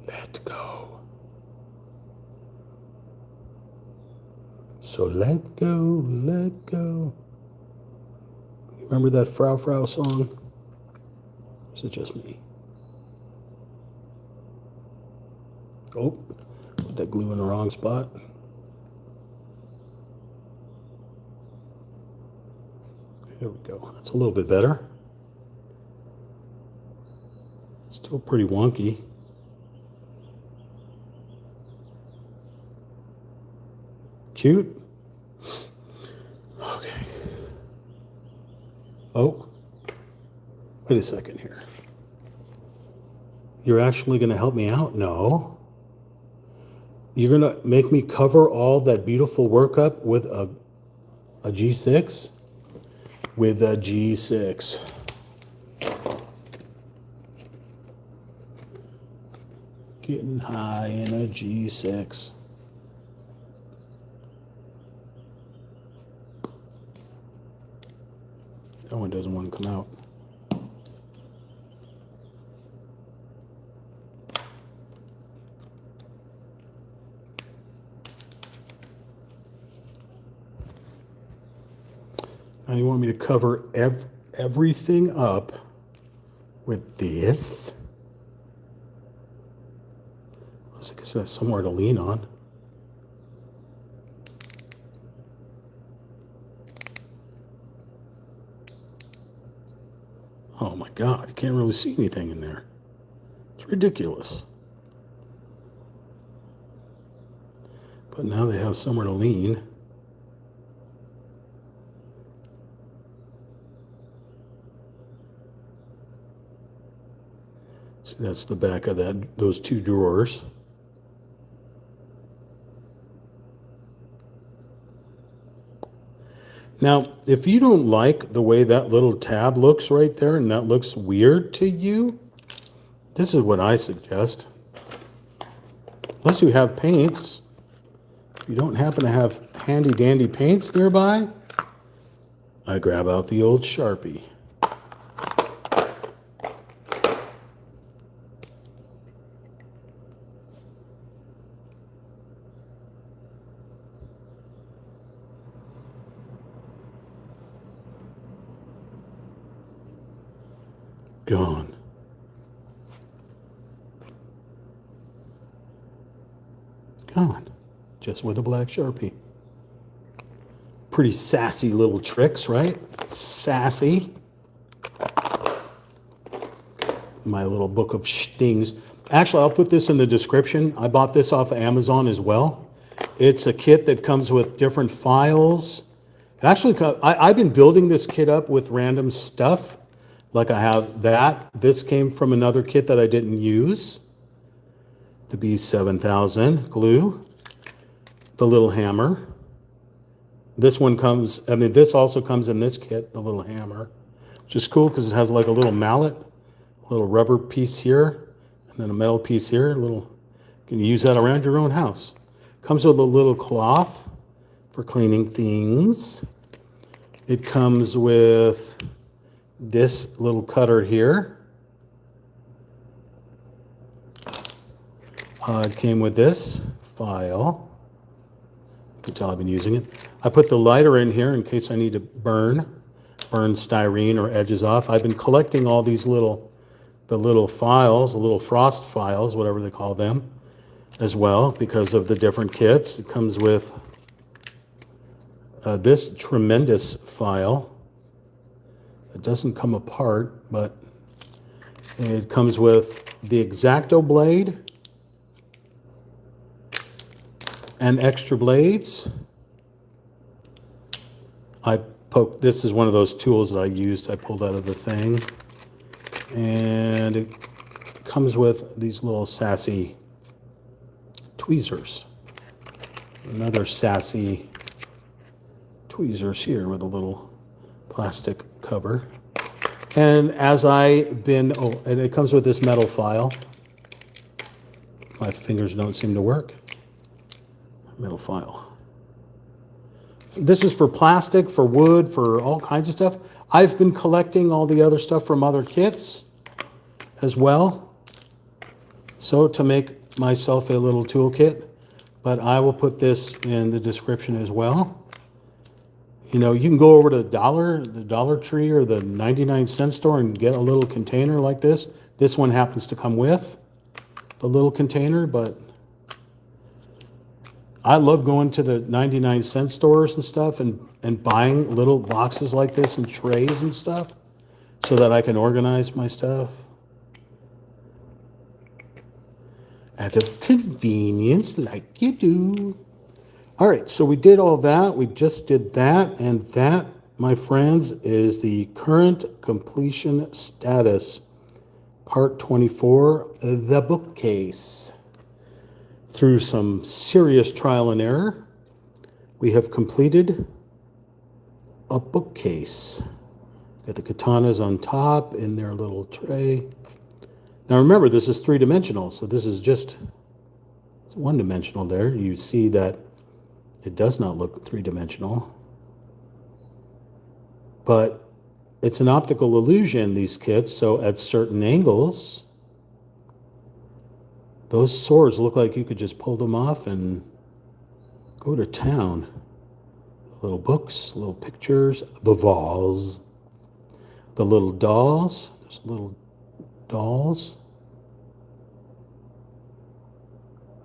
Let go. So let go, let go. Remember that Frau Frau song? Or is it just me? Oh, put that glue in the wrong spot. Here we go. That's a little bit better. Still pretty wonky. Cute. Okay. Oh, wait a second here. You're actually going to help me out? No. You're going to make me cover all that beautiful work up with a G6? With a G6. Getting high in a G6. That one doesn't want to come out. Now you want me to cover everything up with this? Looks like it has somewhere to lean on. Oh my God, you can't really see anything in there. It's ridiculous. But now they have somewhere to lean. See, that's the back of those two drawers. Now, if you don't like the way that little tab looks right there and that looks weird to you, this is what I suggest. Unless you have paints, if you don't happen to have handy dandy paints nearby, I grab out the old Sharpie. Gone. Gone. Just with a black Sharpie. Pretty sassy little tricks, right? Sassy. My little book of stings. Actually, I'll put this in the description. I bought this off of Amazon as well. It's a kit that comes with different files. Actually, I've been building this kit up with random stuff. Like I have that. This came from another kit that I didn't use. The B7000 glue. The little hammer. This one comes, this also comes in this kit, the little hammer, which is cool because it has like a little mallet, a little rubber piece here, and then a metal piece here. You can use that around your own house. Comes with a little cloth for cleaning things. It comes with this little cutter here. It came with this file. You can tell I've been using it. I put the lighter in here in case I need to burn styrene or edges off. I've been collecting all these the little files, the little frost files, whatever they call them, as well because of the different kits. It comes with this tremendous file. It doesn't come apart, but it comes with the X-Acto blade and extra blades. This is one of those tools that I used. I pulled out of the thing. And it comes with these little sassy tweezers. Another sassy tweezers here with a little plastic cover. And and it comes with this metal file. My fingers don't seem to work. Metal file. This is for plastic, for wood, for all kinds of stuff. I've been collecting all the other stuff from other kits as well. So to make myself a little toolkit, but I will put this in the description as well. You know, you can go over to the Dollar Tree or the 99-cent store and get a little container like this. This one happens to come with the little container, but I love going to the 99-cent stores and stuff and buying little boxes like this and trays and stuff so that I can organize my stuff. Out of convenience, like you do. All right, so we did all that. We just did that. And that, my friends, is the current completion status. Part 24, the bookcase. Through some serious trial and error, we have completed a bookcase. Got the katanas on top in their little tray. Now remember, this is three-dimensional, so this is just one-dimensional there. You see that it does not look three-dimensional. But it's an optical illusion, these kits, so at certain angles, those swords look like you could just pull them off and go to town. Little books, little pictures, the vase, the little dolls. There's little dolls.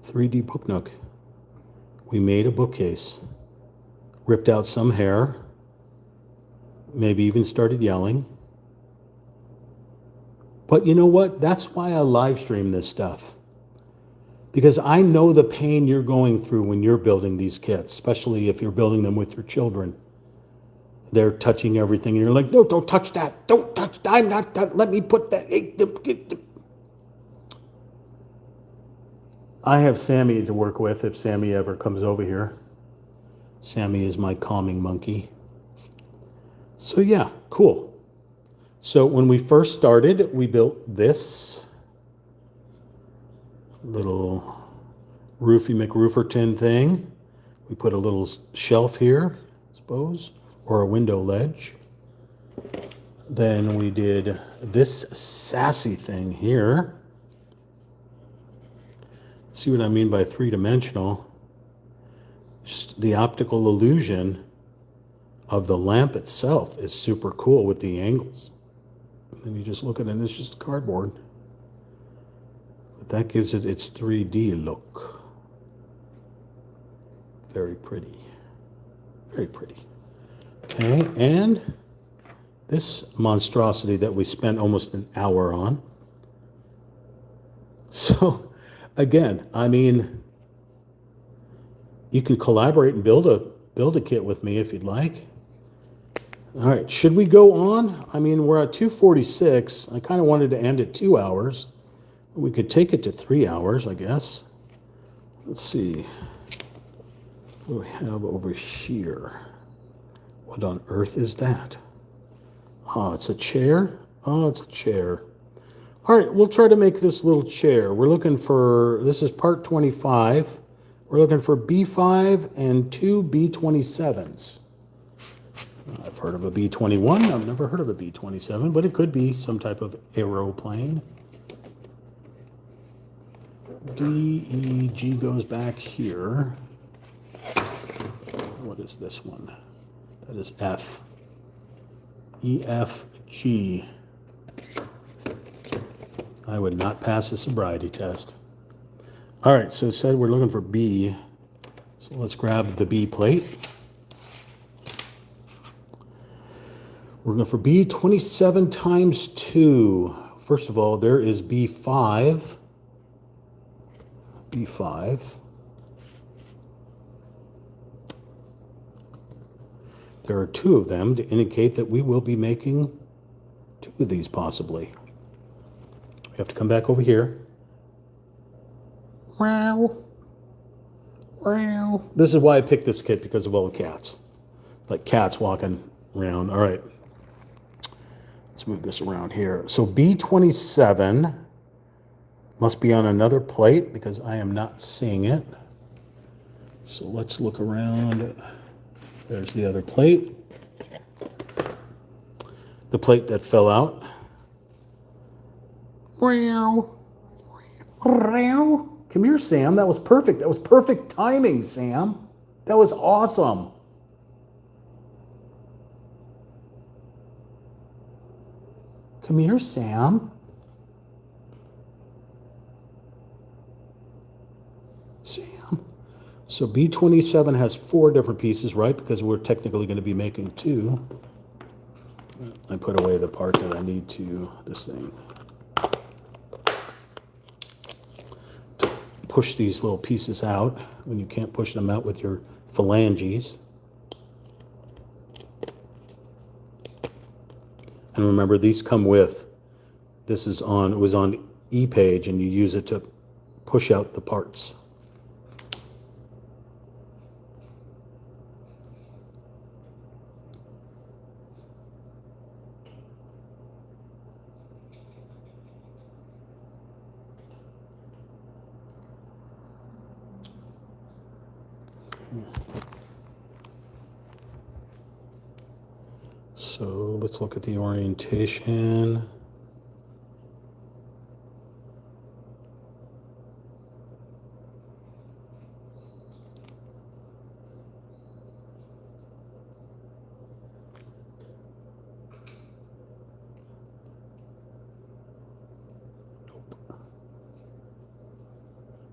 3D book Nook. We made a bookcase. Ripped out some hair. Maybe even started yelling. But you know what? That's why I live stream this stuff. Because I know the pain you're going through when you're building these kits, especially if you're building them with your children. They're touching everything, and you're like, no, don't touch that. Don't touch that. I'm not, let me put that. I have Sammy to work with if Sammy ever comes over here. Sammy is my calming monkey. So yeah, cool. So when we first started, we built this little roofy McRooferton thing. We put a little shelf here, I suppose, or a window ledge. Then we did this sassy thing here. See what I mean by three-dimensional? Just the optical illusion of the lamp itself is super cool with the angles. And you just look at it and it's just cardboard. But that gives it its 3D look. Very pretty. Very pretty. Okay, and this monstrosity that we spent almost an hour on. So, again, I mean, you can collaborate and build a kit with me if you'd like. All right, should we go on? I mean, we're at 2:46. I kind of wanted to end at 2 hours. We could take it to 3 hours, I guess. Let's see. What do we have over here? What on earth is that? Oh, it's a chair? Oh, it's a chair. All right, we'll try to make this little chair. We're looking for, this is part 25. We're looking for B5 and 2 B27s. I've heard of a B21. I've never heard of a B27, but it could be some type of aeroplane. D, E, G goes back here. What is this one? That is F. E, F, G. I would not pass a sobriety test. All right, so it said we're looking for B. So let's grab the B plate. We're going for B27 times 2. First of all, there is B5. B5. There are 2 of them to indicate that we will be making 2 of these possibly. We have to come back over here. Wow. Wow. This is why I picked this kit, because of all the cats. Like cats walking around. All right. Let's move this around here. So B27 must be on another plate because I am not seeing it. So let's look around. There's the other plate. The plate that fell out. Come here, Sam. That was perfect. That was perfect timing, Sam. That was awesome. Come here, Sam. Sam. So B27 has 4 different pieces, right? Because we're technically going to be making 2. I put away the part that I need to this thing. To push these little pieces out when you can't push them out with your phalanges. And remember, these come with, this is on, it was on E-Page, and you use it to push out the parts. So let's look at the orientation. Nope.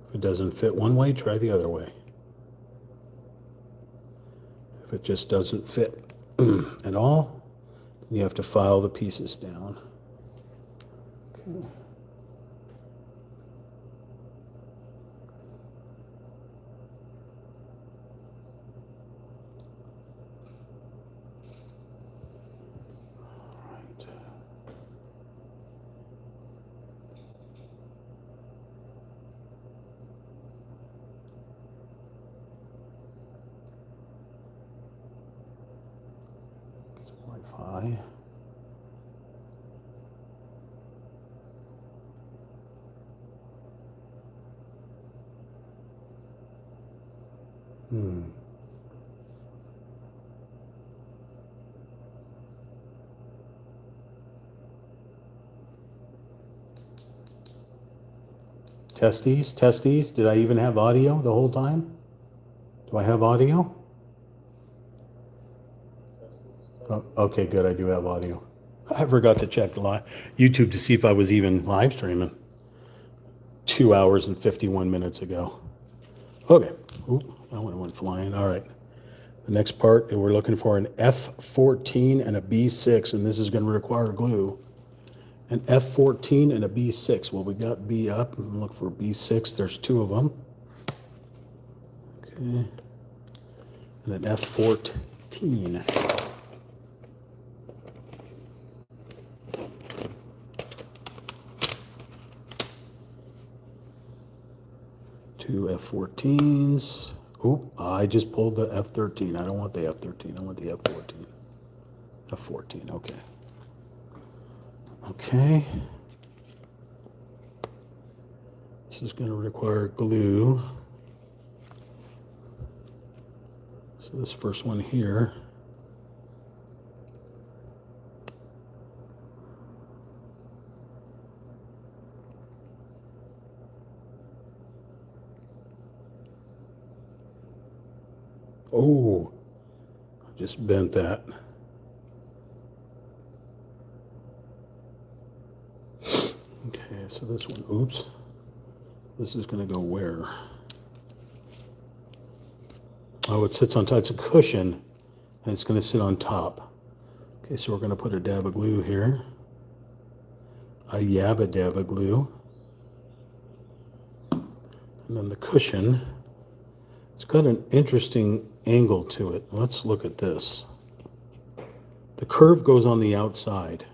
If it doesn't fit one way, try the other way. If it just doesn't fit at all, you have to file the pieces down. Okay. Wi-Fi. Testes, testes. Did I even have audio the whole time? Do I have audio? Oh, okay, good. I do have audio. I forgot to check YouTube to see if I was even live streaming 2 hours and 51 minutes ago. Okay. Oop, that one went flying. All right. The next part, we're looking for an F14 and a B6, and this is going to require glue. An F14 and a B6. Well, we got B up. Look for B6. There's two of them. Okay. And an F14. Two F14s. Oop, I just pulled the F13. I don't want the F13. I want the F14. F14, okay. Okay. This is going to require glue. So this first one here. Oh, I just bent that. Okay, so this one, oops. This is going to go where? Oh, it sits on top. It's a cushion, and it's going to sit on top. Okay, so we're going to put a dab of glue here. A yabba dabba glue. And then the cushion. It's got an interesting angle to it. Let's look at this. The curve goes on the outside.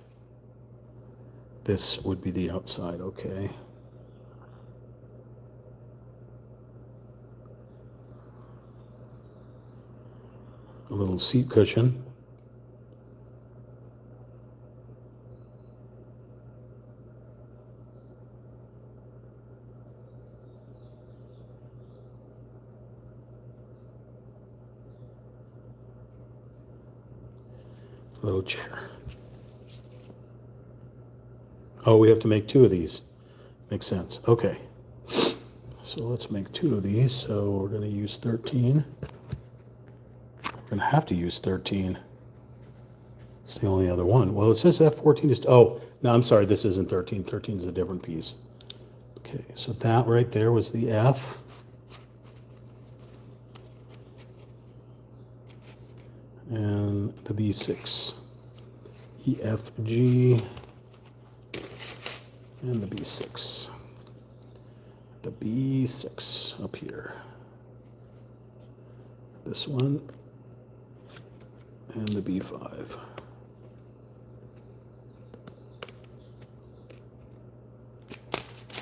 This would be the outside, okay. A little seat cushion. A little chair. Oh, we have to make two of these. Makes sense. Okay. So let's make two of these. So we're going to use 13. We're going to have to use 13. It's the only other one. Well, it says F14 is... Oh, no, I'm sorry. This isn't 13. 13 is a different piece. Okay, so that right there was the F. And the B6. E, F, G... and the B6. The B6 up here. This one and the B5.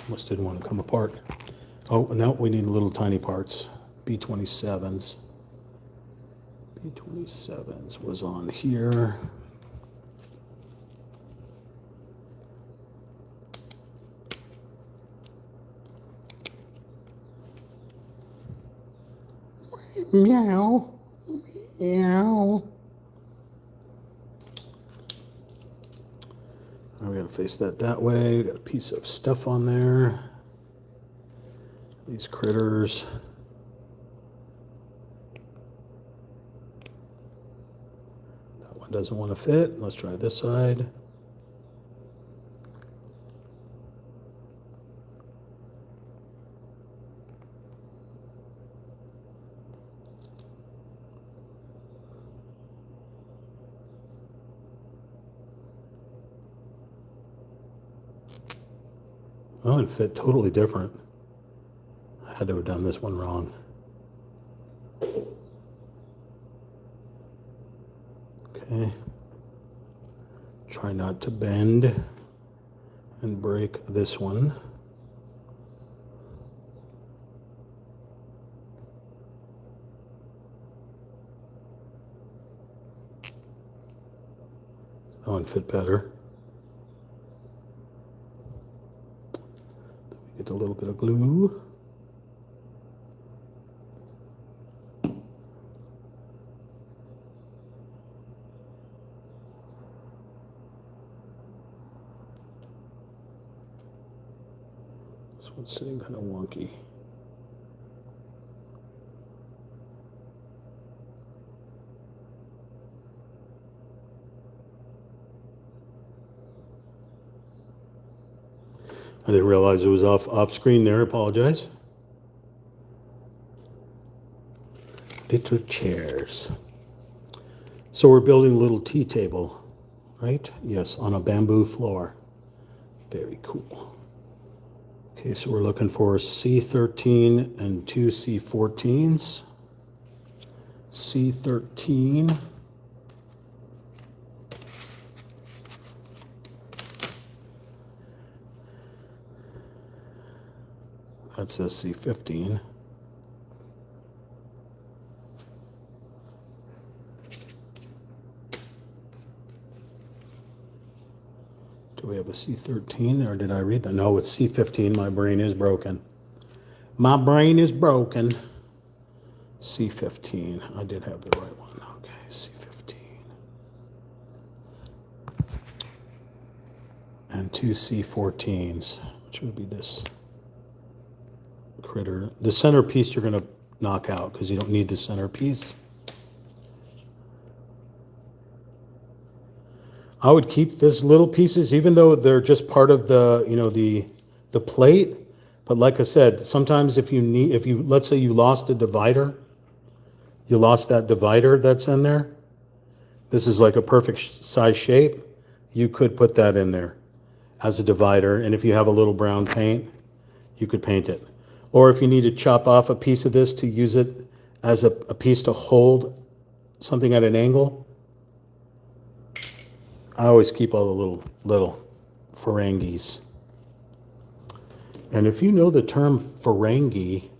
Almost didn't want to come apart. Oh, no, we need little tiny parts. B27s. B27s was on here. Meow. Meow. Now we gotta face that way. We got a piece of stuff on there. These critters. That one doesn't want to fit. Let's try this side. Oh, it fit totally different. I had to have done this one wrong. Okay. Try not to bend and break this one. That one fit better. Get a little bit of glue. This one's sitting kind of wonky. I didn't realize it was off screen there. I apologize. Little chairs. So we're building a little tea table, right? Yes, on a bamboo floor. Very cool. Okay, so we're looking for C13 and two C14s. C13. That says C15. Do we have a C13 or did I read that? No, it's C15. My brain is broken. My brain is broken. C15. I did have the right one. Okay, C15. And two C14s, which would be this critter. The centerpiece you're going to knock out because you don't need the centerpiece. I would keep these little pieces, even though they're just part of the, the plate. But like I said, sometimes if you let's say you lost a divider, you lost that divider that's in there. This is like a perfect size shape. You could put that in there as a divider. And if you have a little brown paint, you could paint it. Or if you need to chop off a piece of this to use it as a piece to hold something at an angle, I always keep all the little Ferengis. And if you know the term Ferengi,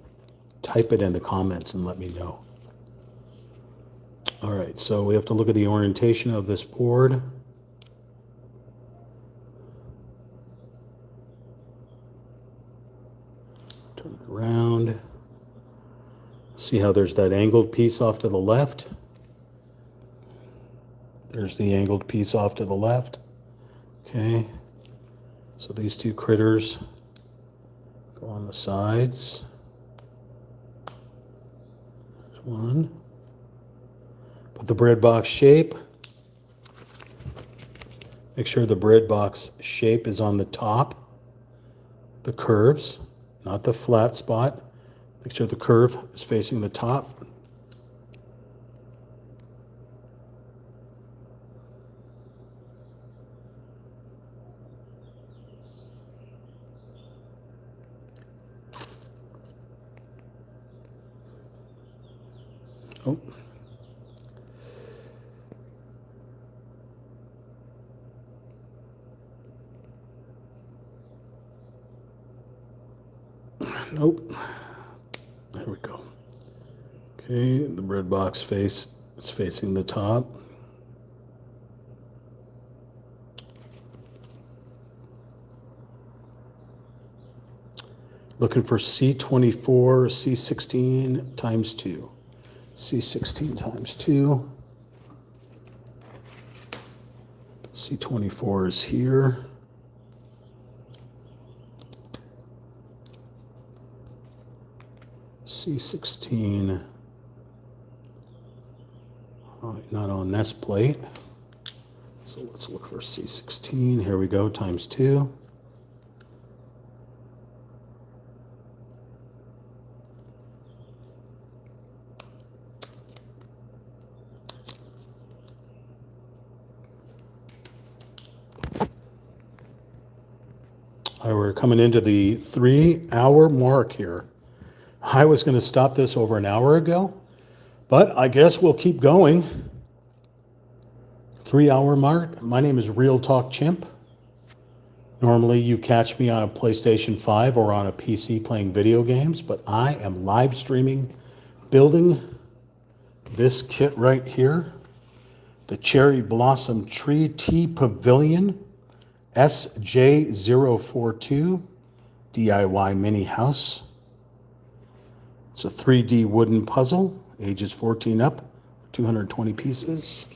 type it in the comments and let me know. All right, so we have to look at the orientation of this board. Turn it around. See how there's that angled piece off to the left? There's the angled piece off to the left. Okay. So these two critters go on the sides. There's one. Put the bread box shape. Make sure the bread box shape is on the top. The curves, not the flat spot. Make sure the curve is facing the top. Oh. Nope. There we go. Okay, the bread box face is facing the top. Looking for C24, C16 times 2. C16 times 2. C24 is here. C16, not on this plate. So let's look for C16. Here we go, times 2. All right, we're coming into the 3-hour mark here. I was going to stop this over an hour ago, but I guess we'll keep going. 3-hour mark. My name is Real Talk Chimp. Normally you catch me on a PlayStation 5 or on a PC playing video games, but I am live streaming, building this kit right here. The Cherry Blossom Tree Tea Pavilion, SJ042, DIY Mini House. It's a 3D wooden puzzle, ages 14 up, 220 pieces.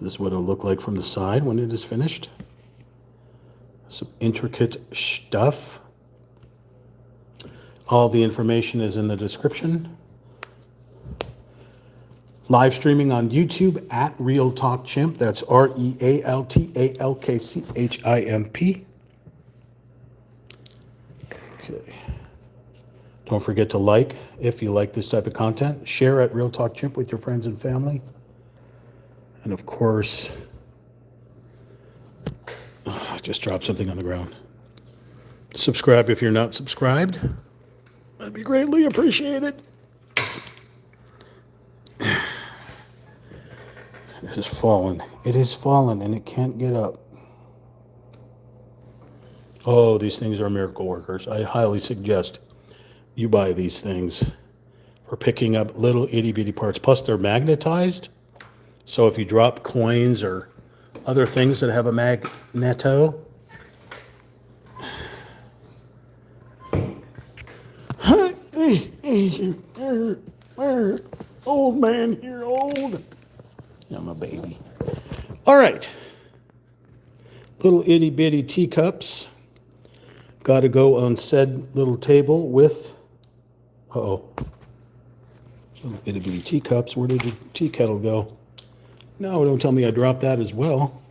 This is what it'll look like from the side when it is finished. Some intricate stuff. All the information is in the description. Live streaming on YouTube at Real Talk Chimp. That's RealTalkChimp. Okay. Don't forget to like if you like this type of content. Share at Real Talk Chimp with your friends and family. And of course, I just dropped something on the ground. Subscribe if you're not subscribed. That'd be greatly appreciated. It has fallen. It has fallen and it can't get up. Oh, these things are miracle workers. I highly suggest you buy these things for picking up little itty bitty parts. Plus, they're magnetized. So if you drop coins or other things that have a magneto, old man here, old. I'm a baby. All right. Little itty bitty teacups. Got to go on said little table with, little itty bitty teacups. Where did the tea kettle go? No, don't tell me I dropped that as well.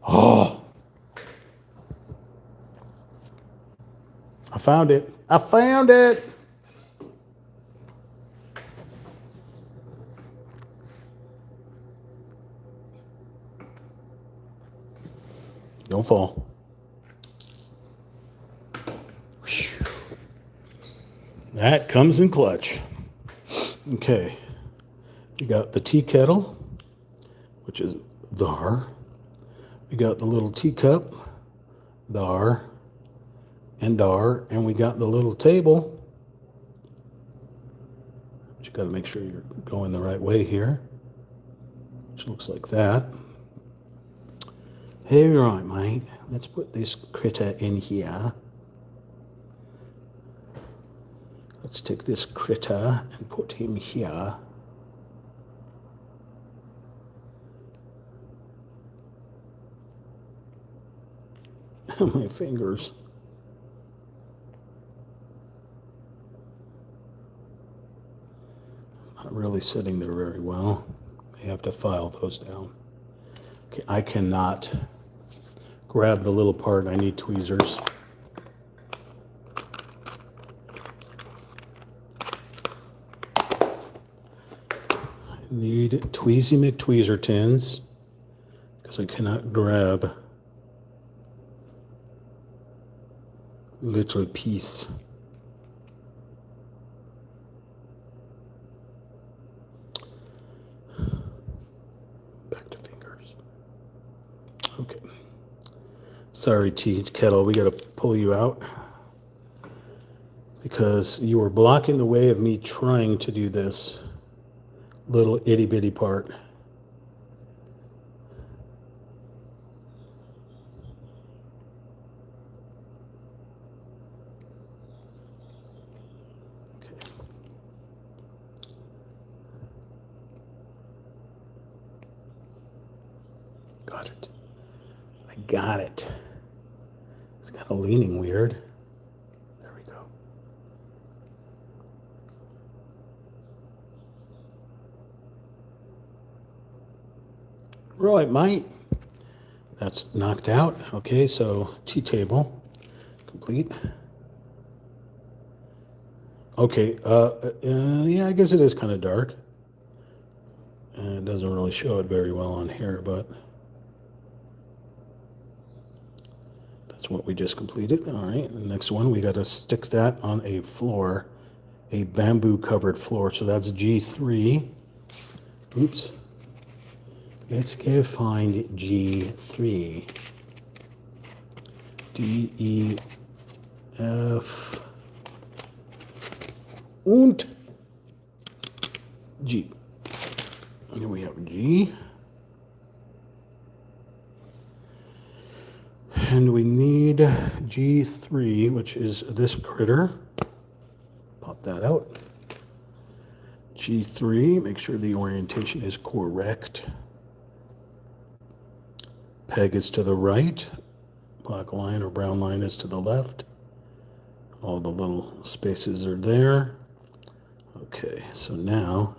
Oh. I found it. I found it. Don't fall. Whew. That comes in clutch. Okay. You got the tea kettle, which is there. We got the little teacup, there, and there. And we got the little table. But you got to make sure you're going the right way here. Which looks like that. Hey, right, mate. Let's put this critter in here. Let's take this critter and put him here. My fingers. Not really sitting there very well. I have to file those down. Okay, I cannot grab the little part. I need tweezers. I need Tweezy McTweezer tins because I cannot grab little piece. Back to fingers. Okay. Sorry, tea kettle, we got to pull you out because you were blocking the way of me trying to do this little itty bitty part. Got it. I got it. It's kind of leaning weird. There we go. Right, mate. That's knocked out. Okay, so tea table complete. Okay, yeah, I guess it is kind of dark. And it doesn't really show it very well on here, but that's what we just completed. All right, the next one, we got to stick that on a floor, a bamboo covered floor. So that's G3. Oops. Let's go find G3. D, E, F, und G. Here we have G. And we need G3, which is this critter. Pop that out. G3, make sure the orientation is correct. Peg is to the right. Black line or brown line is to the left. All the little spaces are there. Okay, so now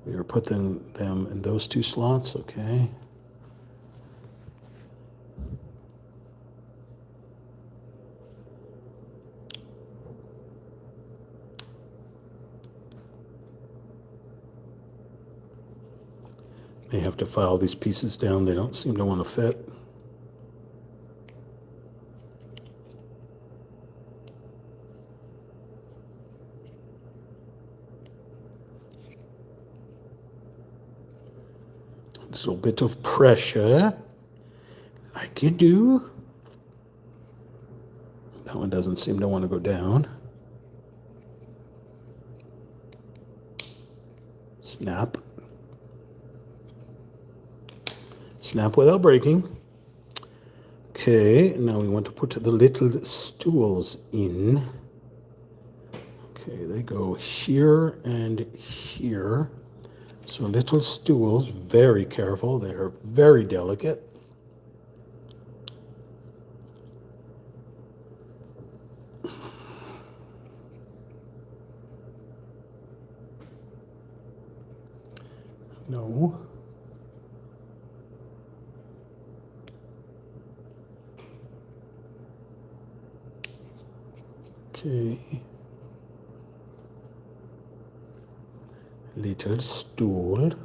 we are putting them in those two slots, okay? May have to file these pieces down. They don't seem to want to fit. Just a little bit of pressure, like you do. That one doesn't seem to want to go down. Snap. Snap without breaking. Okay, now we want to put the little stools in. Okay, they go here and here. So little stools, very careful. They are very delicate. No. Okay. Little stool. That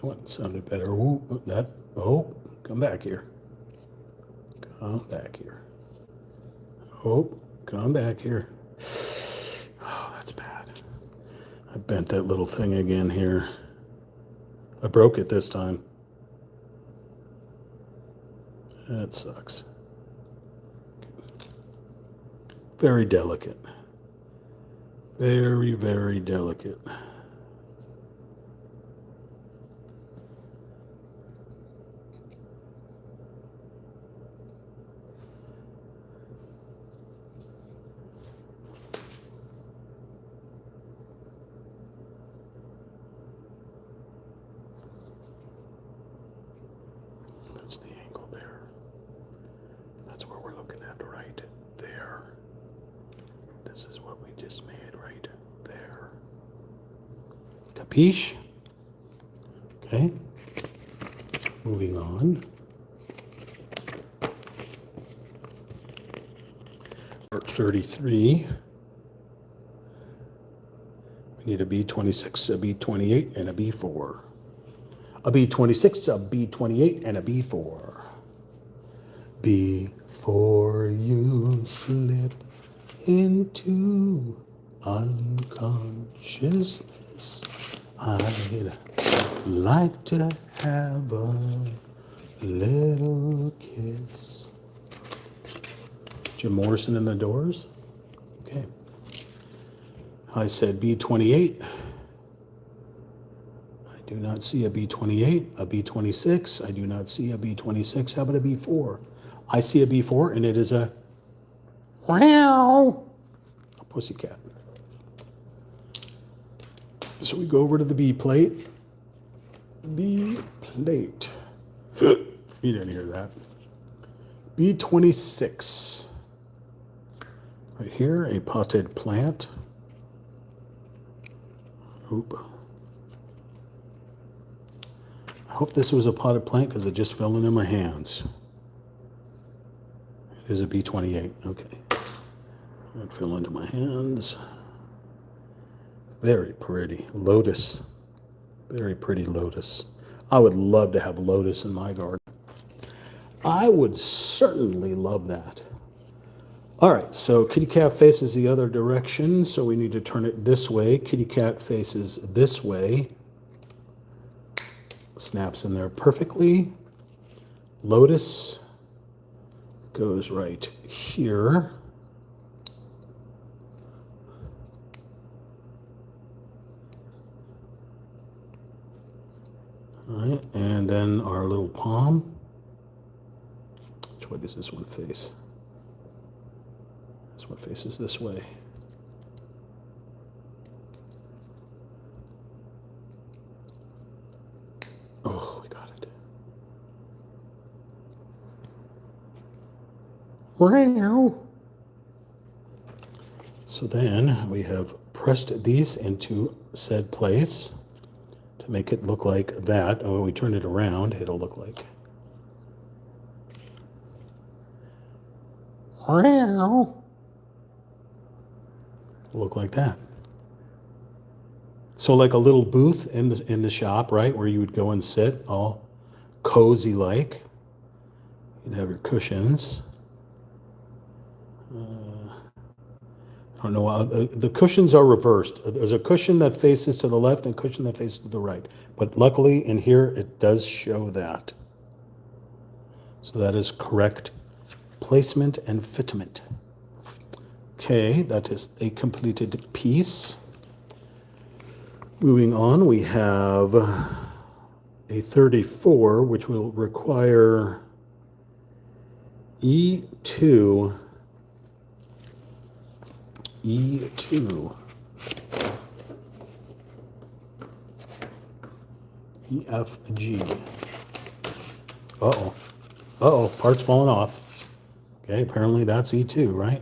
one sounded better. Ooh, that. Oh, come back here. Come back here. Oh, come back here. Oh, that's bad. I bent that little thing again here. I broke it this time. That sucks. Very delicate. Very, very delicate. That's the angle there. That's where we're looking at right there. This is what we just made right there. Capiche? Okay. Moving on. Part 33. We need a B26, a B28, and a B4. A B26, a B28, and a B4. Before you slip into unconsciousness, I'd like to have a little kiss. Jim Morrison and the Doors? Okay. I said B28. I do not see a B28, a B26. I do not see a B26. How about a B4? I see a B4, and it is a wow, a pussycat. So we go over to the B plate. B plate. You didn't hear that. B26. Right here, a potted plant. Oop. I hope this was a potted plant because it just fell into my hands. It is a B28. Okay. It fell into my hands. Very pretty. Lotus. Very pretty lotus. I would love to have lotus in my garden. I would certainly love that. All right, so kitty cat faces the other direction, so we need to turn it this way. Kitty cat faces this way. snaps in there perfectly. Lotus goes right here. All right, and then our little palm. Which way does this one face? This one faces this way. Oh, we got it. Wow. So then we have pressed these into said place to make it look like that. And when we turn it around, it'll look like. Wow. Look like that. So like a little booth in the shop, right, where you would go and sit, all cozy like. You'd have your cushions. I don't know. The cushions are reversed. There's a cushion that faces to the left and a cushion that faces to the right. But luckily in here it does show that. So that is correct placement and fitment. Okay, that is a completed piece. Moving on, we have a 34, which will require E2, E, F, G. Uh-oh, part's falling off. Okay, apparently that's E2, right?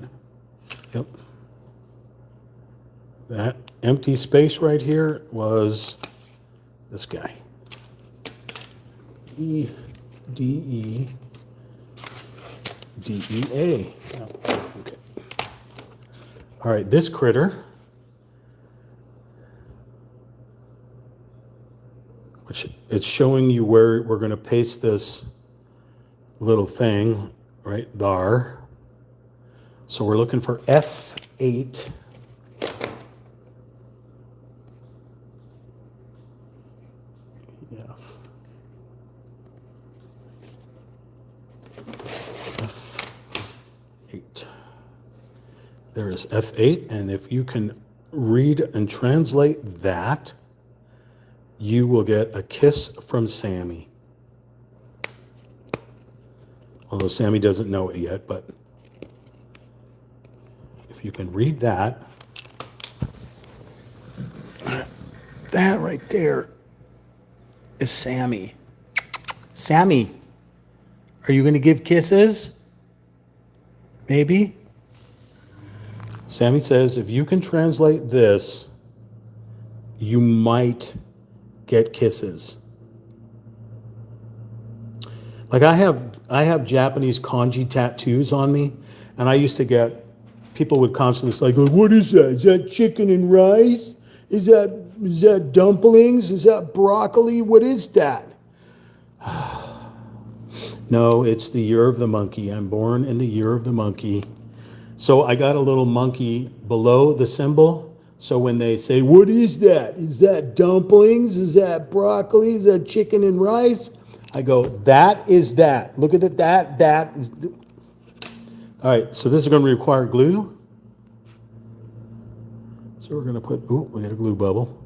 Yep. That empty space right here was this guy. E, D, E, D, E, A. Oh, okay. All right, this critter, which it's showing you where we're going to paste this little thing right there. So we're looking for F8. F8. There is F8, and if you can read and translate that, you will get a kiss from Sammy. Although Sammy doesn't know it yet, but if you can read that, that right there is Sammy. Sammy, are you going to give kisses? Maybe? Sammy says if you can translate this, you might get kisses. Like I have Japanese kanji tattoos on me, and I used to get, people would constantly say, like, what is that? Is that chicken and rice? Is that dumplings? Is that broccoli? What is that? No, it's the year of the monkey. I'm born in the year of the monkey. So I got a little monkey below the symbol. So when they say, what is that? Is that dumplings? Is that broccoli? Is that chicken and rice? I go, that is that. Look at it, that is. All right, so this is going to require glue. So we're going to put, ooh, we got a glue bubble.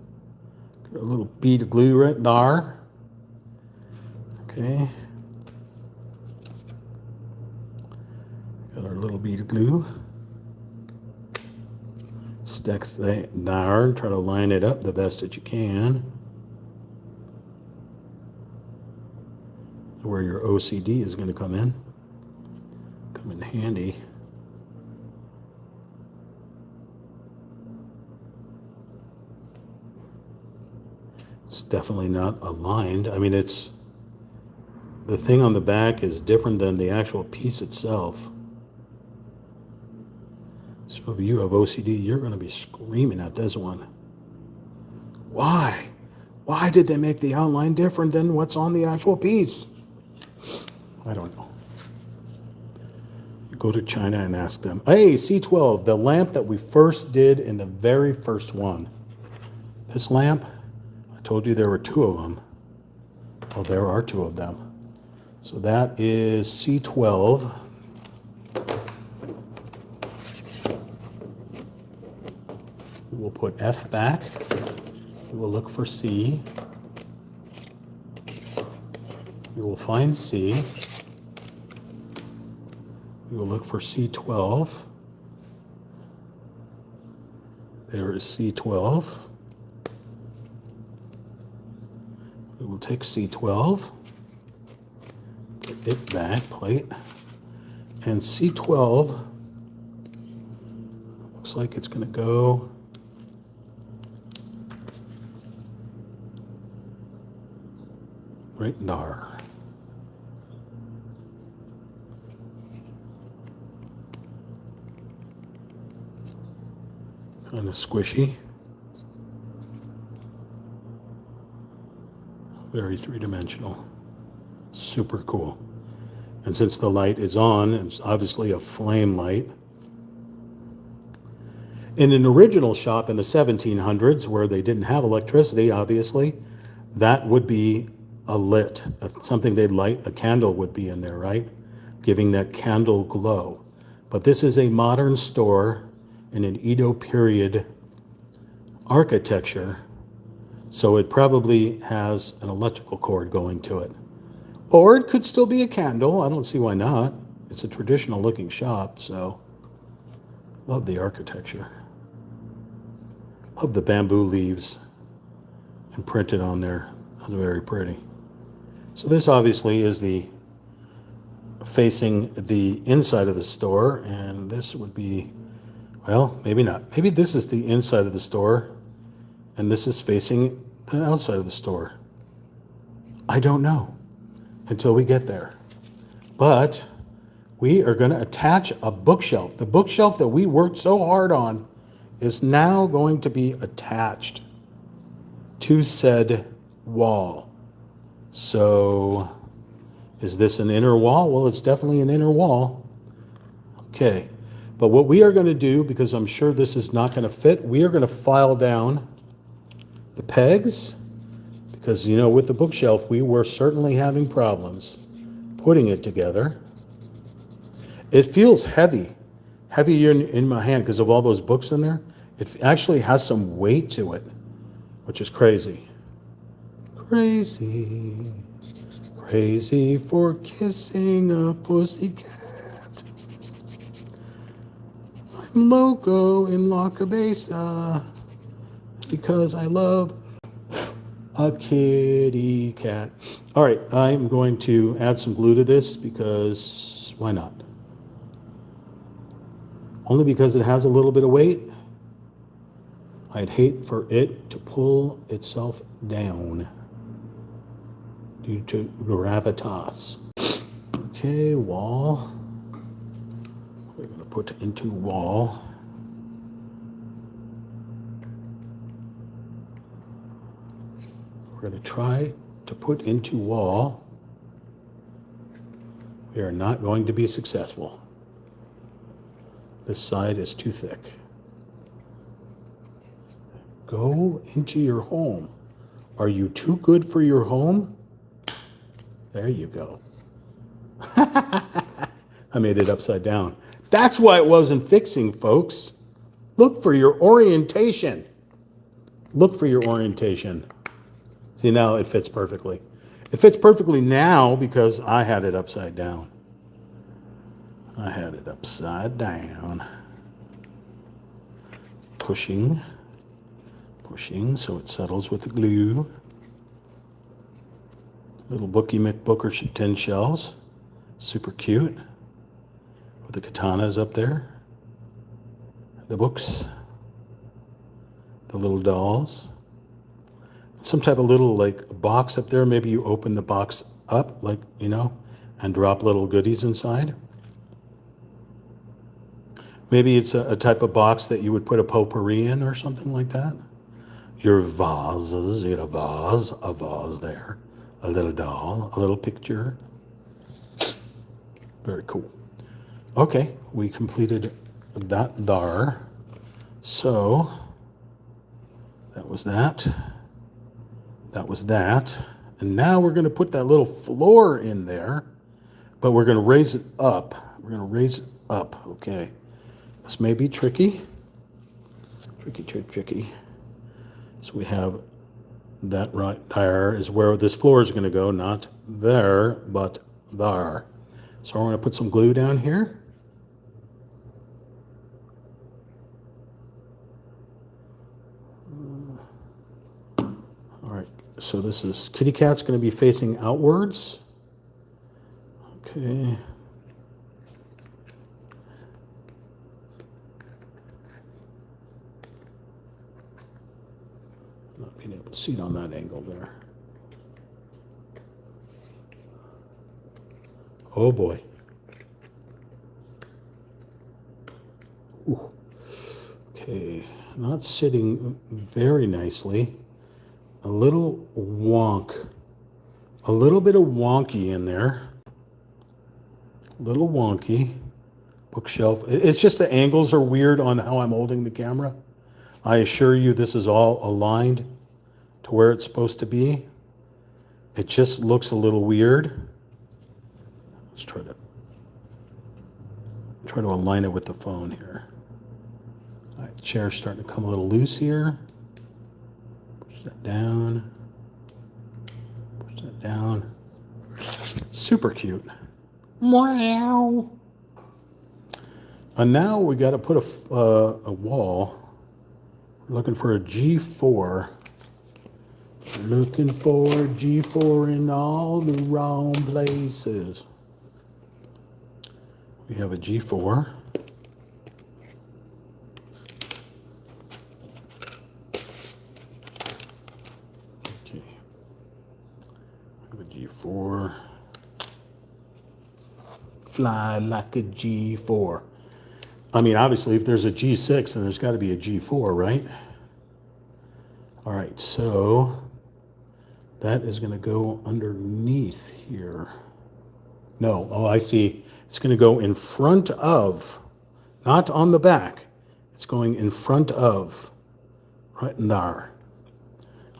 Got a little bead of glue right there. Okay. Got our little bead of glue. Stick that there and try to line it up the best that you can. Where your OCD is going to come in handy. It's definitely not aligned. I mean, it's, the thing on the back is different than the actual piece itself. So if you have OCD, you're going to be screaming at this one. Why? Why did they make the outline different than what's on the actual piece? I don't know. You go to China and ask them. Hey, C12, the lamp that we first did in the very first one. This lamp, I told you there were two of them. Oh, there are two of them. So that is C12. We will put F back. We will look for C. We will find C. We will look for C12. There is C12. We will take C12, put it back, plate, and C12 looks like it's going to go right there. Kind of squishy. Very three-dimensional. Super cool. And since the light is on, it's obviously a flame light. In an original shop in the 1700s, where they didn't have electricity, obviously, that would be a lit, something they'd light, a candle would be in there, right? Giving that candle glow. But this is a modern store in an Edo period architecture, so it probably has an electrical cord going to it. Or it could still be a candle. I don't see why not. It's a traditional looking shop, so love the architecture. Love the bamboo leaves imprinted on there. That's very pretty. So this obviously is the facing the inside of the store, and this would be, well, maybe not. Maybe this is the inside of the store, and this is facing the outside of the store. I don't know until we get there. But we are going to attach a bookshelf. The bookshelf that we worked so hard on is now going to be attached to said wall. So is this an inner wall? Well, it's definitely an inner wall. Okay. But what we are going to do, because I'm sure this is not going to fit, we are going to file down the pegs, because, you know, with the bookshelf, we were certainly having problems putting it together. It feels heavy in my hand because of all those books in there. It actually has some weight to it, which is crazy. Crazy, crazy for kissing a pussycat. I'm loco in La Cabeza because I love a kitty cat. All right, I'm going to add some glue to this because why not? Only because it has a little bit of weight. I'd hate for it to pull itself down due to gravitas. Okay, wall. We're going to put into wall. We're going to try to put into wall. We are not going to be successful. This side is too thick. Go into your home. Are you too good for your home? There you go. I made it upside down. That's why it wasn't fixing, folks. Look for your orientation. Look for your orientation. See, now it fits perfectly. It fits perfectly now because I had it upside down. I had it upside down. Pushing so it settles with the glue. Little Bookie McBooker tin shells. Super cute. With the katanas up there. The books. The little dolls. Some type of little like box up there. Maybe you open the box up, like, you know, and drop little goodies inside. Maybe it's a type of box that you would put a potpourri in or something like that. Your vases, you know, a vase there, a little doll, a little picture. Very cool. Okay, we completed that there. So that was that. That was that. And now we're going to put that little floor in there, but we're going to raise it up. We're going to raise it up. Okay. This may be tricky. Tricky. So we have that right there is where this floor is going to go, not there, but there. So we're going to put some glue down here. All right, so this is kitty cat's going to be facing outwards. Okay. Not being able to see it on that angle there. Oh boy. Ooh. Okay, not sitting very nicely. A little wonk. A little bit of wonky in there. A little wonky. Bookshelf. It's just the angles are weird on how I'm holding the camera. I assure you this is all aligned to where it's supposed to be. It just looks a little weird. Let's try to align it with the phone here. All right, the chair's starting to come a little loose here. Push that down. Push that down. Super cute. Meow. And now we got to put a wall. We're looking for a G4. Looking for a G4 in all the wrong places. We have a G4. Okay. We have a G4. Fly like a G4. I mean, obviously, if there's a G6, then there's got to be a G4, right? All right, so that is going to go underneath here. No, oh, I see. It's going to go in front of, not on the back. It's going in front of, right in there.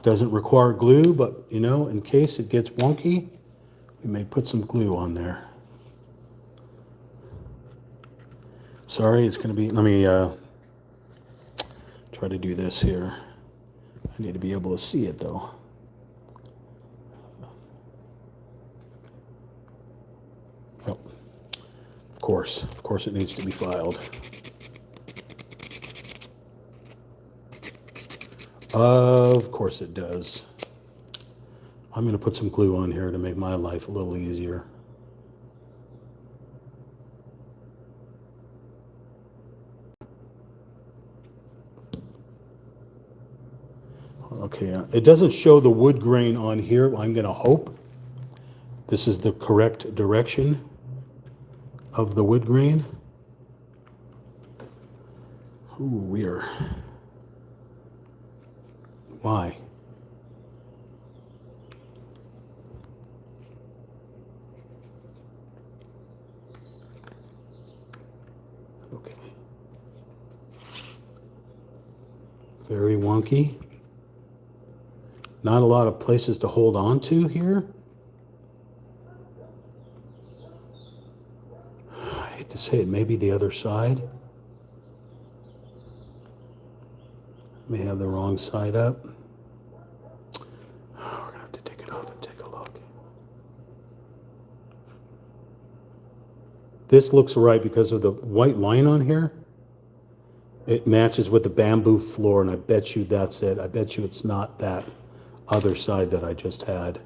Doesn't require glue, but, you know, in case it gets wonky, we may put some glue on there. Sorry, it's going to be, let me try to do this here. I need to be able to see it, though. Oh, of course it needs to be filed. Of course it does. I'm going to put some glue on here to make my life a little easier. Okay, it doesn't show the wood grain on here. I'm going to hope this is the correct direction of the wood grain. Ooh, weird. Why? Okay. Very wonky. Not a lot of places to hold on to here. I hate to say it, maybe the other side. May have the wrong side up. We're gonna have to take it off and take a look. This looks right because of the white line on here. It matches with the bamboo floor, and I bet you that's it. I bet you it's not that other side that I just had.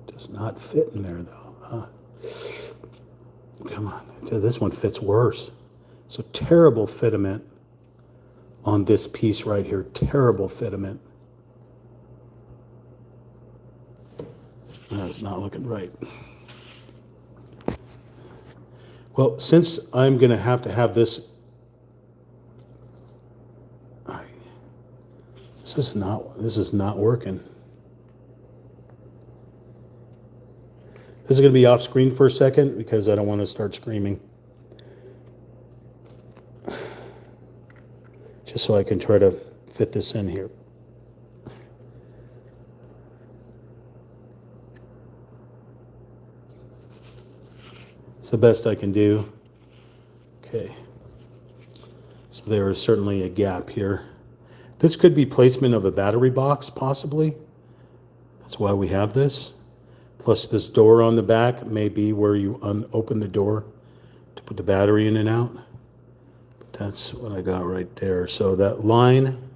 Does not fit in there though. Come on, this one fits worse. So terrible fitment on this piece right here. Terrible fitment. That's not looking right. Well, since I'm going to have this, this is not working. This is going to be off screen for a second because I don't want to start screaming. Just so I can try to fit this in here. It's the best I can do. Okay. So there is certainly a gap here. This could be placement of a battery box, possibly. That's why we have this. Plus this door on the back may be where you open the door to put the battery in and out. But that's what I got right there. So that line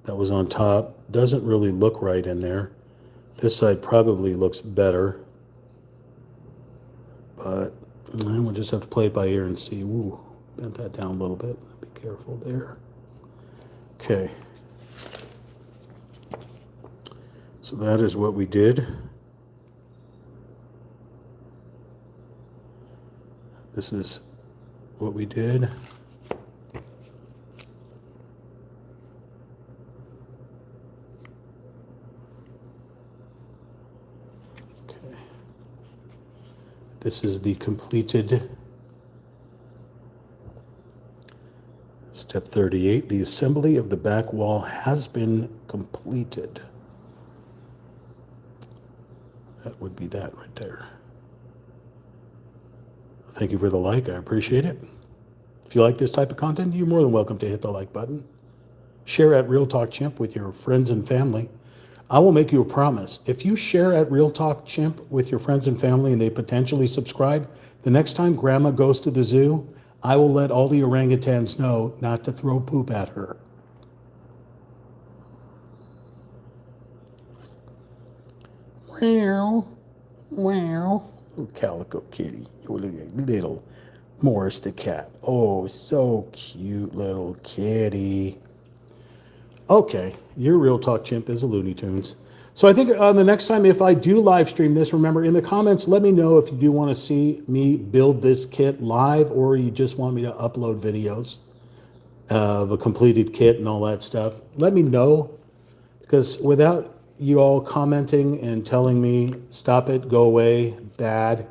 that was on top doesn't really look right in there. This side probably looks better. But we'll just have to play it by ear and see. Ooh, bent that down a little bit. Be careful there. Okay. So that is what we did. This is what we did. Okay. This is the completed step 38. The assembly of the back wall has been completed. That would be that right there. Thank you for the like. I appreciate it. If you like this type of content, you're more than welcome to hit the like button. Share at Real Talk Chimp with your friends and family. I will make you a promise. If you share at Real Talk Chimp with your friends and family and they potentially subscribe, the next time Grandma goes to the zoo, I will let all the orangutans know not to throw poop at her. Meow, meow. Little calico kitty, your little Morris the cat. Oh, so cute little kitty. Okay, your Real Talk Chimp is a Looney Tunes. So I think the next time if I do live stream this, remember in the comments, let me know if you do want to see me build this kit live or you just want me to upload videos of a completed kit and all that stuff. Let me know, because without you all commenting and telling me, stop it, go away, bad,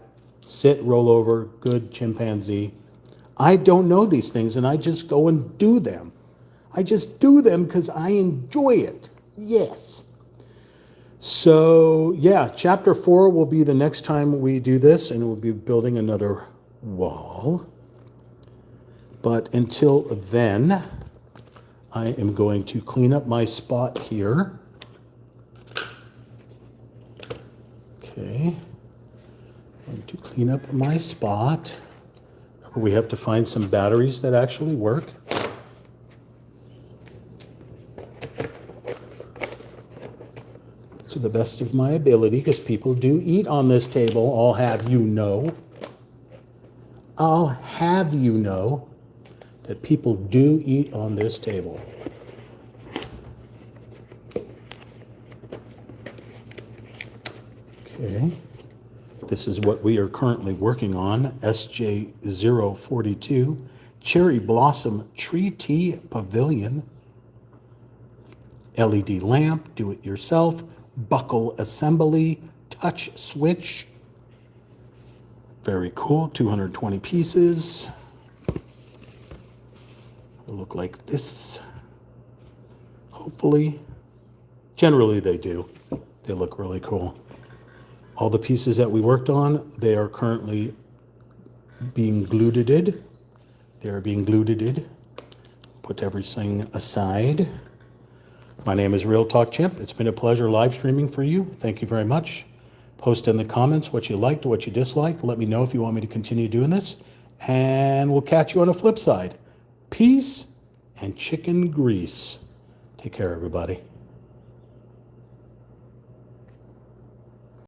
sit, roll over, good chimpanzee. I don't know these things and I just go and do them. I just do them because I enjoy it. Yes. So yeah, chapter 4 will be the next time we do this, and we'll be building another wall. But until then, I am going to clean up my spot here. Okay, I'm going to clean up my spot. We have to find some batteries that actually work. To the best of my ability, because people do eat on this table, I'll have you know. I'll have you know that people do eat on this table. Okay, this is what we are currently working on, SJ042, Cherry Blossom Tree Tea Pavilion, LED lamp, do-it-yourself, buckle assembly, touch switch. Very cool, 220 pieces. It'll look like this, hopefully. Generally they do. They look really cool. All the pieces that we worked on, they are currently being glued-ed. They're being glued-ed. Put everything aside. My name is Real Talk Chimp. It's been a pleasure live streaming for you. Thank you very much. Post in the comments what you liked, what you disliked. Let me know if you want me to continue doing this. And we'll catch you on the flip side. Peace and chicken grease. Take care, everybody.